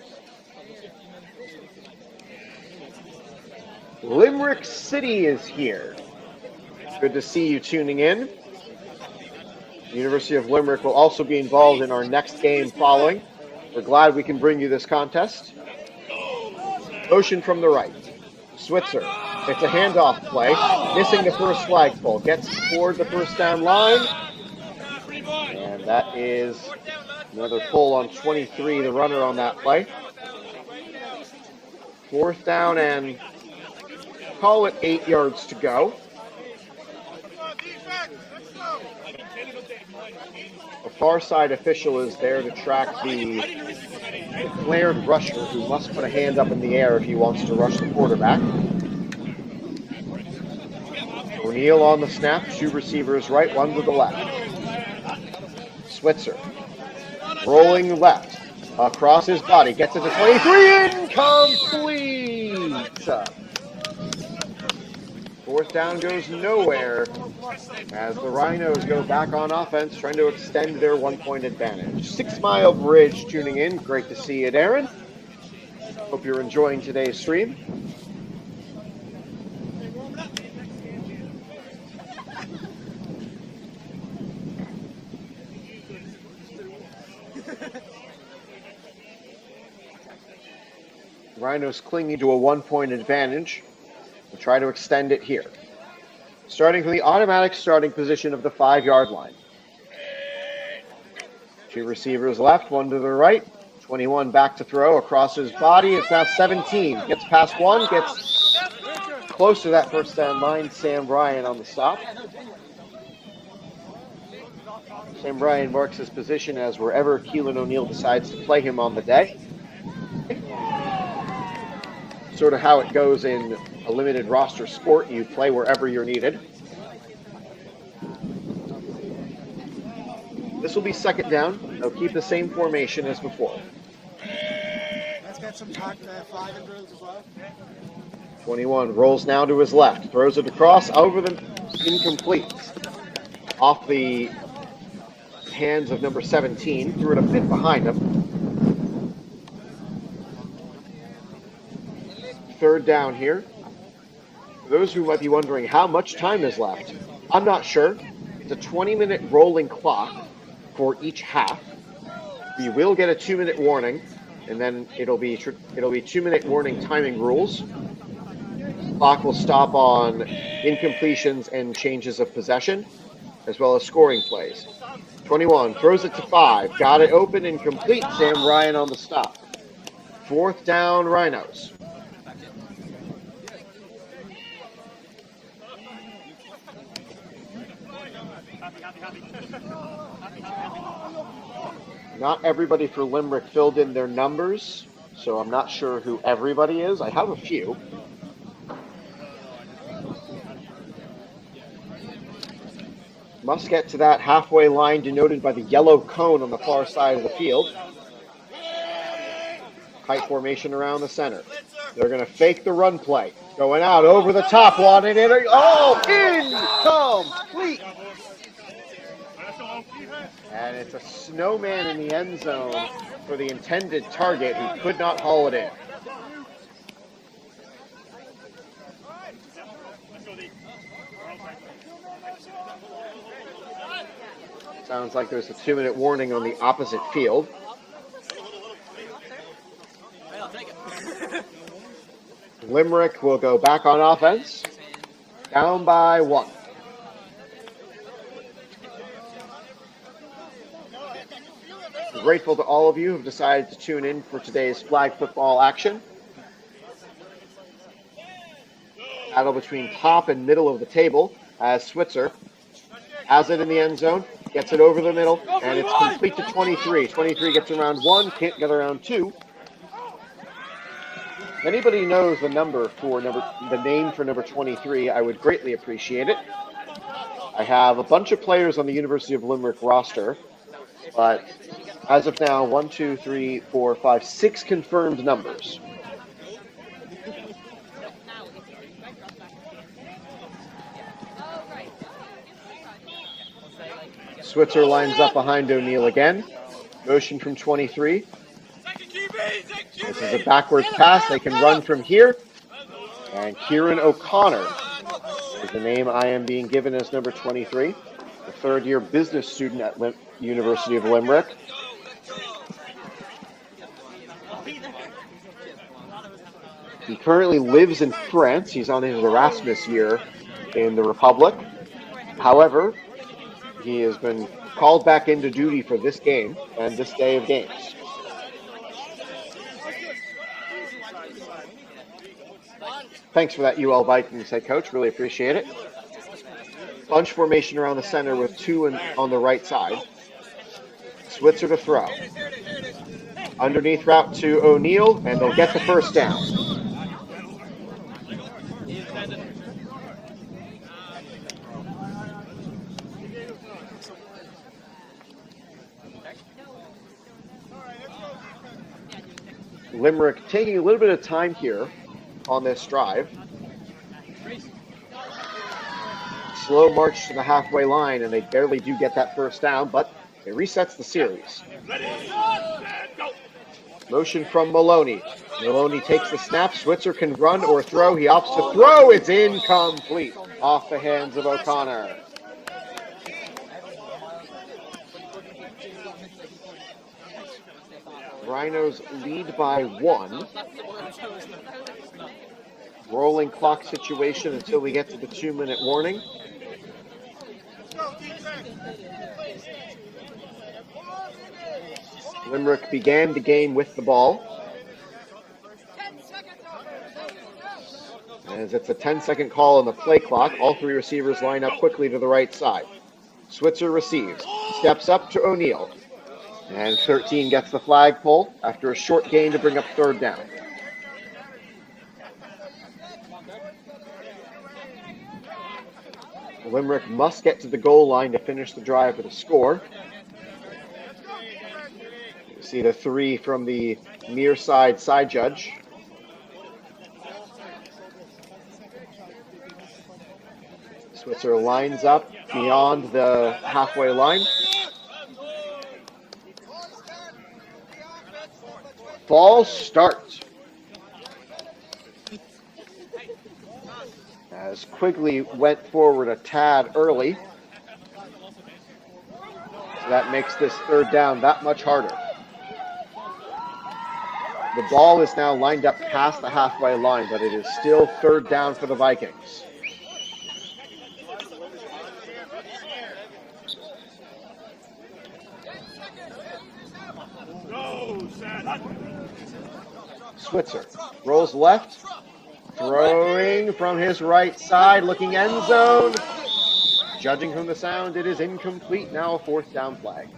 Limerick City is here. Good to see you tuning in. The University of Limerick will also be involved in our next game following. We're glad we can bring you this contest. Motion from the right. Switzer. It's a handoff play. Missing the first flagpole. Gets toward the first down line. And that is another pull on 23, the runner on that play. Fourth down and call it 8 yards to go. A far side official is there to track the declared rusher who must put a hand up in the air if he wants to rush the quarterback. O'Neill on the snap, 2 receivers right, 1 to the left. Switzer rolling left across his body, gets it to 23, incomplete! Fourth down goes nowhere as the Rhinos go back on offense, trying to extend their 1-point advantage. 6 Mile Bridge tuning in. Great to see you, Darren. Hope you're enjoying today's stream. Rhinos clinging to a 1-point advantage. We'll try to extend it here. Starting from the automatic starting position of the 5-yard line. 2 receivers left, 1 to the right. 21 back to throw across his body. It's now 17. Gets past 1, gets close to that first down line. Sam Bryan on the stop. Sam Bryan marks his position as wherever Keelan O'Neill decides to play him on the day. Sort of how it goes in a limited roster sport. You play wherever you're needed. This will be second down. They'll keep the same formation as before. Let's get some flagging drills as well. 21 rolls now to his left. Throws it across over the incomplete. Off the hands of number 17. Threw it a bit behind him. Third down here. For those who might be wondering how much time is left, I'm not sure. It's a 20-minute rolling clock for each half. We will get a 2-minute warning, and then it'll be 2-minute warning timing rules. Clock will stop on incompletions and changes of possession, as well as scoring plays. 21 throws it to 5. Got it open and complete. Sam Ryan on the stop. 4th down, Rhinos. Not everybody for Limerick filled in their numbers, so I'm not sure who everybody is. I have a few. Must get to that halfway line denoted by the yellow cone on the far side of the field. Kite formation around the center. They're going to fake the run play. Going out over the top one and incomplete. And it's a snowman in the end zone for the intended target who could not haul it in. Sounds like there's a 2-minute warning on the opposite field. Limerick will go back on offense, down by 1. I'm grateful to all of you who have decided to tune in for today's flag football action. Battle between top and middle of the table as Switzer has it in the end zone, gets it over the middle, and it's complete to 23. 23 gets around 1, can't get around 2. If anybody knows the name for number 23, I would greatly appreciate it. I have a bunch of players on the University of Limerick roster, but as of now, 1, 2, 3, 4, 5, 6 confirmed numbers. Switzer lines up behind O'Neill again. Motion from 23. This is a backwards pass. They can run from here. And Kieran O'Connor is the name I am being given as number 23, the third-year business student at University of Limerick. He currently lives in France. He's on his Erasmus year in the Republic. However, he has been called back into duty for this game and this day of games. Thanks for that, UL Vikings head coach. Really appreciate it. Bunch formation around the center with 2 on the right side. Switzer to throw. Underneath route to O'Neill, and they'll get the first down. Limerick taking a little bit of time here on this drive. Slow march to the halfway line, and they barely do get that first down, but it resets the series. Motion from Maloney. Maloney takes the snap. Switzer can run or throw. He opts to throw. It's incomplete. Off the hands of O'Connor. Rhinos lead by 1. Rolling clock situation until we get to the 2-minute warning. Limerick began the game with the ball. As it's a 10-second call on the play clock, all 3 receivers line up quickly to the right side. Switzer receives, steps up to O'Neill. And 13 gets the flagpole after a short gain to bring up 3rd down. Limerick must get to the goal line to finish the drive with a score. You see the 3 from the near side judge. Switzer lines up beyond the halfway line. False start. As Quigley went forward a tad early. So that makes this 3rd down that much harder. The ball is now lined up past the halfway line, but it is still third down for the Vikings. Switzer rolls left, throwing from his right side, looking end zone. Judging from the sound, it is incomplete. Now a fourth down flag.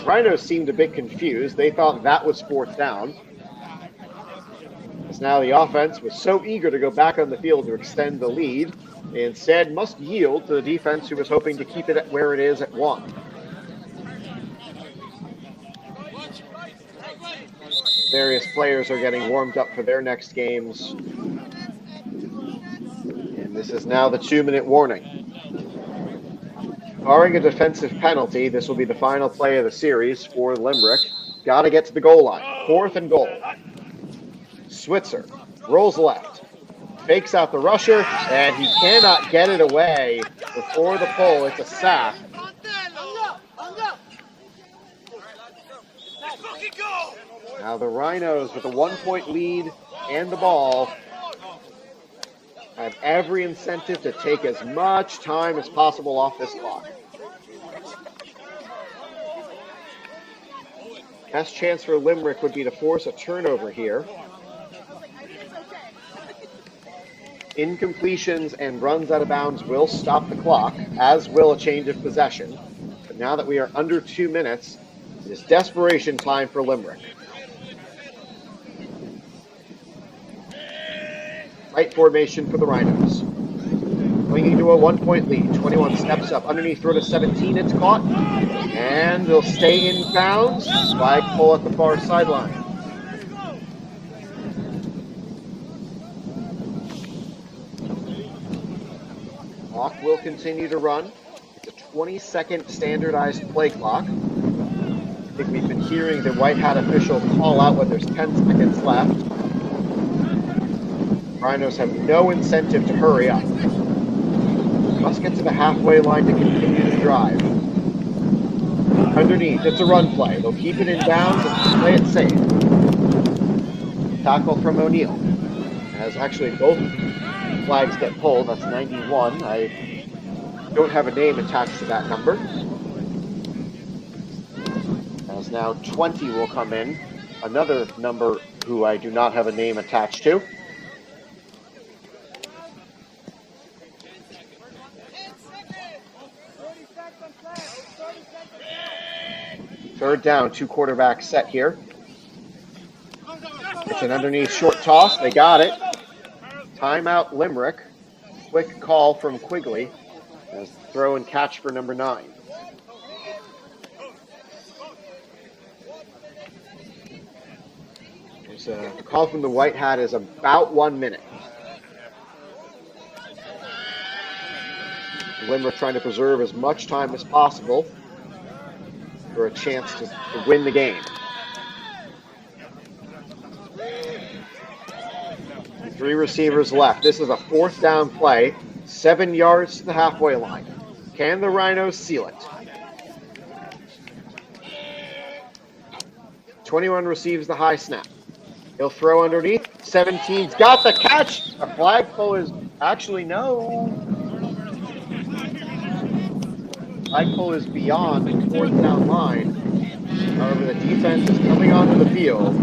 Rhinos seemed a bit confused. They thought that was fourth down. As now the offense was so eager to go back on the field to extend the lead, they instead must yield to the defense who was hoping to keep it at where it is at 1. Various players are getting warmed up for their next games. And this is now the 2-minute warning. Barring a defensive penalty, this will be the final play of the series for Limerick. Got to get to the goal line. 4th and goal. Switzer rolls left. Fakes out the rusher, and he cannot get it away before the pull. It's a sack. Now the Rhinos, with a 1-point lead and the ball, have every incentive to take as much time as possible off this clock. Best chance for Limerick would be to force a turnover here. Incompletions and runs out of bounds will stop the clock, as will a change of possession. But now that we are under 2 minutes, it is desperation time for Limerick. Right formation for the Rhinos. Clinging to a 1-point lead. 21 steps up underneath, throw to 17. It's caught. And they'll stay in bounds. Flag pull at the far sideline. Clock will continue to run. It's a 20-second standardized play clock. I think we've been hearing the white hat official call out when there's 10 seconds left. Rhinos have no incentive to hurry up. Must get to the halfway line to continue to drive. Underneath, it's a run play. They'll keep it in bounds and play it safe. Tackle from O'Neill. As actually both flags get pulled. That's 91. I don't have a name attached to that number. As now 20 will come in. Another number who I do not have a name attached to. Third down, 2 quarterback set here. It's an underneath short toss. They got it. Timeout Limerick. Quick call from Quigley. As throw and catch for number 9. The call from the white hat is about 1 minute. Limerick trying to preserve as much time as possible for a chance to win the game. 3 receivers left. This is a 4th down play. 7 yards to the halfway line. Can the Rhinos seal it? 21 receives the high snap. He'll throw underneath. 17's got the catch. A flagpole is actually no. Flagpole is beyond the 4th down line. However, the defense is coming onto the field.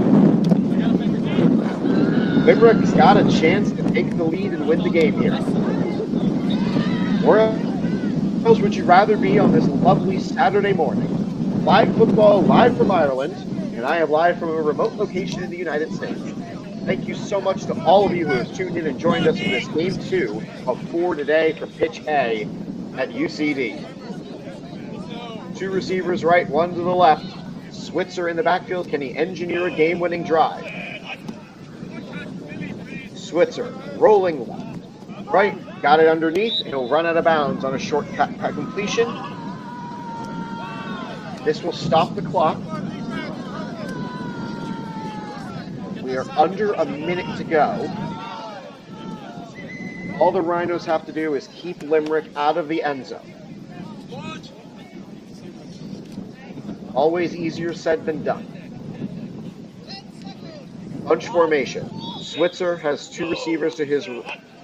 Limerick's got a chance to take the lead and win the game here. Where else would you rather be on this lovely Saturday morning? Flag football live from Ireland, and I am live from a remote location in the United States. Thank you so much to all of you who have tuned in and joined us for this Game 2 of 4 today for Pitch A at UCD. 2 receivers right, 1 to the left. Switzer in the backfield. Can he engineer a game-winning drive? Switzer rolling left. Right, got it underneath. He'll run out of bounds on a short completion. This will stop the clock. We are under a minute to go. All the Rhinos have to do is keep Limerick out of the end zone. Always easier said than done. Bunch formation. Switzer has 2 receivers to his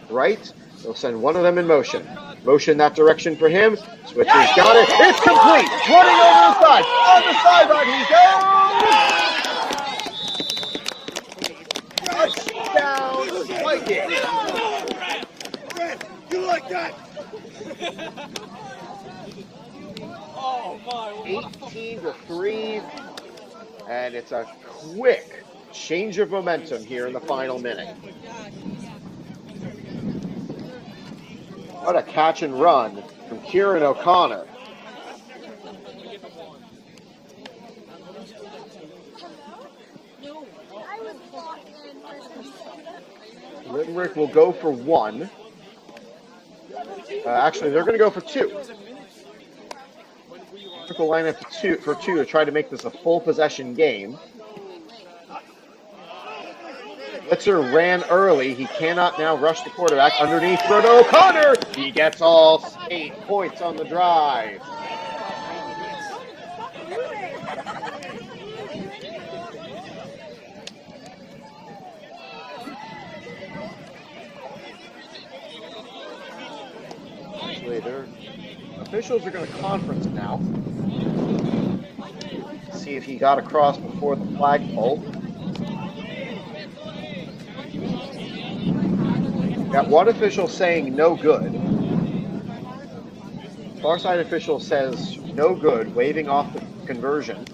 right. He'll send one of them in motion. Motion that direction for him. Switzer's got it. It's complete. Running over the side. On the sideline he goes. Touchdown, Vikings. You like that? 18-3, and it's a quick change of momentum here in the final minute. What a catch and run from Kieran O'Connor. Limerick will go for 1. Actually, they're going to go for 2. Limerick will line up for two to try to make this a full possession game. Blitzer ran early. He cannot now rush the quarterback. Underneath for O'Connor. He gets all 8 points on the drive. Actually, their officials are going to conference now. See if he got across before the flagpole. Got one official saying no good. Far side official says no good, waving off the conversion.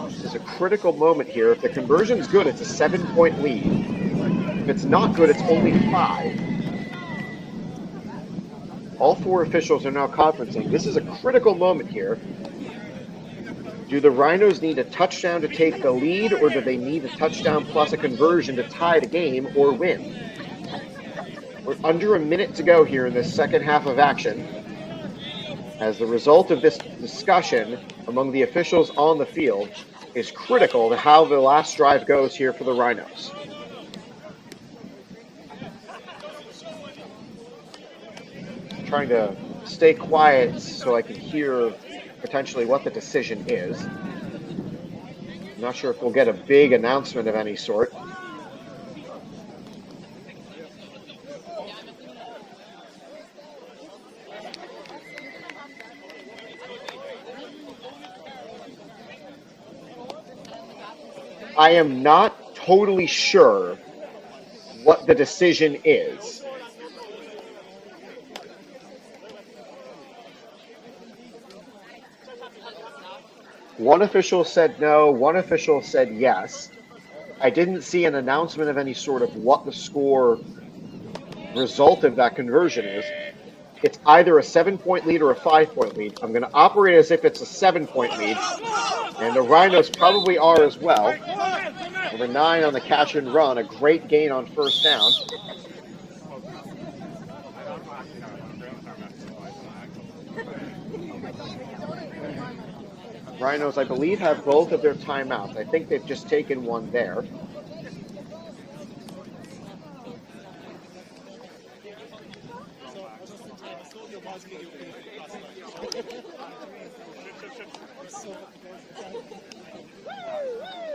This is a critical moment here. If the conversion's good, it's a 7-point lead. If it's not good, it's only 5. All 4 officials are now conferencing. This is a critical moment here. Do the Rhinos need a touchdown to take the lead, or do they need a touchdown plus a conversion to tie the game or win? We're under a minute to go here in this second half of action. As the result of this discussion among the officials on the field is critical to how the last drive goes here for the Rhinos. Trying to stay quiet so I can hear potentially what the decision is. I'm not sure if we'll get a big announcement of any sort. I am not totally sure what the decision is. One official said no, one official said yes. I didn't see an announcement of any sort of what the score result of that conversion is. It's either a 7-point lead or a 5-point lead. I'm going to operate as if it's a 7-point lead, and the Rhinos probably are as well. Number 9 on the catch and run, a great gain on first down. Rhinos, I believe, have both of their timeouts. I think they've just taken one there.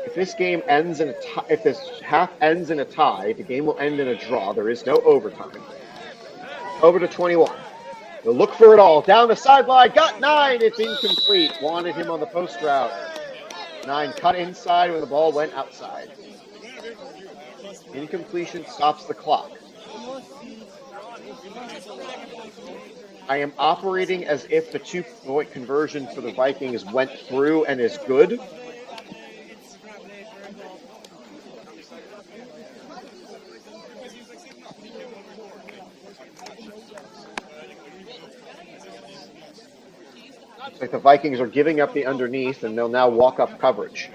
If this game ends in a tie, if this half ends in a tie, the game will end in a draw. There is no overtime. Over to 21. They'll look for it all. Down the sideline. Got 9. It's incomplete. Wanted him on the post route. 9 cut inside when the ball went outside. Incompletion stops the clock. I am operating as if the 2-point conversion for the Vikings went through and is good. Looks like the Vikings are giving up the underneath, and they'll now walk up coverage.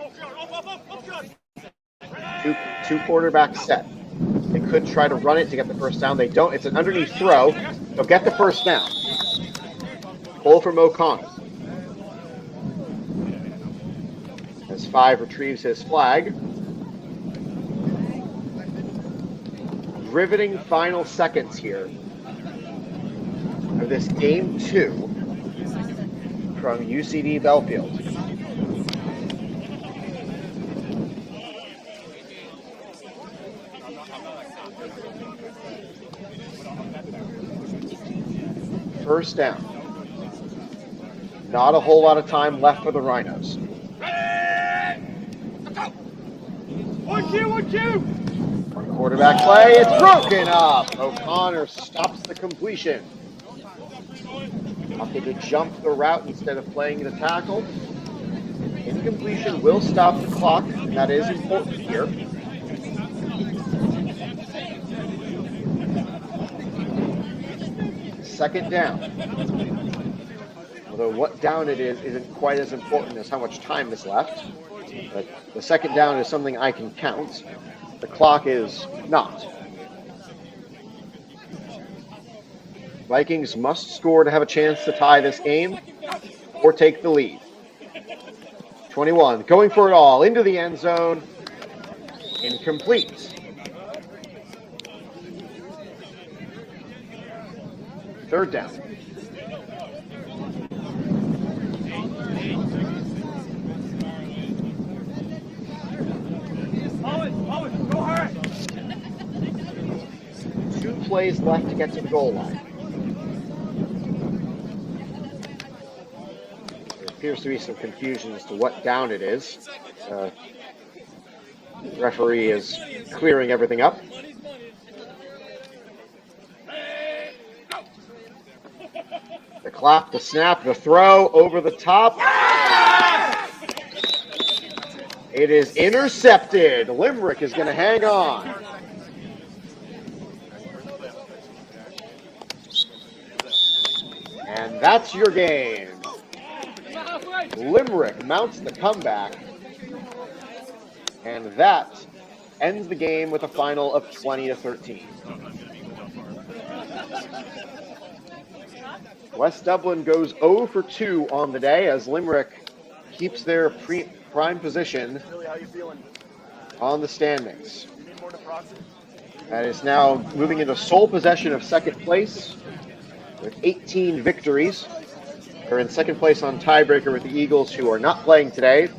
Two quarterbacks set. They could try to run it to get the first down. They don't. It's an underneath throw. They'll get the first down. Pull from O'Connor. as Five retrieves his flag. Riveting final seconds here of this Game 2 from UCD Belfield. First down. Not a whole lot of time left for the Rhinos. 1-2. On quarterback play, it's broken up. O'Connor stops the completion. Opted to jump the route instead of playing the tackle. Incompletion will stop the clock, and that is important here. Second down. Although what down it is isn't quite as important as how much time is left. But the second down is something I can count. The clock is not. Vikings must score to have a chance to tie this game or take the lead. 21, going for it all, into the end zone. Incomplete. Third down. Owen, go hard. 2 plays left to get to the goal line. There appears to be some confusion as to what down it is. The referee is clearing everything up. The clap, the snap, the throw over the top. It is intercepted. Limerick is going to hang on. And that's your game. Limerick mounts the comeback. And that ends the game with a final of 20-13. West Dublin goes 0 for 2 on the day as Limerick keeps their prime position on the standings. That is now moving into sole possession of second place with 18 victories. They're in second place on tiebreaker with the Eagles, who are not playing today,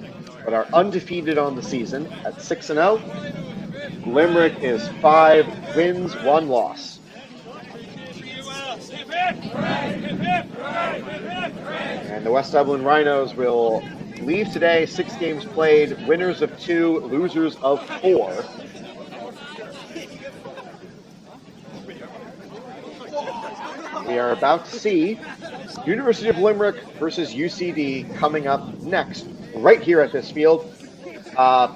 but are undefeated on the season at 6-0. Limerick is 5 wins, 1 loss. And the West Dublin Rhinos will leave today 6 games played, winners of 2, losers of 4. We are about to see University of Limerick versus UCD coming up next, right here at this field.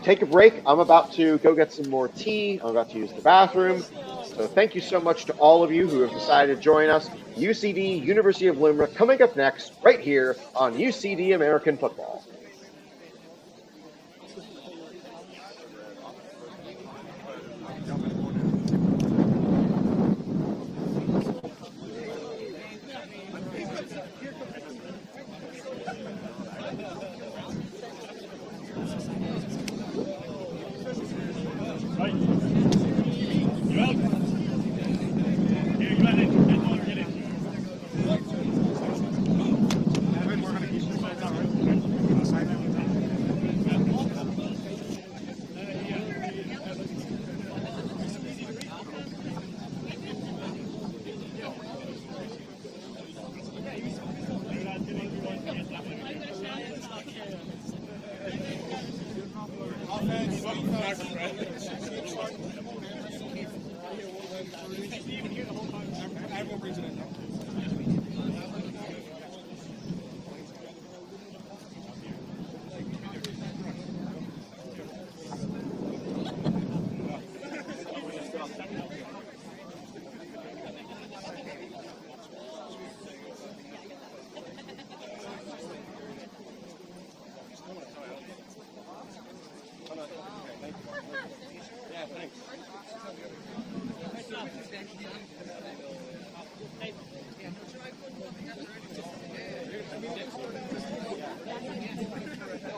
Take a break. I'm about to go get some more tea. I'm about to use the bathroom. So thank you so much to all of you who have decided to join us. UCD, University of Limerick, coming up next, right here on UCD American Football.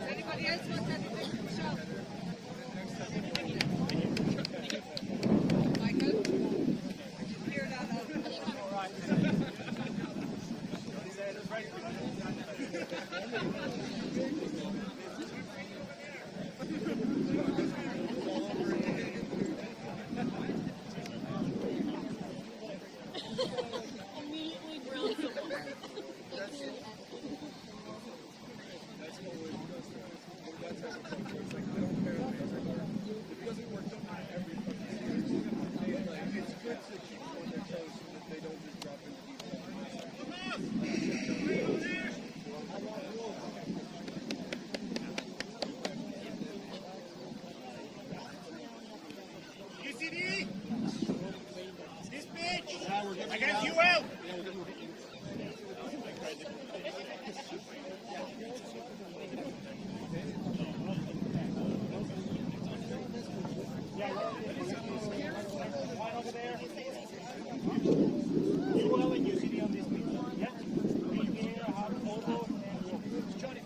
Anybody else want that? You will and you see on this video. Yeah? We here have photo and Johnny.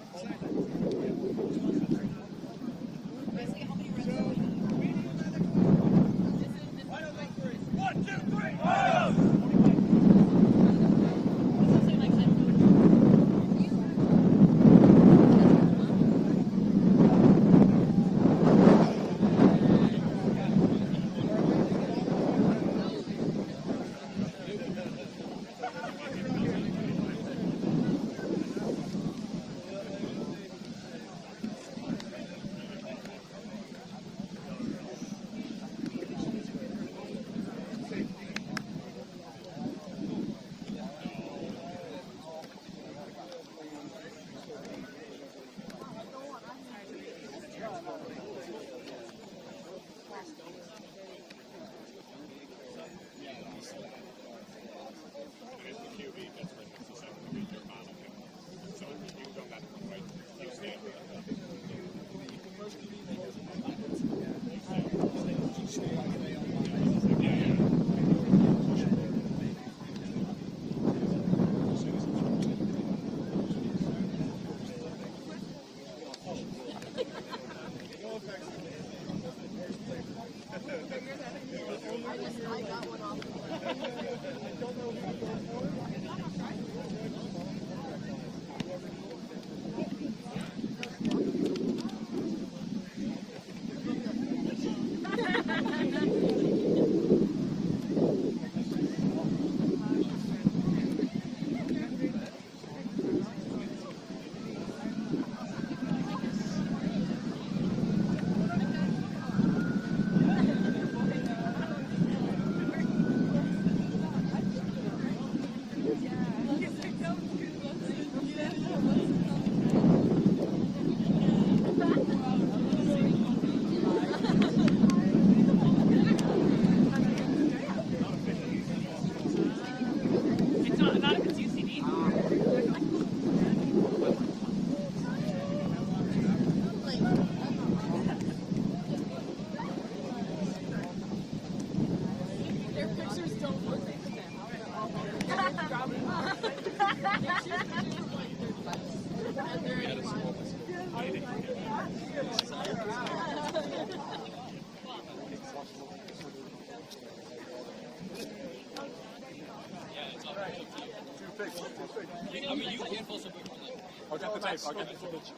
I'll get the tape. I'll get the footage.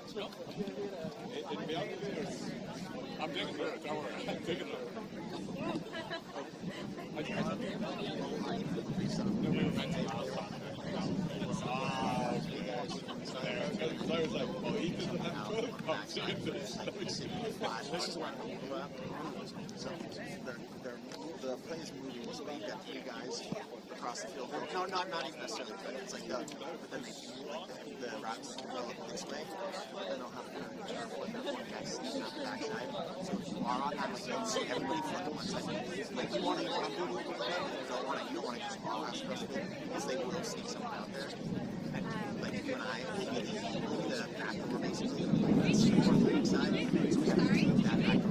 It'll be out the video. I'm digging through it. Don't worry. I'm digging through it. No, we were meant to last time. So I was like, oh, he doesn't have to come to this. This is what the play is moving, so you've got three guys across the field. No, not even necessarily, but it's like but then the routes develop this way, but then I'll have to flip that one guy sneaking up the backside. So our time is going to see everybody flip to one side. Like you want to, what I'm doing with the play, you don't want to just all ask us because they will sneak someone out there. And like you and I, the back door basically, that's the weak side, so we have to keep that back door.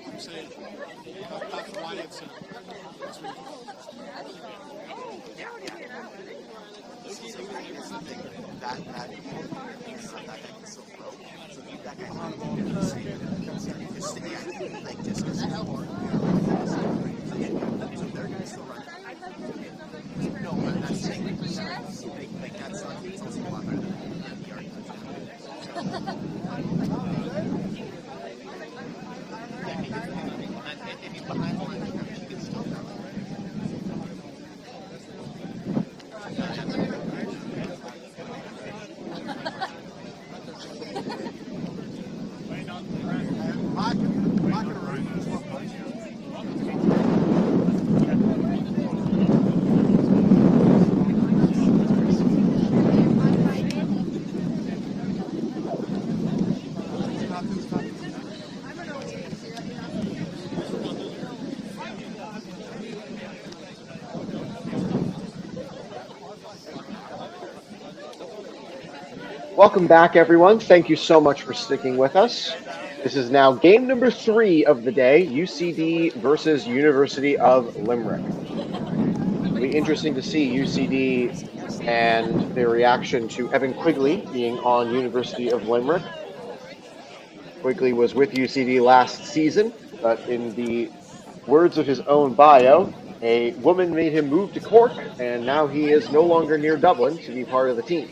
I'm saying that's why it's This is the thing that guy can still throw. So keep that guy on the ball. Like just because he's bored. So their guy's still running. No, but that's saying like that's a lot better than the argument. If he's behind the line, he can still throw. Rocket around. Welcome back, everyone. Thank you so much for sticking with us. This is now game number 3 of the day, UCD versus University of Limerick. It'll be interesting to see UCD and their reaction to Evan Quigley being on University of Limerick. Quigley was with UCD last season, but in the words of his own bio, a woman made him move to Cork, and now he is no longer near Dublin to be part of the team.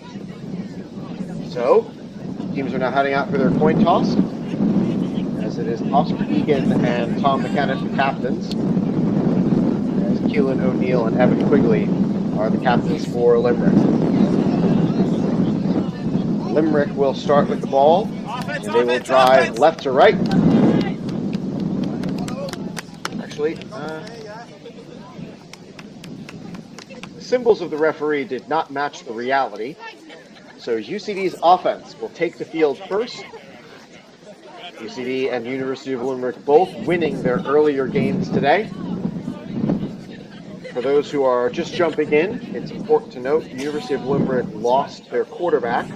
So, teams are now heading out for their coin toss, as it is Oscar Egan and Tom McKenna, the captains, as Keelan O'Neill and Evan Quigley are the captains for Limerick. Limerick will start with the ball, and they will drive left to right. Actually, the symbols of the referee did not match the reality. So UCD's offense will take the field first. UCD and University of Limerick both winning their earlier games today. For those who are just jumping in, it's important to note University of Limerick lost their quarterback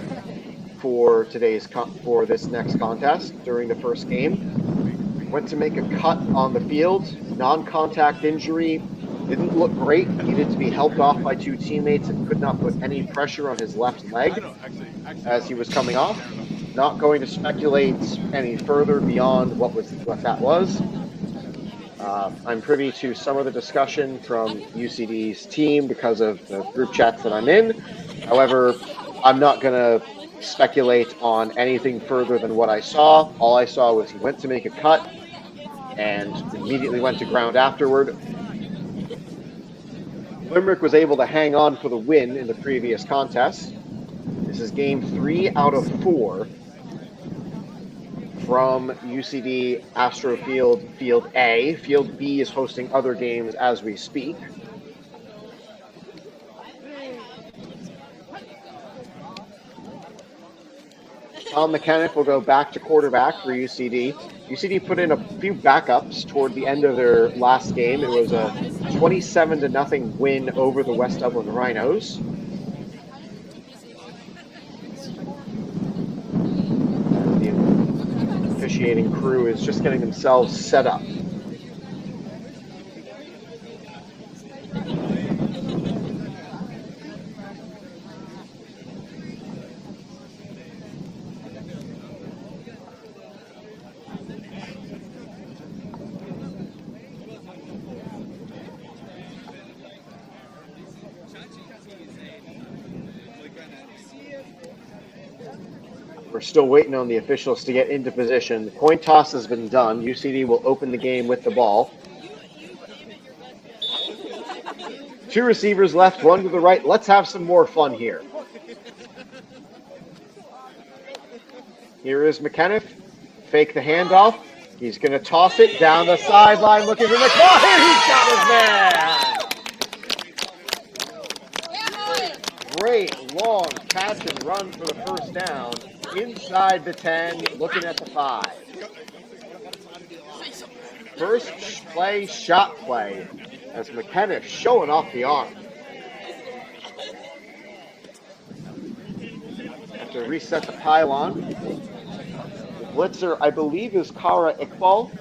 for this next contest during the first game. Went to make a cut on the field, non-contact injury. Didn't look great, needed to be helped off by 2 teammates and could not put any pressure on his left leg as he was coming off. Not going to speculate any further beyond what that was. I'm privy to some of the discussion from UCD's team because of the group chats that I'm in. However, I'm not going to speculate on anything further than what I saw. All I saw was he went to make a cut and immediately went to ground afterward. Limerick was able to hang on for the win in the previous contest. This is game 3 out of 4 from UCD Astro Field, Field A. Field B is hosting other games as we speak. Tom McKenna will go back to quarterback for UCD. UCD put in a few backups toward the end of their last game. It was a 27-0 win over the West Dublin Rhinos. The officiating crew is just getting themselves set up. We're still waiting on the officials to get into position. The coin toss has been done. UCD will open the game with the ball. 2 receivers left, 1 to the right. Let's have some more fun here. Here is McKenna. Fake the handoff. He's going to toss it down the sideline looking for McMahon. He's got his man. Great long catch and run for the first down. Inside the 10, looking at the 5. First play, shot play, as McKenna showing off the arm. Have to reset the pylon. The blitzer, I believe, is Kara Iqbal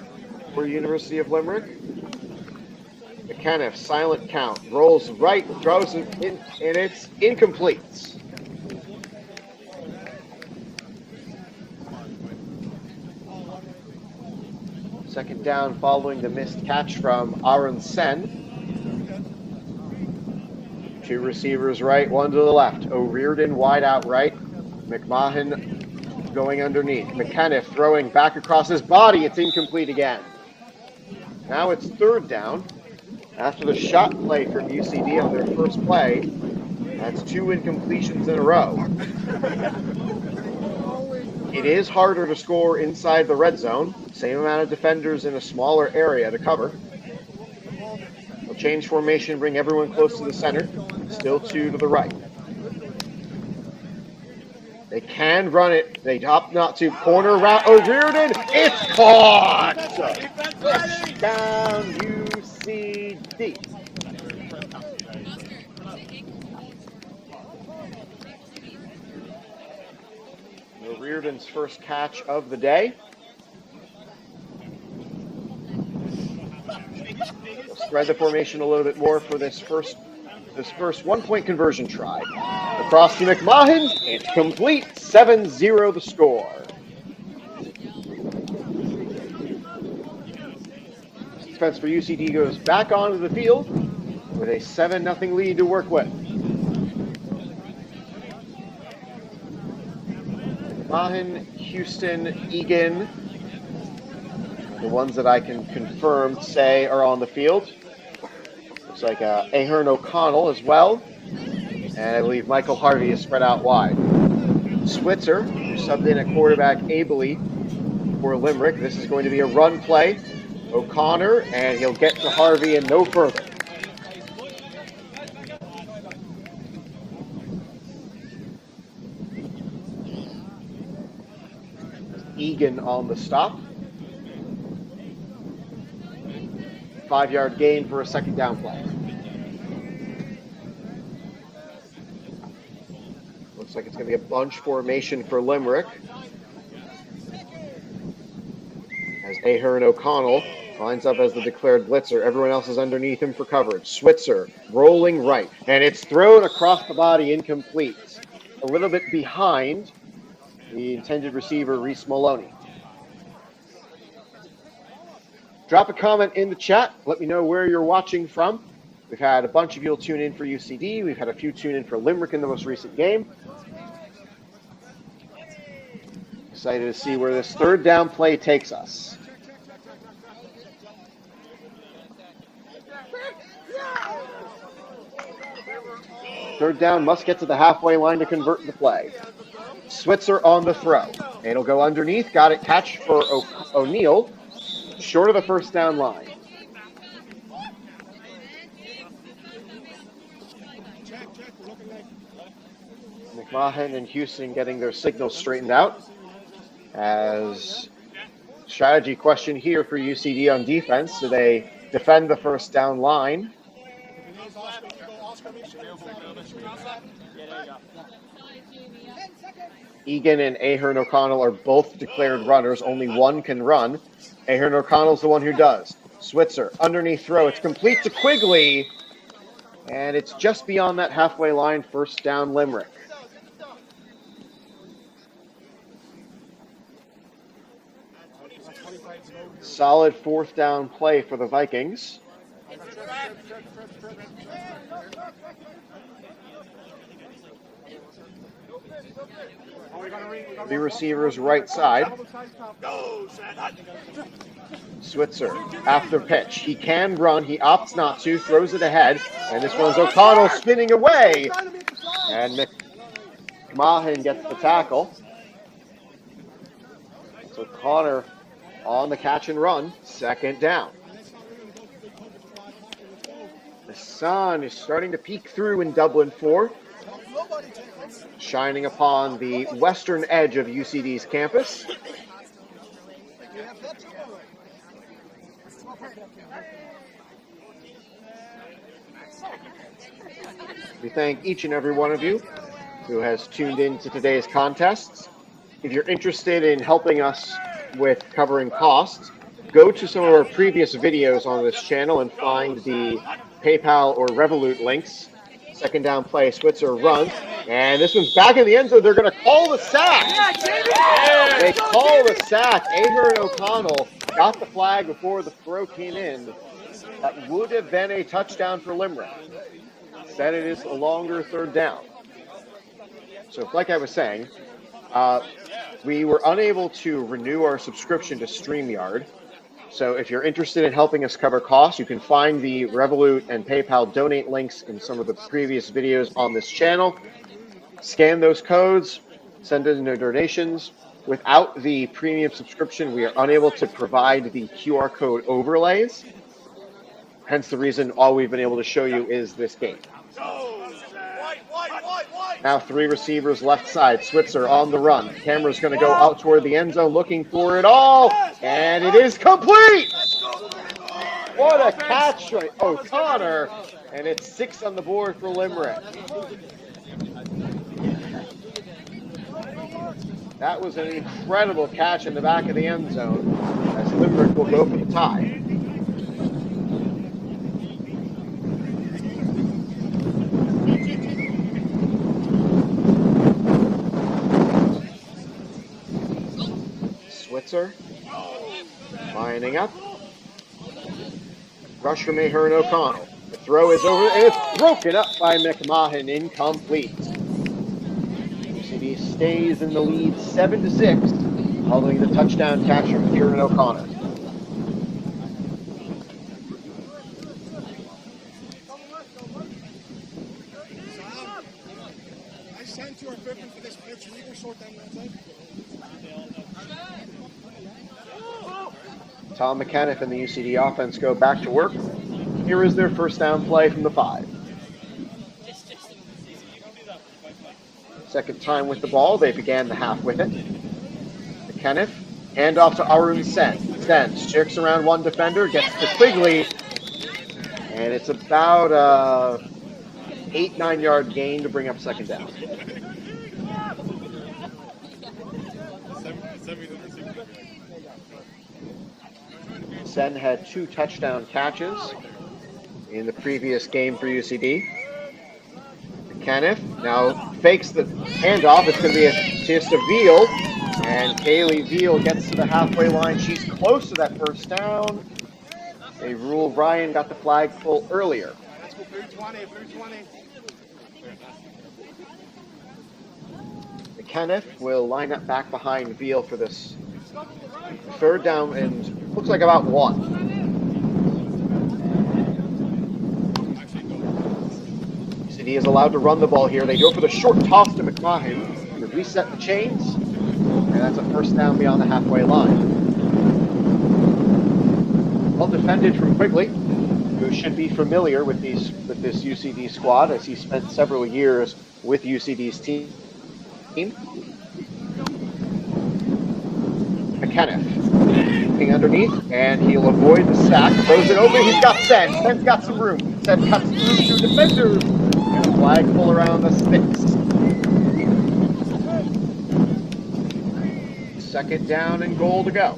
for University of Limerick. McKenna, silent count, rolls right, throws it in, and it's incomplete. Second down following the missed catch from Aaron Sen. 2 receivers right, 1 to the left. O'Riordan wide out right. McMahon going underneath. McKenna throwing back across his body. It's incomplete again. Now it's 3rd down. After the shot play from UCD on their first play, that's 2 incompletions in a row. It is harder to score inside the red zone. Same amount of defenders in a smaller area to cover. They'll change formation, bring everyone close to the center. Still 2 to the right. They can run it. They opt not to. Corner route. O'Riordan. It's caught. Touchdown UCD. Reardon's first catch of the day. We'll spread the formation a little bit more for this first 1-point conversion try. Across to McMahon, it's complete. 7-0 the score. Defense for UCD goes back onto the field with a 7-0 lead to work with. Mahin, Houston, Egan, the ones that I can confirm say are on the field. Looks like Ahern O'Connell as well. And I believe Michael Harvey is spread out wide. Switzer, who subbed in at quarterback ably for Limerick. This is going to be a run play. O'Connor, and he'll get to Harvey and no further. Egan on the stop. 5-yard gain for a second down play. Looks like it's going to be a bunch formation for Limerick. As Ahern O'Connell lines up as the declared blitzer. Everyone else is underneath him for coverage. Switzer rolling right, and it's thrown across the body, incomplete. A little bit behind the intended receiver, Reese Maloney. Drop a comment in the chat. Let me know where you're watching from. We've had a bunch of you tune in for UCD. We've had a few tune in for Limerick in the most recent game. Excited to see where this third down play takes us. Third down, must get to the halfway line to convert the play. Switzer on the throw. And it'll go underneath. Got it. Catch for O'Neill. Short of the first down line. McMahon and Houston getting their signals straightened out. As strategy question here for UCD on defense. Do they defend the first down line? Egan and Ahern O'Connell are both declared runners. Only one can run. Ahern O'Connell's the one who does. Switzer, underneath throw. It's complete to Quigley. And it's just beyond that halfway line. First down, Limerick. Solid fourth down play for the Vikings. The receiver's right side. Switzer, after pitch. He can run. He opts not to. Throws it ahead. And this one's O'Connell spinning away. And McMahon gets the tackle. So Connor on the catch and run. Second down. The sun is starting to peek through in Dublin 4. Shining upon the western edge of UCD's campus. We thank each and every one of you who has tuned in to today's contests. If you're interested in helping us with covering costs, go to some of our previous videos on this channel and find the PayPal or Revolut links. Second down play, Switzer runs, and this one's back in the end zone. They're going to call the sack. They call the sack. Ahern O'Connell got the flag before the throw came in. That would have been a touchdown for Limerick. Instead, it is a longer third down. So, like I was saying, we were unable to renew our subscription to StreamYard. So if you're interested in helping us cover costs, you can find the Revolut and PayPal donate links in some of the previous videos on this channel. Scan those codes, send in their donations. Without the premium subscription, we are unable to provide the QR code overlays. Hence the reason all we've been able to show you is this game. Now 3 receivers left side. Switzer on the run. Camera's going to go out toward the end zone looking for it all. And it is complete! What a catch by O'Connor. And it's 6 on the board for Limerick. That was an incredible catch in the back of the end zone, as Limerick will go for the tie. Switzer lining up. Rush from Ahern O'Connell. The throw is over, and it's broken up by McMahon, incomplete. UCD stays in the lead 7-6, following the touchdown catch from Kieran O'Connor. I sent your equipment for this pitch. You can sort them outside. Tom McKenniff and the UCD offense go back to work. Here is their first down play from the 5. Second time with the ball, they began the half with it. McKenniff, handoff to Arun Sen. Sen jerks around one defender, gets to Quigley, and it's about a 8-9 yard gain to bring up second down. Sen had 2 touchdown catches in the previous game for UCD. McKenniff now fakes the handoff. It's going to be a assist to Veal, and Kaylee Veal gets to the halfway line. She's close to that first down. They rule Ryan got the flag full earlier. Let's go blue 20, blue 20. McKenniff will line up back behind Veal for this third down, and looks like about 1. UCD is allowed to run the ball here. They go for the short toss to McMahon to reset the chains, and that's a first down beyond the halfway line. Well defended from Quigley, who should be familiar with this UCD squad, as he spent several years with UCD's team. McKenniff looking underneath, and he'll avoid the sack. Throws it open. He's got Sen. Sen's got some room. Sen cuts through 2 defenders. And a flag full around the sticks. Second down and goal to go.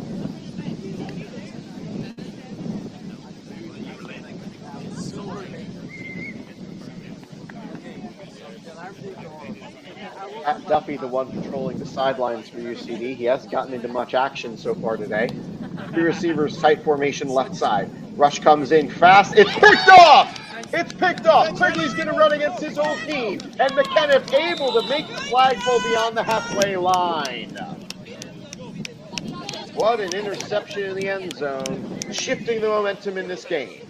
Pat Duffy, the one patrolling the sidelines for UCD. He hasn't gotten into much action so far today. 3 receivers, tight formation left side. Rush comes in fast. It's picked off! It's picked off! Quigley's going to run against his old team. And McKenniff able to make the flag go beyond the halfway line. What an interception in the end zone, shifting the momentum in this game.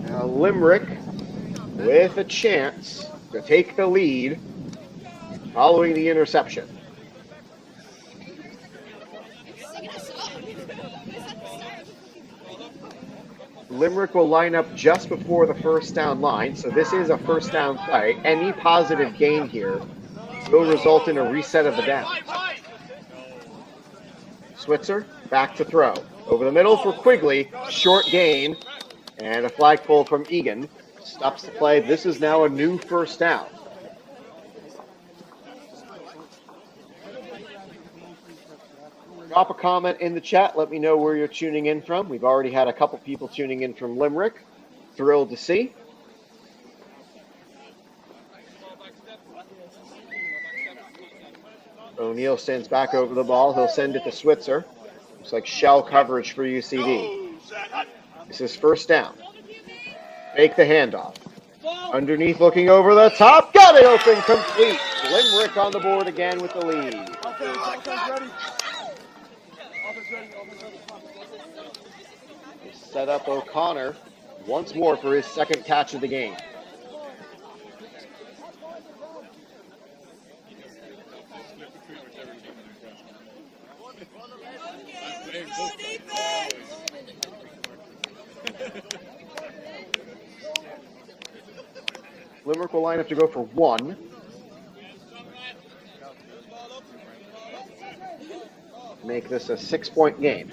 Now Limerick with a chance to take the lead following the interception. Limerick will line up just before the first down line, so this is a first down play. Any positive gain here will result in a reset of the down. Switzer back to throw. Over the middle for Quigley, short gain, and a flag pull from Egan. Stops the play. This is now a new first down. Drop a comment in the chat. Let me know where you're tuning in from. We've already had a couple people tuning in from Limerick. Thrilled to see. O'Neill sends back over the ball. He'll send it to Switzer. Looks like shell coverage for UCD. This is first down. Fake the handoff. Underneath, looking over the top. Got it open, complete. Limerick on the board again with the lead. Set up O'Connor once more for his second catch of the game. Limerick will line up to go for 1. Make this a 6-point game.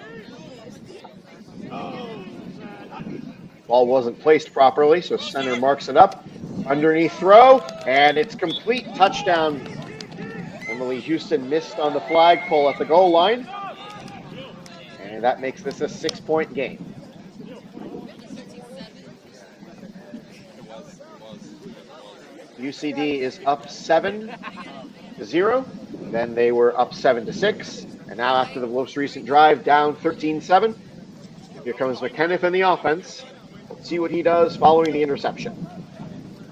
Ball wasn't placed properly, so center marks it up. Underneath throw, and it's complete. Touchdown. Emily Houston missed on the flagpole at the goal line. And that makes this a 6-point game. UCD is up 7-0. Then they were up 7-6. And now after the most recent drive, down 13-7. Here comes McKenniff in the offense. Let's see what he does following the interception.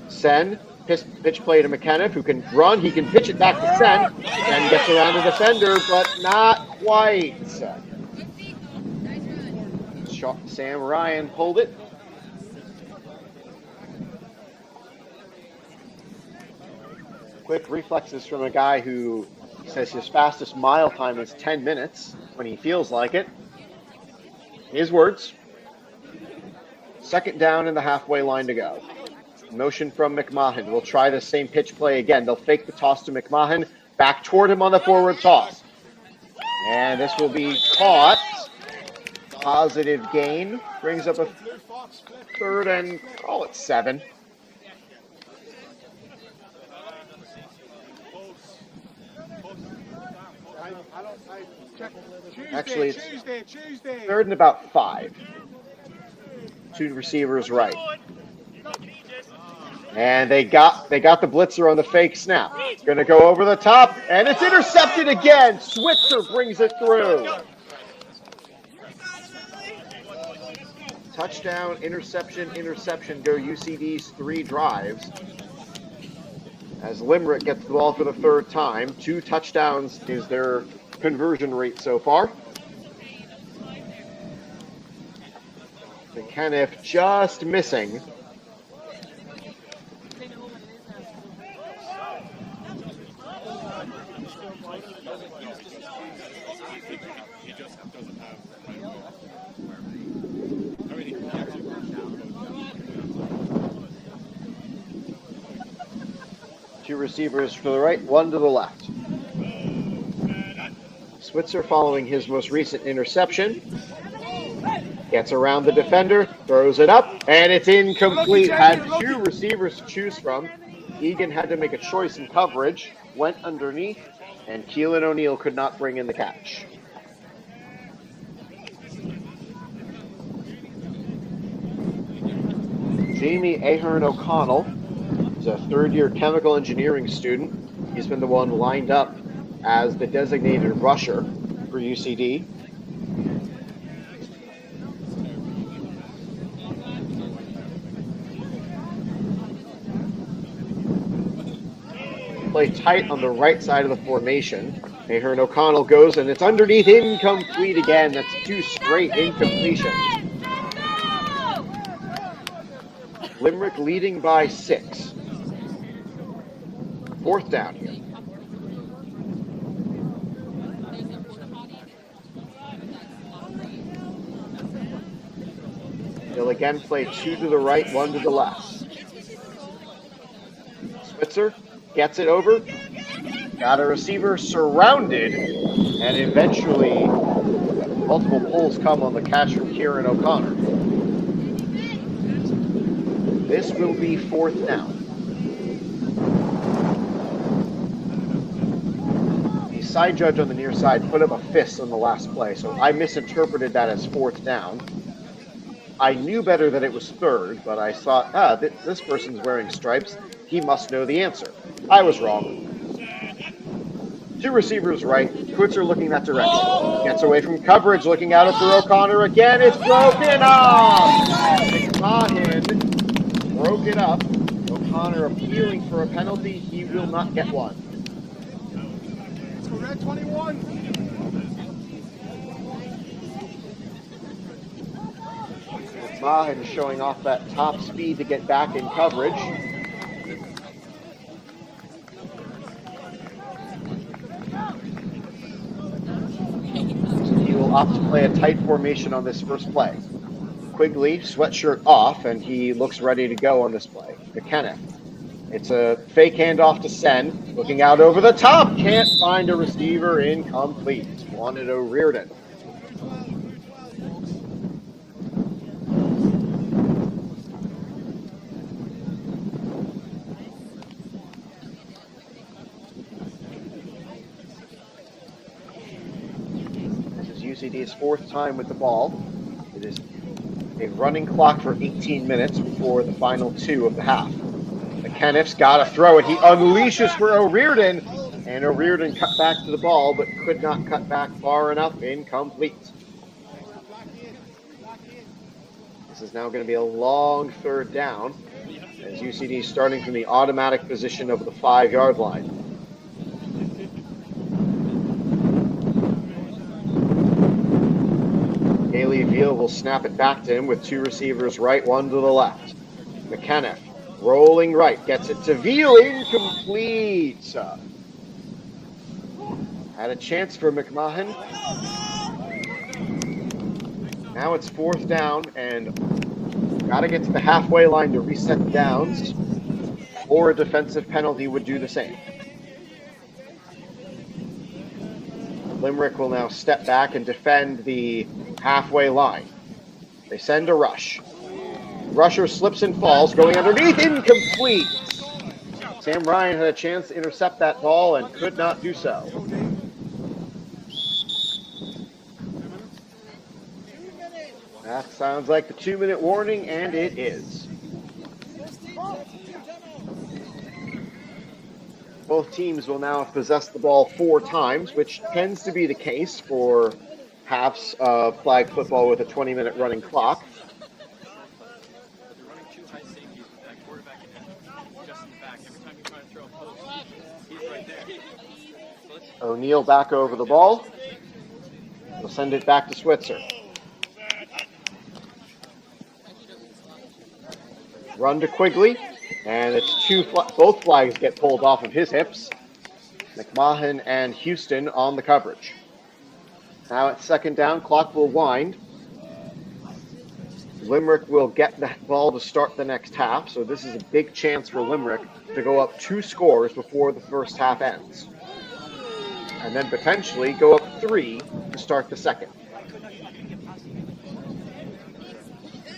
Sen, pitch play to McKenniff, who can run. He can pitch it back to Sen. Sen gets around the defender, but not quite. Sam Ryan pulled it. Quick reflexes from a guy who says his fastest mile time is 10 minutes when he feels like it. His words. Second down and the halfway line to go. Motion from McMahon. We'll try the same pitch play again. They'll fake the toss to McMahon. Back toward him on the forward toss. And this will be caught. Positive gain. Brings up a third and call it 7. Actually, it's Tuesday. third and about 5. 2 receivers right. And they got the blitzer on the fake snap. Going to go over the top, and it's intercepted again. Switzer brings it through. Touchdown, interception, go UCD's 3 drives. As Limerick gets the ball for the 3rd time, 2 touchdowns is their conversion rate so far. McKenniff just missing. Two receivers for the right, 1 to the left. Switzer following his most recent interception. Gets around the defender, throws it up, and it's incomplete. Had 2 receivers to choose from. Egan had to make a choice in coverage, went underneath, and Keelan O'Neill could not bring in the catch. Jamie Ahern O'Connell is a 3rd-year chemical engineering student. He's been the one lined up as the designated rusher for UCD. Play tight on the right side of the formation. Ahern O'Connell goes, and it's underneath, incomplete again. That's 2 straight incompletions. Limerick leading by 6. 4th down here. They'll again play 2 to the right, 1 to the left. Switzer gets it over. Got a receiver surrounded, and eventually multiple pulls come on the catch from Kieran O'Connor. This will be 4th down. The side judge on the near side put up a fist on the last play, so I misinterpreted that as 4th down. I knew better that it was 3rd, but I thought, this person's wearing stripes. He must know the answer. I was wrong. 2 receivers right. Switzer looking that direction. Gets away from coverage, looking out at for O'Connor again. It's broken up! McMahon broke it up. O'Connor appealing for a penalty. He will not get one. Let's go red 21. McMahon showing off that top speed to get back in coverage. He will opt to play a tight formation on this first play. Quigley, sweatshirt off, and he looks ready to go on this play. McKenniff. It's a fake handoff to Sen. Looking out over the top. Can't find a receiver. Incomplete. Wanted O'Riordan. his 4th time with the ball. It is a running clock for 18 minutes before the final 2 of the half. McKenneth's got to throw it. He unleashes for O'Riordan, and O'Riordan cut back to the ball, but could not cut back far enough. Incomplete. This is now going to be a long 3rd down, as UCD is starting from the automatic position of the 5-yard line. Haley Veal will snap it back to him with 2 receivers right, 1 to the left. McKenneth rolling right, gets it to Veal, incomplete. Had a chance for McMahon. Now it's 4th down, and got to get to the halfway line to reset the downs, or a defensive penalty would do the same. Limerick will now step back and defend the halfway line. They send a rush. Rusher slips and falls, going underneath, incomplete. Sam Ryan had a chance to intercept that ball and could not do so. That sounds like the 2-minute warning, and it is. Both teams will now have possessed the ball 4 times, which tends to be the case for halves of flag football with a 20-minute running clock. O'Neill back over the ball. We'll send it back to Switzer. Run to Quigley, and it's both flags get pulled off of his hips. McMahon and Houston on the coverage. Now it's 2nd down, clock will wind. Limerick will get the ball to start the next half, so this is a big chance for Limerick to go up 2 scores before the first half ends. And then potentially go up 3 to start the second.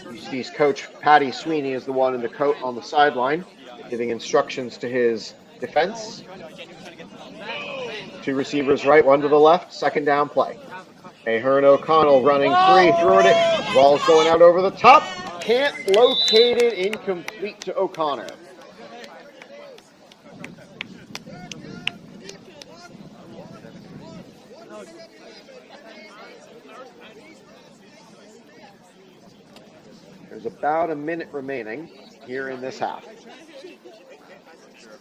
UCD's coach, Paddy Sweeney, is the one in the coat on the sideline, giving instructions to his defense. 2 receivers right, 1 to the left, 2nd down play. Ahern O'Connell running free, throwing it. Ball's going out over the top. Can't locate it, incomplete to O'Connor. There's about a minute remaining here in this half.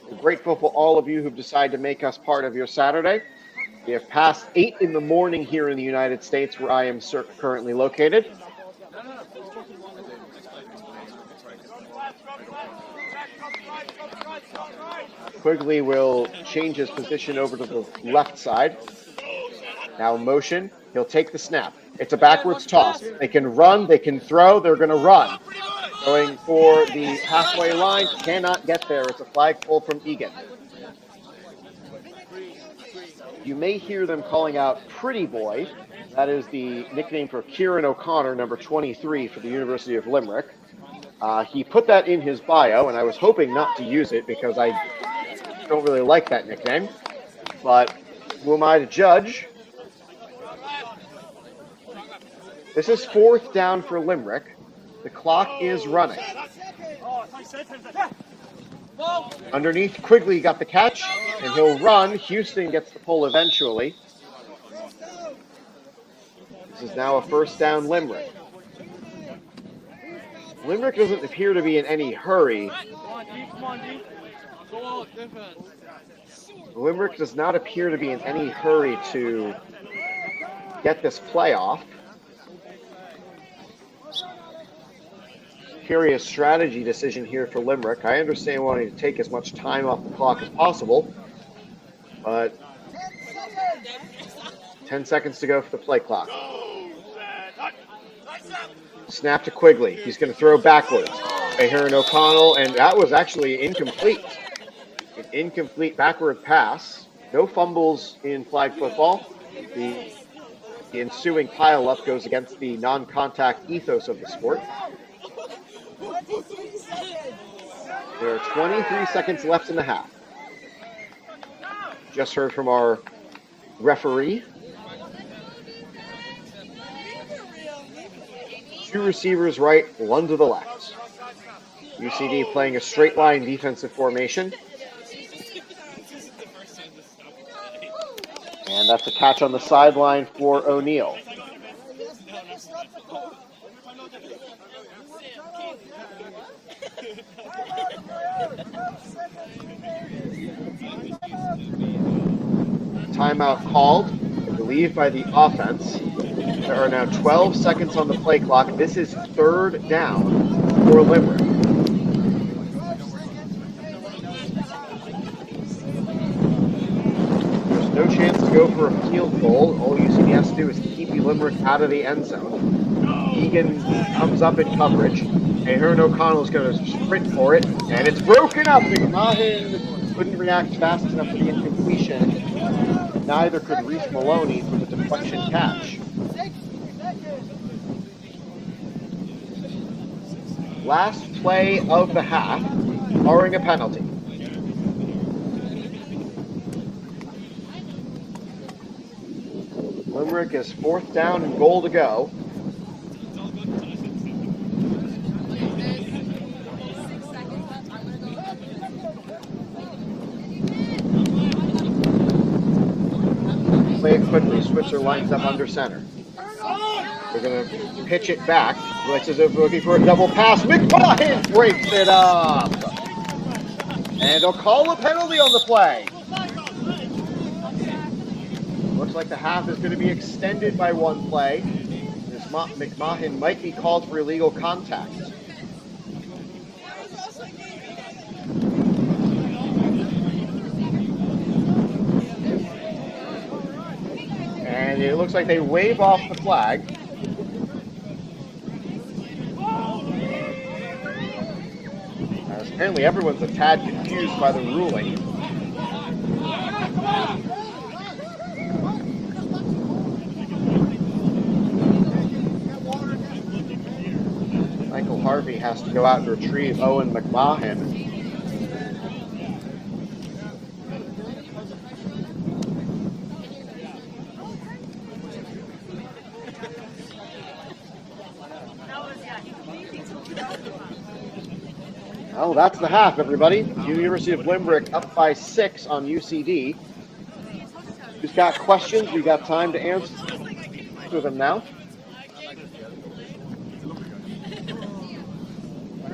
We're grateful for all of you who've decided to make us part of your Saturday. We have passed 8 in the morning here in the United States, where I am currently located. Quigley will change his position over to the left side. Now motion, he'll take the snap. It's a backwards toss. They can run, they can throw, they're going to run. Going for the halfway line, cannot get there. It's a flag pull from Egan. You may hear them calling out Pretty Boy. That is the nickname for Kieran O'Connor, number 23 for the University of Limerick. He put that in his bio, and I was hoping not to use it because I don't really like that nickname. But who am I to judge? This is 4th down for Limerick. The clock is running. Underneath, Quigley got the catch, and he'll run. Houston gets the pull eventually. This is now a 1st down Limerick. Limerick doesn't appear to be in any hurry. Limerick does not appear to be in any hurry to get this playoff. Curious strategy decision here for Limerick. I understand wanting to take as much time off the clock as possible, but 10 seconds to go for the play clock. Snap to Quigley. He's going to throw backwards. Ahern O'Connell, and that was actually incomplete. An incomplete backward pass. No fumbles in flag football. The ensuing pileup goes against the non-contact ethos of the sport. There are 23 seconds left in the half. Just heard from our referee. 2 receivers right, 1 to the left. UCD playing a straight line defensive formation. And that's a catch on the sideline for O'Neal. Timeout called, I believe, by the offense. There are now 12 seconds on the play clock. This is 3rd down for Limerick. There's no chance to go for a field goal. All UCD has to do is keep Limerick out of the end zone. Egan comes up in coverage. And Aaron O'Connell is going to sprint for it. And it's broken up. McMahon couldn't react fast enough for the incompletion. Neither could Reese Maloney for the deflection catch. Last play of the half, barring a penalty. Limerick is 4th down and goal to go. Play it quickly. Switzer lines up under center. They're going to pitch it back. Blitz is looking for a double pass. McMahon breaks it up. And they'll call a penalty on the play. Looks like the half is going to be extended by 1 play. McMahon might be called for illegal contact. And it looks like they wave off the flag. As apparently everyone's a tad confused by the ruling. Michael Harvey has to go out and retrieve Owen McMahon. Oh, that's the half, everybody. University of Limerick up by 6 on UCD. Who's got questions? We got time to answer them now.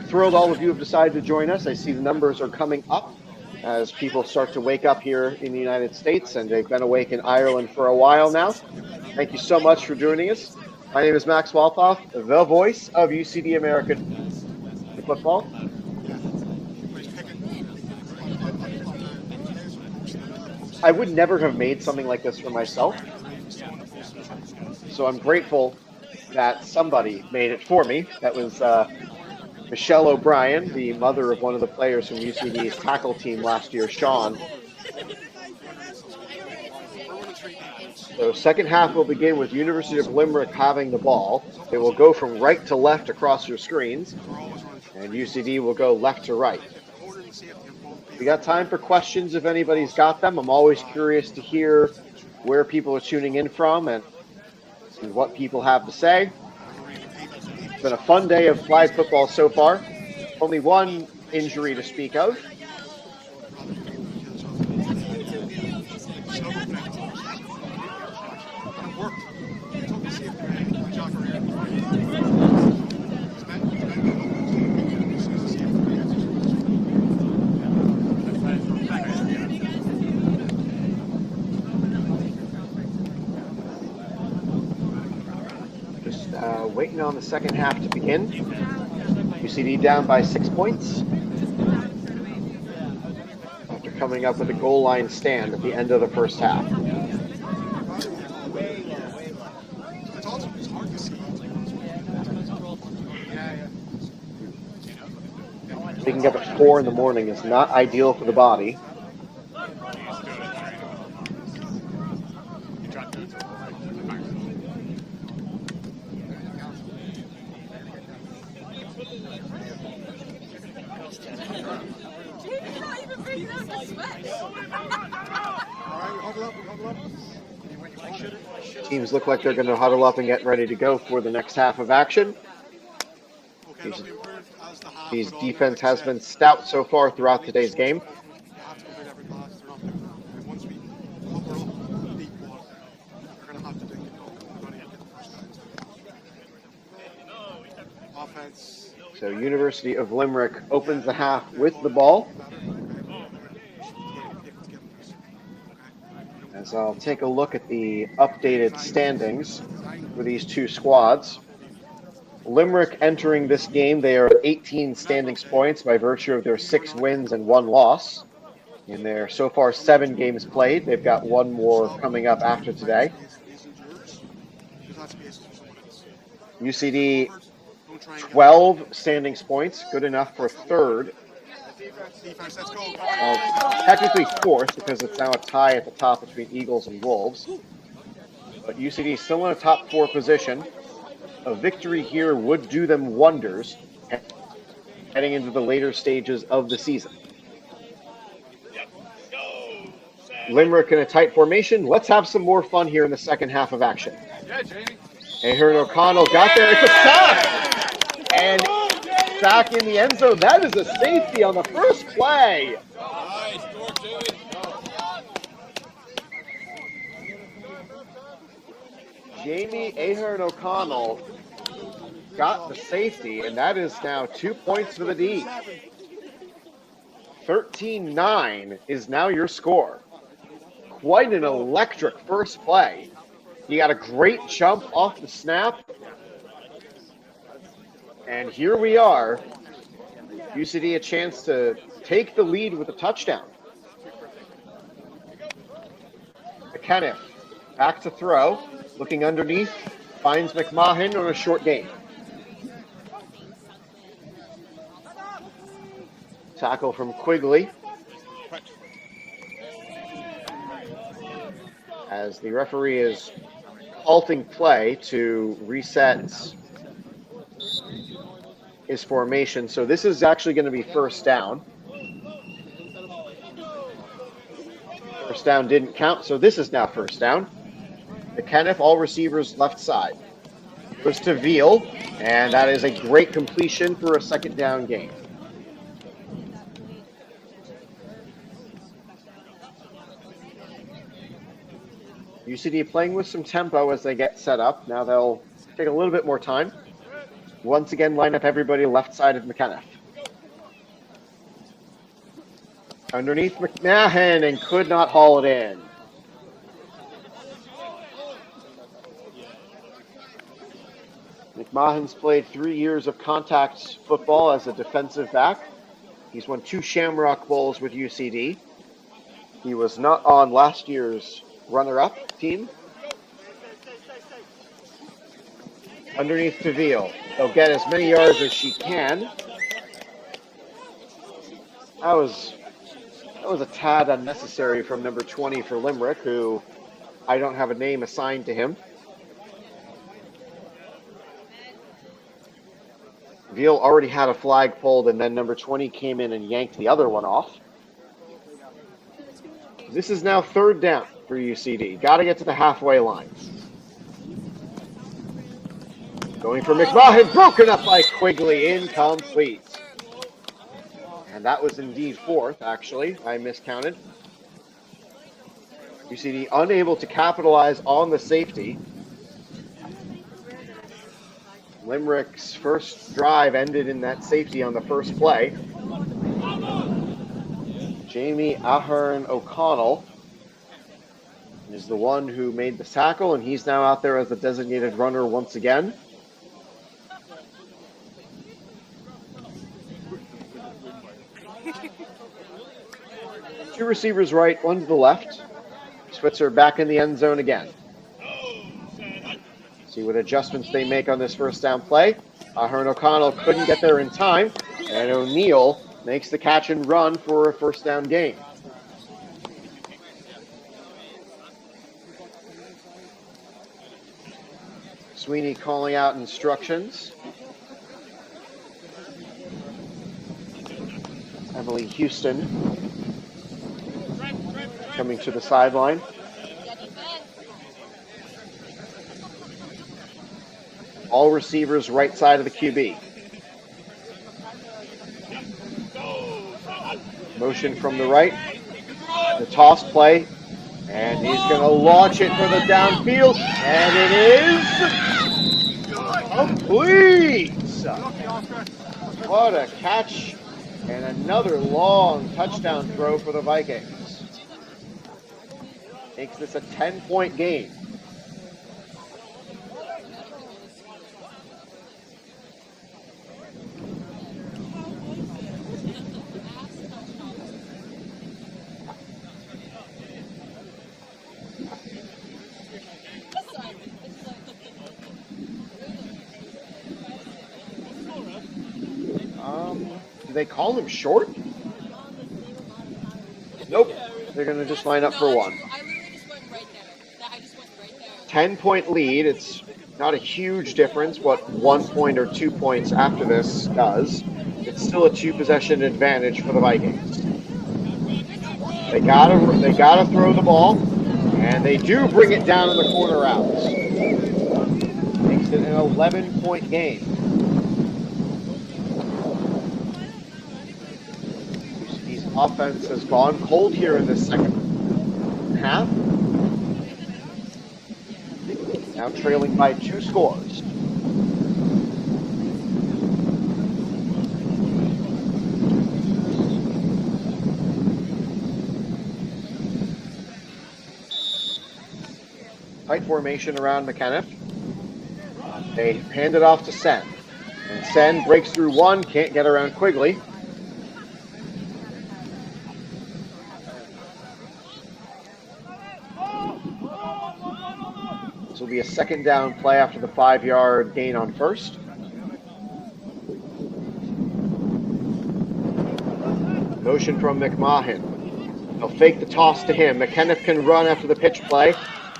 Thrilled all of you have decided to join us. I see the numbers are coming up as people start to wake up here in the United States, and they've been awake in Ireland for a while now. Thank you so much for joining us. My name is Max Walpoff, the voice of UCD American football. I would never have made something like this for myself, so I'm grateful that somebody made it for me. That was Michelle O'Brien, the mother of one of the players from UCD's tackle team last year, Sean. So second half will begin with University of Limerick having the ball. They will go from right to left across your screens, and UCD will go left to right. We got time for questions if anybody's got them. I'm always curious to hear where people are tuning in from and what people have to say. It's been a fun day of flag football so far. Only 1 injury to speak of. Waiting on the second half to begin. UCD down by 6 points after coming up with a goal line stand at the end of the first half. Waking up at 4 in the morning is not ideal for the body. Teams look like they're going to huddle up and get ready to go for the next half of action. It'll be improved as the half. His with all defense the has set. been stout so far throughout today's game. You have to complete every pass. They're not doing that. And once we cover up the deep ball, they're going to have to dig it up. They're going to get the first down. Offense. So University of Limerick opens the half with the ball. As I'll take a look at the updated standings for these two squads. Limerick entering this game, they are at 18 standings points by virtue of their 6 wins and 1 loss. In their so far 7 games played, they've got 1 more coming up after today. UCD 12 standings points, good enough for 3rd. Defense, let's go. Technically 4th because it's now a tie at the top between Eagles and Wolves. But UCD still in a top 4 position. A victory here would do them wonders heading into the later stages of the season. Limerick in a tight formation. Let's have some more fun here in the second half of action. Yeah, Jamie. Ahern O'Connell got there. It's a sack! And back in the end zone. That is a safety on the first play. Nice, score, Jamie. Jamie Ahern O'Connell got the safety, and that is now 2 points for the D. 13-9 is now your score. Quite an electric first play. He got a great jump off the snap. And here we are. UCD a chance to take the lead with a touchdown. McKenniff back to throw. Looking underneath. Finds McMahon on a short gain. Tackle from Quigley. As the referee is halting play to reset his formation. So this is actually going to be first down. First down didn't count, so this is now first down. McKenniff, all receivers left side. Goes to Veal, and that is a great completion for a second down gain. UCD playing with some tempo as they get set up. Now they'll take a little bit more time. Once again, line up everybody left side of McKenniff. Underneath McMahon and could not haul it in. McMahon's played 3 years of contact football as a defensive back. He's won 2 Shamrock Bowls with UCD. He was not on last year's runner-up team. Underneath to Veal. They'll get as many yards as she can. That was a tad unnecessary from number 20 for Limerick, who I don't have a name assigned to him. Veal already had a flag pulled, and then number 20 came in and yanked the other one off. This is now third down for UCD. Got to get to the halfway line. Going for McMahon, broken up by Quigley, incomplete. And that was indeed 4th, actually. I miscounted. UCD unable to capitalize on the safety. Limerick's first drive ended in that safety on the first play. Jamie Ahern O'Connell is the one who made the tackle, and he's now out there as the designated runner once again. Two receivers right, one to the left. Switzer back in the end zone again. See what adjustments they make on this first down play. Ahern O'Connell couldn't get there in time, and O'Neill makes the catch and run for a first down gain. Sweeney calling out instructions. Emily Houston coming to the sideline. All receivers right side of the QB. Motion from the right. The toss play. And he's going to launch it for the downfield. And it is complete. What a catch. And another long touchdown throw for the Vikings. Makes this a 10-point game. Do they call him short? Nope. They're going to just line up for one. I literally just went right there. I just went right there. 10-point lead. It's not a huge difference what 1 point or 2 points after this does. It's still a 2-possession advantage for the Vikings. They gotta throw the ball, and they do bring it down in the corner routes. Makes it an 11-point game. UCD's offense has gone cold here in this second half. Now trailing by 2 scores. Tight formation around McKenna. They hand it off to Sen. And Sen breaks through one, can't get around Quigley. This will be a second down play after the 5-yard gain on first. Motion from McMahon. They'll fake the toss to him. McKenna can run after the pitch play.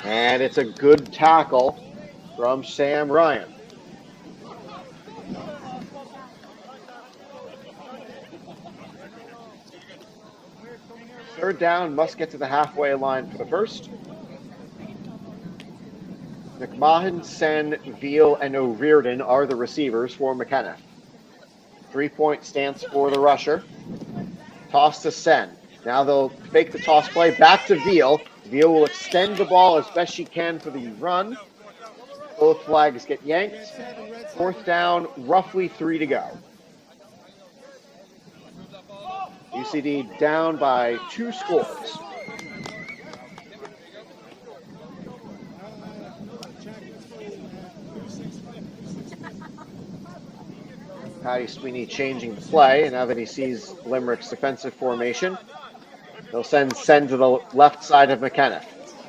And it's a good tackle from Sam Ryan. Third down, must get to the halfway line for the first. McMahon, Sen, Veal, and O'Riordan are the receivers for McKenna. 3-point stance for the rusher. Toss to Sen. Now they'll fake the toss play back to Veal. Veal will extend the ball as best she can for the run. Both flags get yanked. Fourth down, roughly 3 to go. UCD down by 2 scores. Patty Sweeney changing the play, and now that he sees Limerick's defensive formation, they'll send Sen to the left side of McKenna.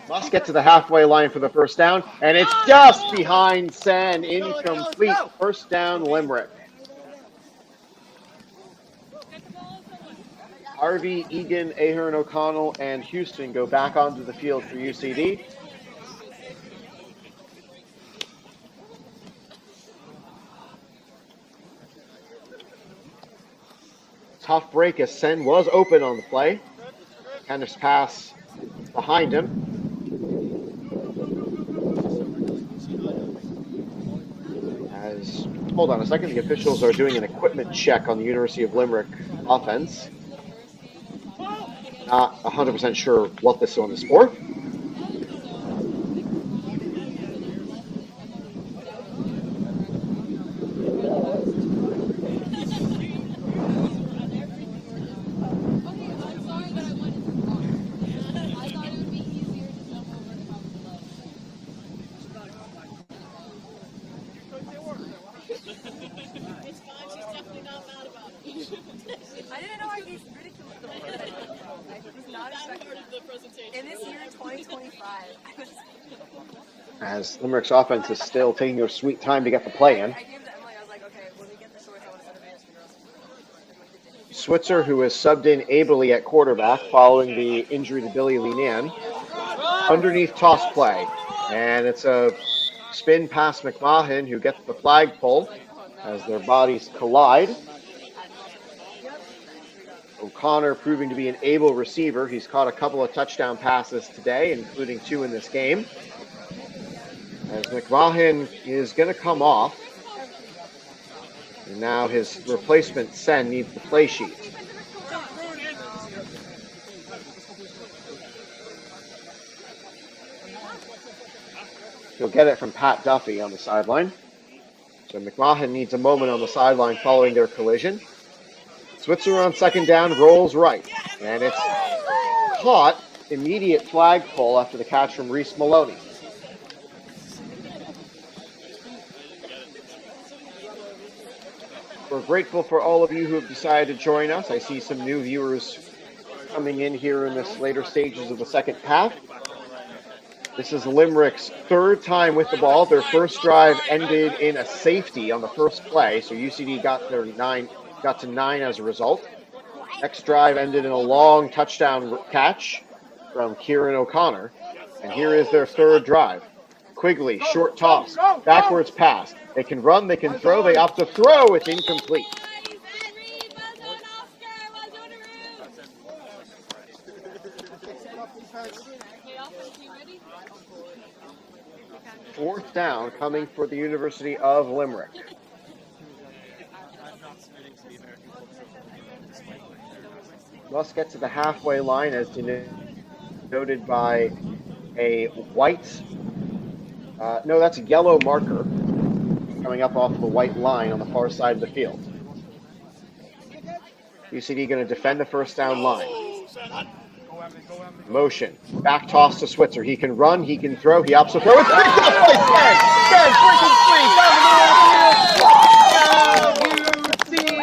Must get to the halfway line for the first down, and it's just behind Sen. Incomplete. First down, Limerick. Harvey, Egan, Ahern, O'Connell, and Houston go back onto the field for UCD. Tough break as Sen was open on the play. Kenneth's pass behind him. Hold on a second, the officials are doing an equipment check on the University of Limerick offense. Not 100% sure what this one is for. As Limerick's offense is still taking their sweet time to get the play in. Switzer, who is subbed in ably at quarterback following the injury to Billy Linan. Underneath toss play. And it's a spin past McMahon, who gets the flagpole as their bodies collide. O'Connor proving to be an able receiver. He's caught a couple of touchdown passes today, including 2 in this game. As McMahon is going to come off. And now his replacement, Sen, needs the play sheet. get it from Pat Duffy on the sideline. So McMahon needs a moment on the sideline following their collision. Switzer on second down, rolls right. And it's caught. Immediate flag pull after the catch from Reese Maloney. We're grateful for all of you who have decided to join us. I see some new viewers coming in here in this later stages of the second half. This is Limerick's third time with the ball. Their first drive ended in a safety on the first play, so UCD got to 9 as a result. Next drive ended in a long touchdown catch from Kieran O'Connor. And here is their third drive. Quigley, short toss, backwards pass. They can run, they can throw, they opt to throw. It's incomplete. Fourth down coming for the University of Limerick. Must get to the halfway line as denoted by a white, no, that's a yellow marker coming up off the white line on the far side of the field. UCD going to defend the first down line. Motion. Back toss to Switzer. He can run, he can throw, he opts to throw. It's picked up by Ken! Ken freaking free down the middle of the field!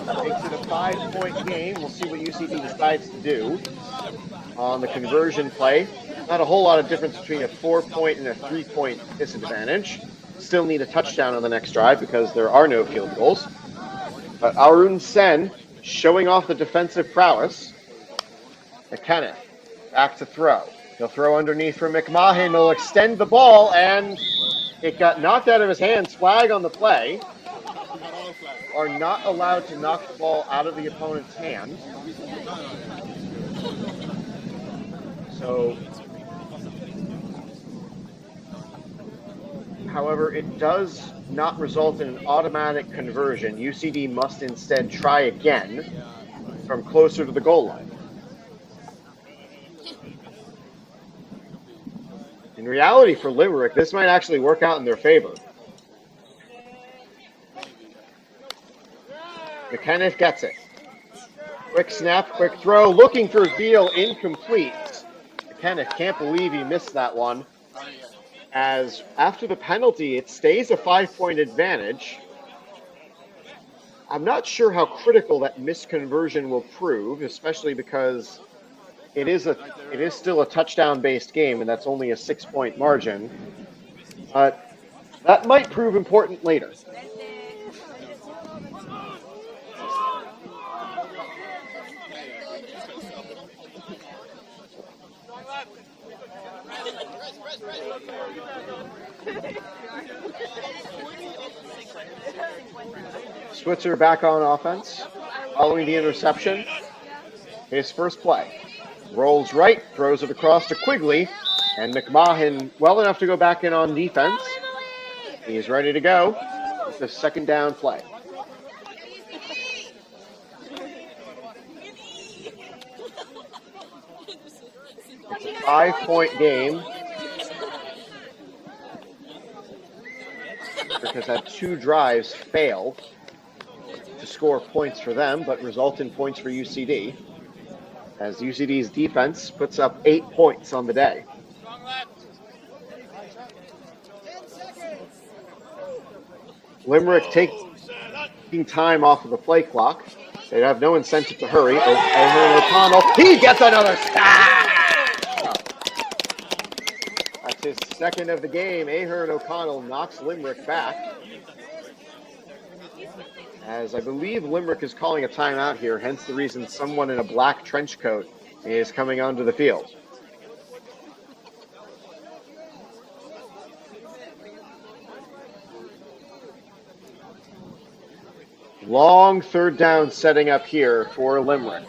Makes it a 5-point game. We'll see what UCD decides to do on the conversion play. Not a whole lot of difference between a 4-point and a 3-point disadvantage. Still need a touchdown on the next drive because there are no field goals. But Arun Sen showing off the defensive prowess. McKenna back to throw. He'll throw underneath for McMahon. He'll extend the ball, and it got knocked out of his hands. Flag on the play. Are not allowed to knock the ball out of the opponent's hand. So, however, it does not result in an automatic conversion. UCD must instead try again from closer to the goal line. In reality, for Limerick, this might actually work out in their favor. McKenna gets it. Quick snap, quick throw, looking for Veal, incomplete. McKenna can't believe he missed that one. As after the penalty, it stays a 5-point advantage. I'm not sure how critical that misconversion will prove, especially because it is still a touchdown-based game, and that's only a 6-point margin. But that might prove important later. Switzer back on offense, following the interception. His first play. Rolls right, throws it across to Quigley, and McMahon well enough to go back in on defense. He's ready to go with the second down play. It's a 5-point game. Because had 2 drives fail to score points for them, but result in points for UCD, as UCD's defense puts up 8 points on the day. Limerick taking time off of the play clock. They have no incentive to hurry. Ahern O'Connell, he gets another sack! That's his second of the game. Ahern O'Connell knocks Limerick back. As I believe Limerick is calling a timeout here, hence the reason someone in a black trench coat is coming onto the field. Long third down setting up here for Limerick.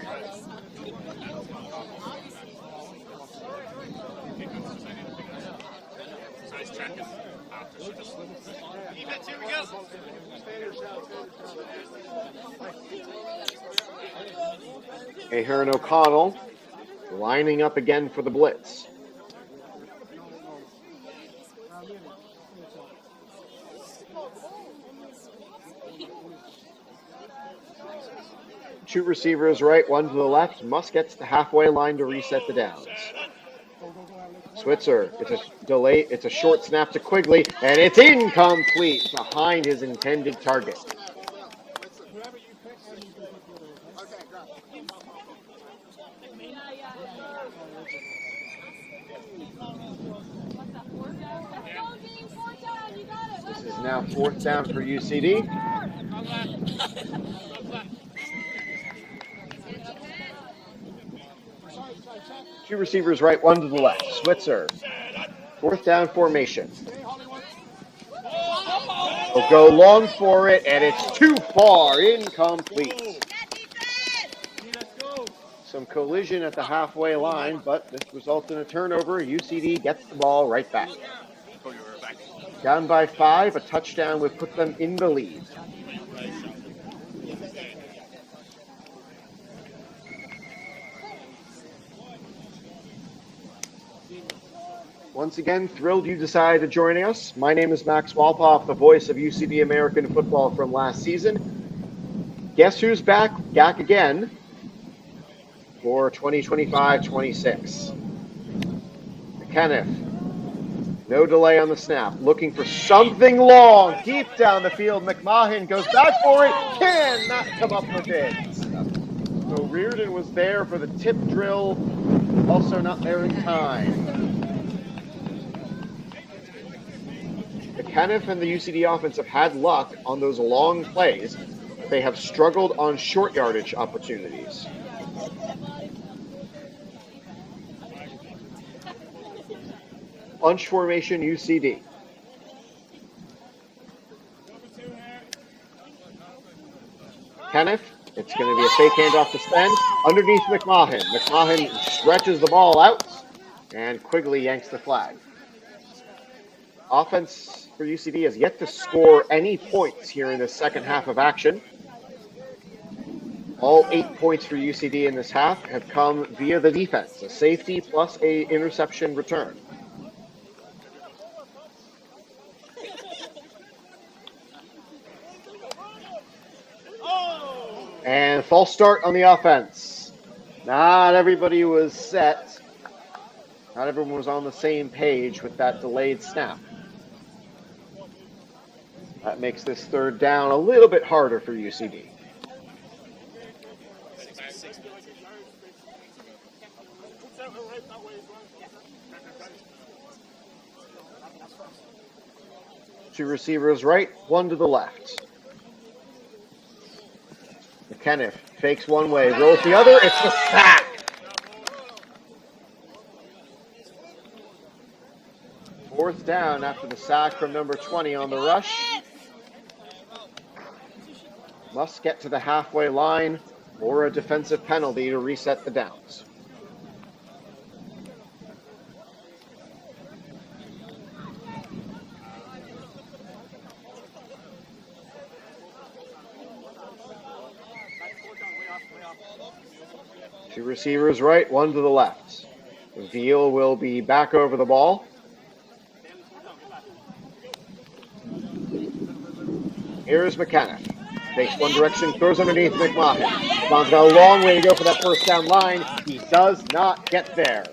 Ahern O'Connell lining up again for the blitz. Two receivers right, one to the left. Musk gets the halfway line to reset the downs. Switzer, it's a delay, it's a short snap to Quigley, and it's incomplete behind his intended target. This is now 4th down for UCD. Two receivers right, one to the left. Switzer, 4th down formation. Will go long for it, and it's too far, incomplete. Some collision at the halfway line, but this results in a turnover. UCD gets the ball right back. Down by 5, a touchdown would put them in the lead. Once again, thrilled you decided to join us. My name is Max Walpoff, the voice of UCD American football from last season. Guess who's back again for 2025-26? McKenniff. No delay on the snap. Looking for something long. Deep down the field. McMahon goes back for it. Cannot come up with it. So Reardon was there for the tip drill. Also not there in time. McKenniff and the UCD offense have had luck on those long plays. They have struggled on short yardage opportunities. Bunch formation UCD. Kenneth, it's going to be a fake handoff to Spen. Underneath McMahon. McMahon stretches the ball out, and Quigley yanks the flag. Offense for UCD has yet to score any points here in the second half of action. All 8 points for UCD in this half have come via the defense, a safety plus a interception return. And false start on the offense. Not everybody was set. Not everyone was on the same page with that delayed snap. That makes this 3rd down a little bit harder for UCD. Two receivers right, one to the left. McKenniff fakes one way, rolls the other, it's a sack! Fourth down after the sack from number 20 on the rush. Must get to the halfway line or a defensive penalty to reset the downs. Two receivers right, one to the left. Veal will be back over the ball. Here's McKenniff. Takes one direction, throws underneath McMahon. McMahon's got a long way to go for that first down line. He does not get there.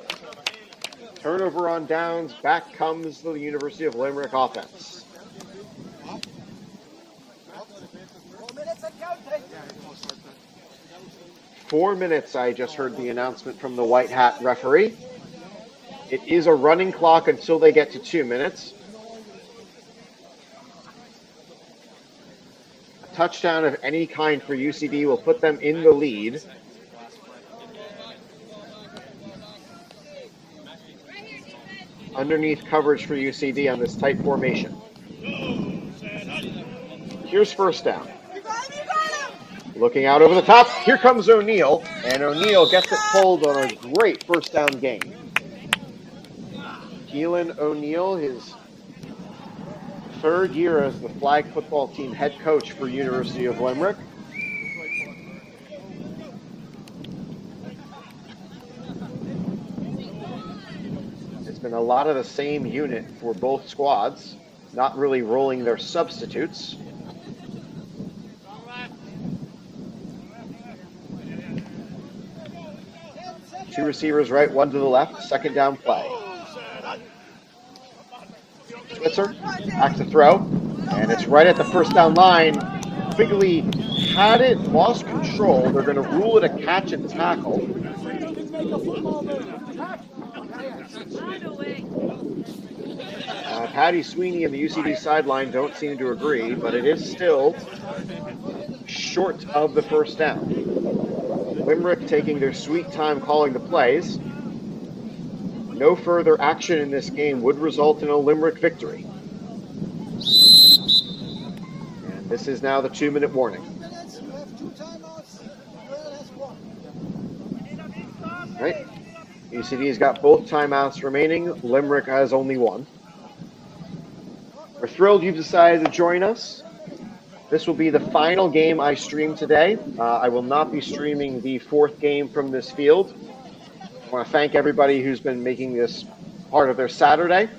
Turnover on downs. Back comes the University of Limerick offense. Four minutes, I just heard the announcement from the white hat referee. It is a running clock until they get to 2 minutes. A touchdown of any kind for UCD will put them in the lead. Underneath coverage for UCD on this tight formation. Here's first down. Looking out over the top, here comes O'Neal, and O'Neal gets it pulled on a great first down gain. Keelan O'Neal, his third year as the flag football team head coach for University of Limerick. It's been a lot of the same unit for both squads, not really rolling their substitutes. Two receivers right, one to the left, second down play. Switzer, back to throw, and it's right at the first down line. Quigley had it, lost control. They're going to rule it a catch and tackle. Patty Sweeney and the UCD sideline don't seem to agree, but it is still short of the first down. Limerick taking their sweet time calling the plays. No further action in this game would result in a Limerick victory. And this is now the 2-minute warning. Right. UCD's got both timeouts remaining. Limerick has only one. We're thrilled you've decided to join us. This will be the final game I stream today. I will not be streaming the fourth game from this field. I want to thank everybody who's been making this part of their Saturday.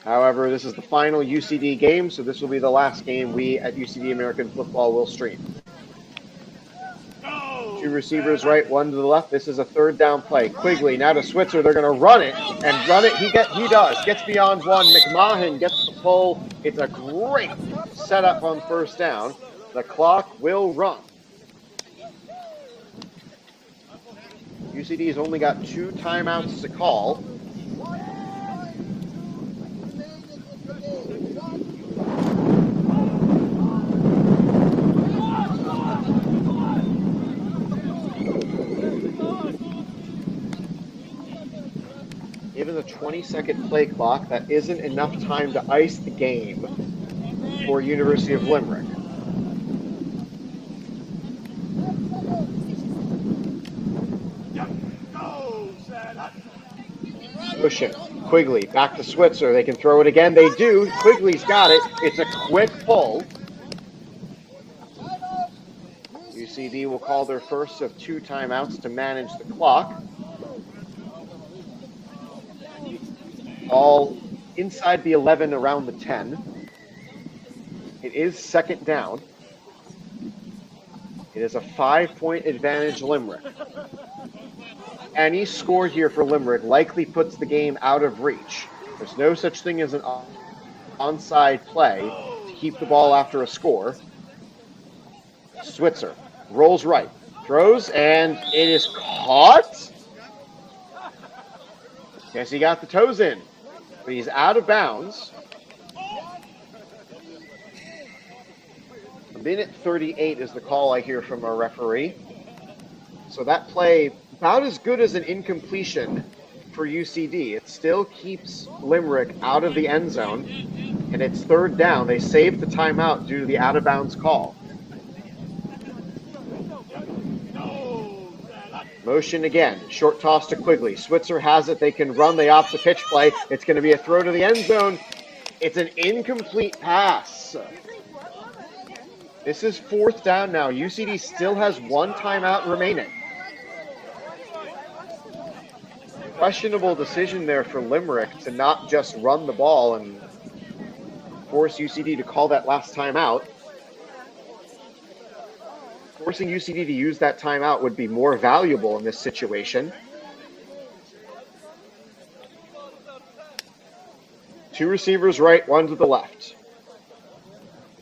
However, this is the final UCD game, so this will be the last game we at UCD American Football will stream. Two receivers right, one to the left. This is a third down play. Quigley now to Switzer. They're going to run it and run it. He does. Gets beyond one. McMahon gets the pull. It's a great setup on first down. The clock will run. UCD's only got 2 timeouts to call. Given the 20-second play clock, that isn't enough time to ice the game for University of Limerick. Motion. Quigley back to Switzer. They can throw it again. They do. Quigley's got it. It's a quick pull. UCD will call their first of 2 timeouts to manage the clock. All inside the 11, around the 10. It is second down. It is a 5-point advantage Limerick. Any score here for Limerick likely puts the game out of reach. There's no such thing as an onside play to keep the ball after a score. Switzer rolls right, throws, and it is caught. Guess he got the toes in, but he's out of bounds. A minute 38 is the call I hear from our referee. So that play, about as good as an incompletion for UCD. It still keeps Limerick out of the end zone, and it's third down. They saved the timeout due to the out-of-bounds call. Motion again. Short toss to Quigley. Switzer has it. They can run. They opt the pitch play. It's going to be a throw to the end zone. It's an incomplete pass. This is fourth down now. UCD still has 1 timeout remaining. Questionable decision there for Limerick to not just run the ball and force UCD to call that last timeout. Forcing UCD to use that timeout would be more valuable in this situation. 2 receivers right, 1 to the left.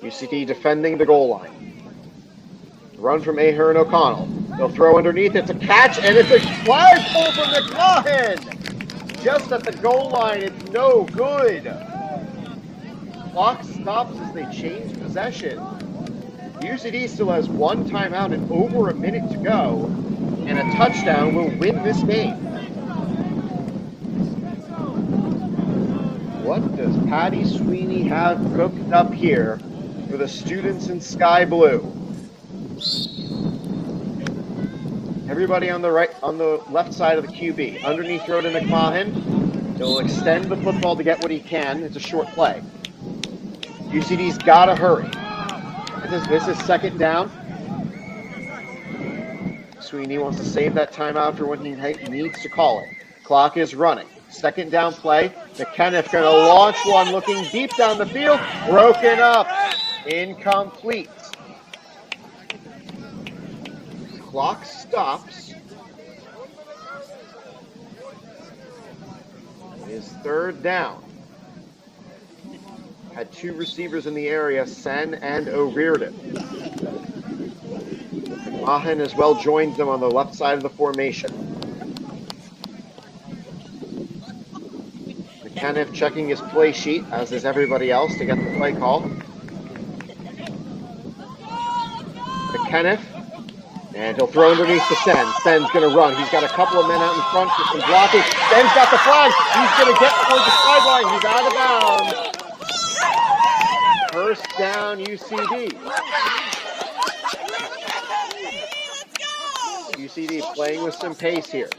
UCD defending the goal line. Run from Ahern O'Connell. They'll throw underneath. It's a catch, and it's a flag pull from McMahon. Just at the goal line, it's no good. Clock stops as they change possession. UCD still has 1 timeout and over a minute to go, and a touchdown will win this game. What does Patty Sweeney have cooked up here for the students in sky blue? Everybody on the left side of the QB. Underneath throw to McMahon. He'll extend the football to get what he can. It's a short play. UCD's got to hurry. This is second down. Sweeney wants to save that timeout for when he needs to call it. Clock is running. Second down play. McKenniff going to launch one looking deep down the field. Broken up. Incomplete. Clock stops. It is third down. Had two receivers in the area, Sen and O'Riordan. McMahon as well joins them on the left side of the formation. McKenniff checking his play sheet, as is everybody else, to get the play call. McKenniff, and he'll throw underneath to Sen. Sen's going to run. He's got a couple of men out in front for some blocking. Sen's got the flag. He's going to get towards the sideline. He's out of bounds. First down, UCD. UCD playing with some pace here.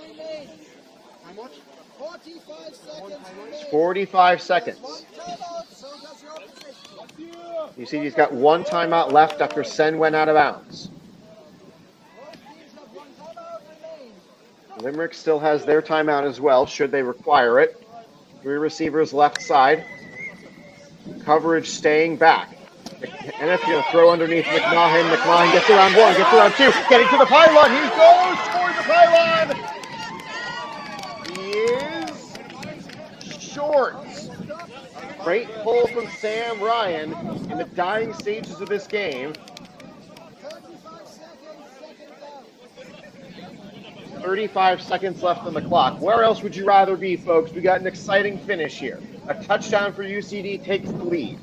It's 45 seconds. UCD's got one timeout left after Sen went out of bounds. Limerick still has their timeout as well, should they require it. Three receivers left side. Coverage staying back. And it's going to throw underneath McMahon. McMahon gets around one, gets around two, getting to the pylon. He goes towards the pylon. He is short. Great pull from Sam Ryan in the dying stages of this game. 35 seconds left on the clock. Where else would you rather be, folks? We got an exciting finish here. A touchdown for UCD takes the lead.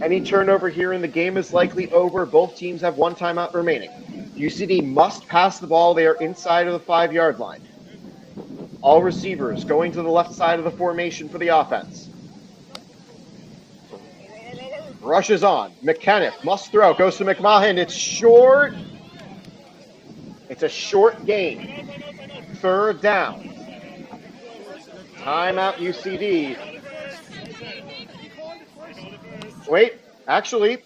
Any turnover here and the game is likely over. Both teams have one timeout remaining. UCD must pass the ball. They are inside of the 5-yard line. All receivers going to the left side of the formation for the offense. Rushes on. McKenniff must throw. Goes to McMahon. It's short. It's a short gain. Third down. Timeout UCD. Wait, actually,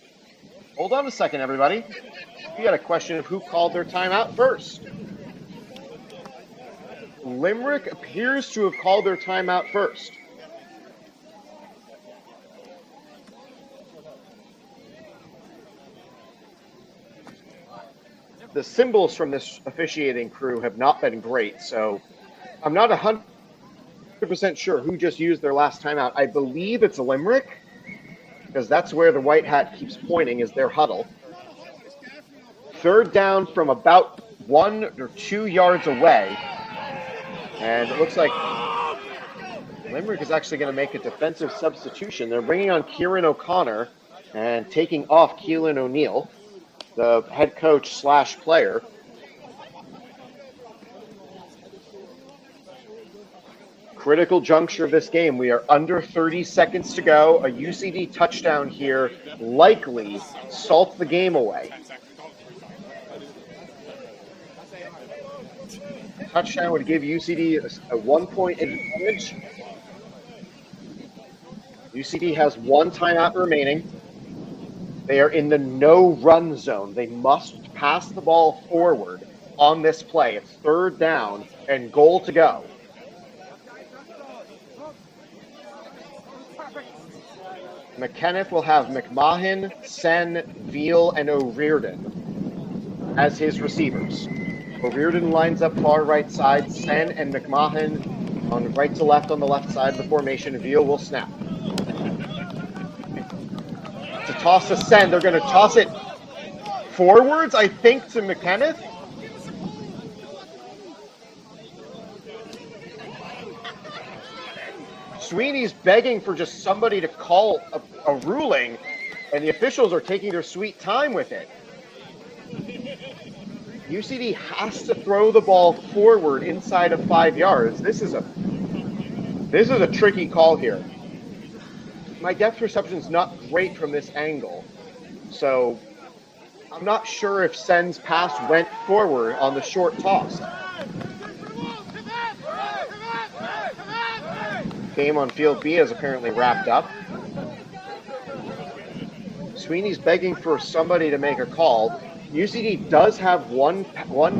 hold on a second, everybody. We got a question of who called their timeout first. Limerick appears to have called their timeout first. The symbols from this officiating crew have not been great, so I'm not 100% sure who just used their last timeout. I believe it's Limerick, because that's where the white hat keeps pointing, is their huddle. Third down from about 1 or 2 yards away. And it looks like Limerick is actually going to make a defensive substitution. They're bringing on Kieran O'Connor and taking off Keelan O'Neill, the head coach / player. Critical juncture of this game. We are under 30 seconds to go. A UCD touchdown here likely salts the game away. Touchdown would give UCD a 1-point advantage. UCD has one timeout remaining. They are in the no-run zone. They must pass the ball forward on this play. It's third down and goal to go. McKenniff will have McMahon, Sen, Veal, and O'Riordan as his receivers. O'Riordan lines up far right side. Sen and McMahon on right to left on the left side of the formation. Veal will snap. To toss to Sen. They're going to toss it forwards, I think, to McKenniff. Sweeney's begging for just somebody to call a ruling, and the officials are taking their sweet time with it. UCD has to throw the ball forward inside of 5 yards. This is a tricky call here. My depth perception's not great from this angle, so I'm not sure if Sen's pass went forward on the short toss. game on field B is apparently wrapped up. Sweeney's begging for somebody to make a call. UCD does have one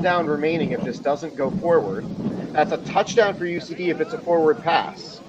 down remaining if this doesn't go forward. That's a touchdown for UCD if it's a forward pass.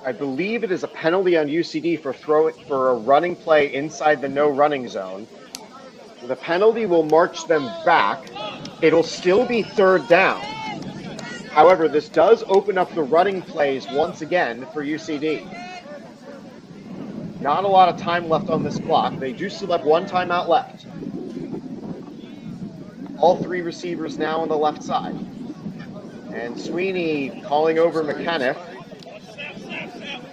I believe it is a penalty on UCD for a running play inside the no running zone. The penalty will march them back. It'll still be third down. However, this does open up the running plays once again for UCD. Not a lot of time left on this clock. They do still have one timeout left. All three receivers now on the left side. And Sweeney calling over McKenniff.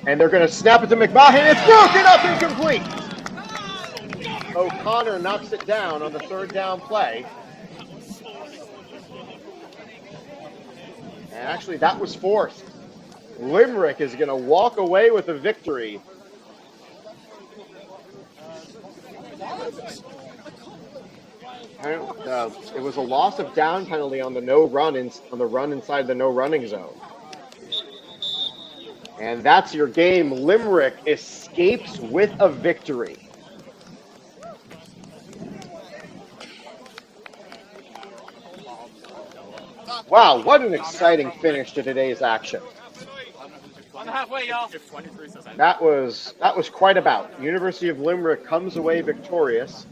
And they're going to snap it to McMahon. It's broken up, incomplete. O'Connor knocks it down on the third down play. And actually, that was forced. Limerick is going to walk away with a victory. It was a loss of down penalty on the run inside the no running zone. And that's your game. Limerick escapes with a victory. Wow, what an exciting finish to today's action. On the halfway, y'all. That was quite a bout. University of Limerick comes away victorious.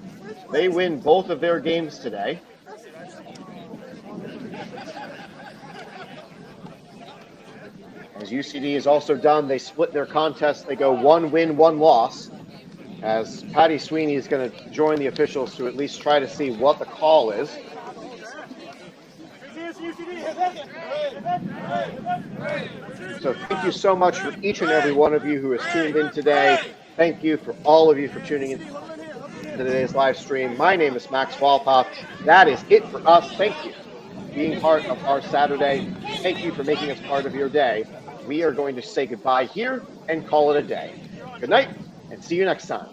They win both of their games today. As UCD is also done, they split their contest. They go 1 win, 1 loss. As Patty Sweeney is going to join the officials to at least try to see what the call is. So thank you so much for each and every one of you who has tuned in today. Thank you for all of you for tuning in to today's live stream. My name is Max Walpoff. That is it for us. Thank you for being part of our Saturday. Thank you for making us part of your day. We are going to say goodbye here and call it a day. Good night, and see you next time.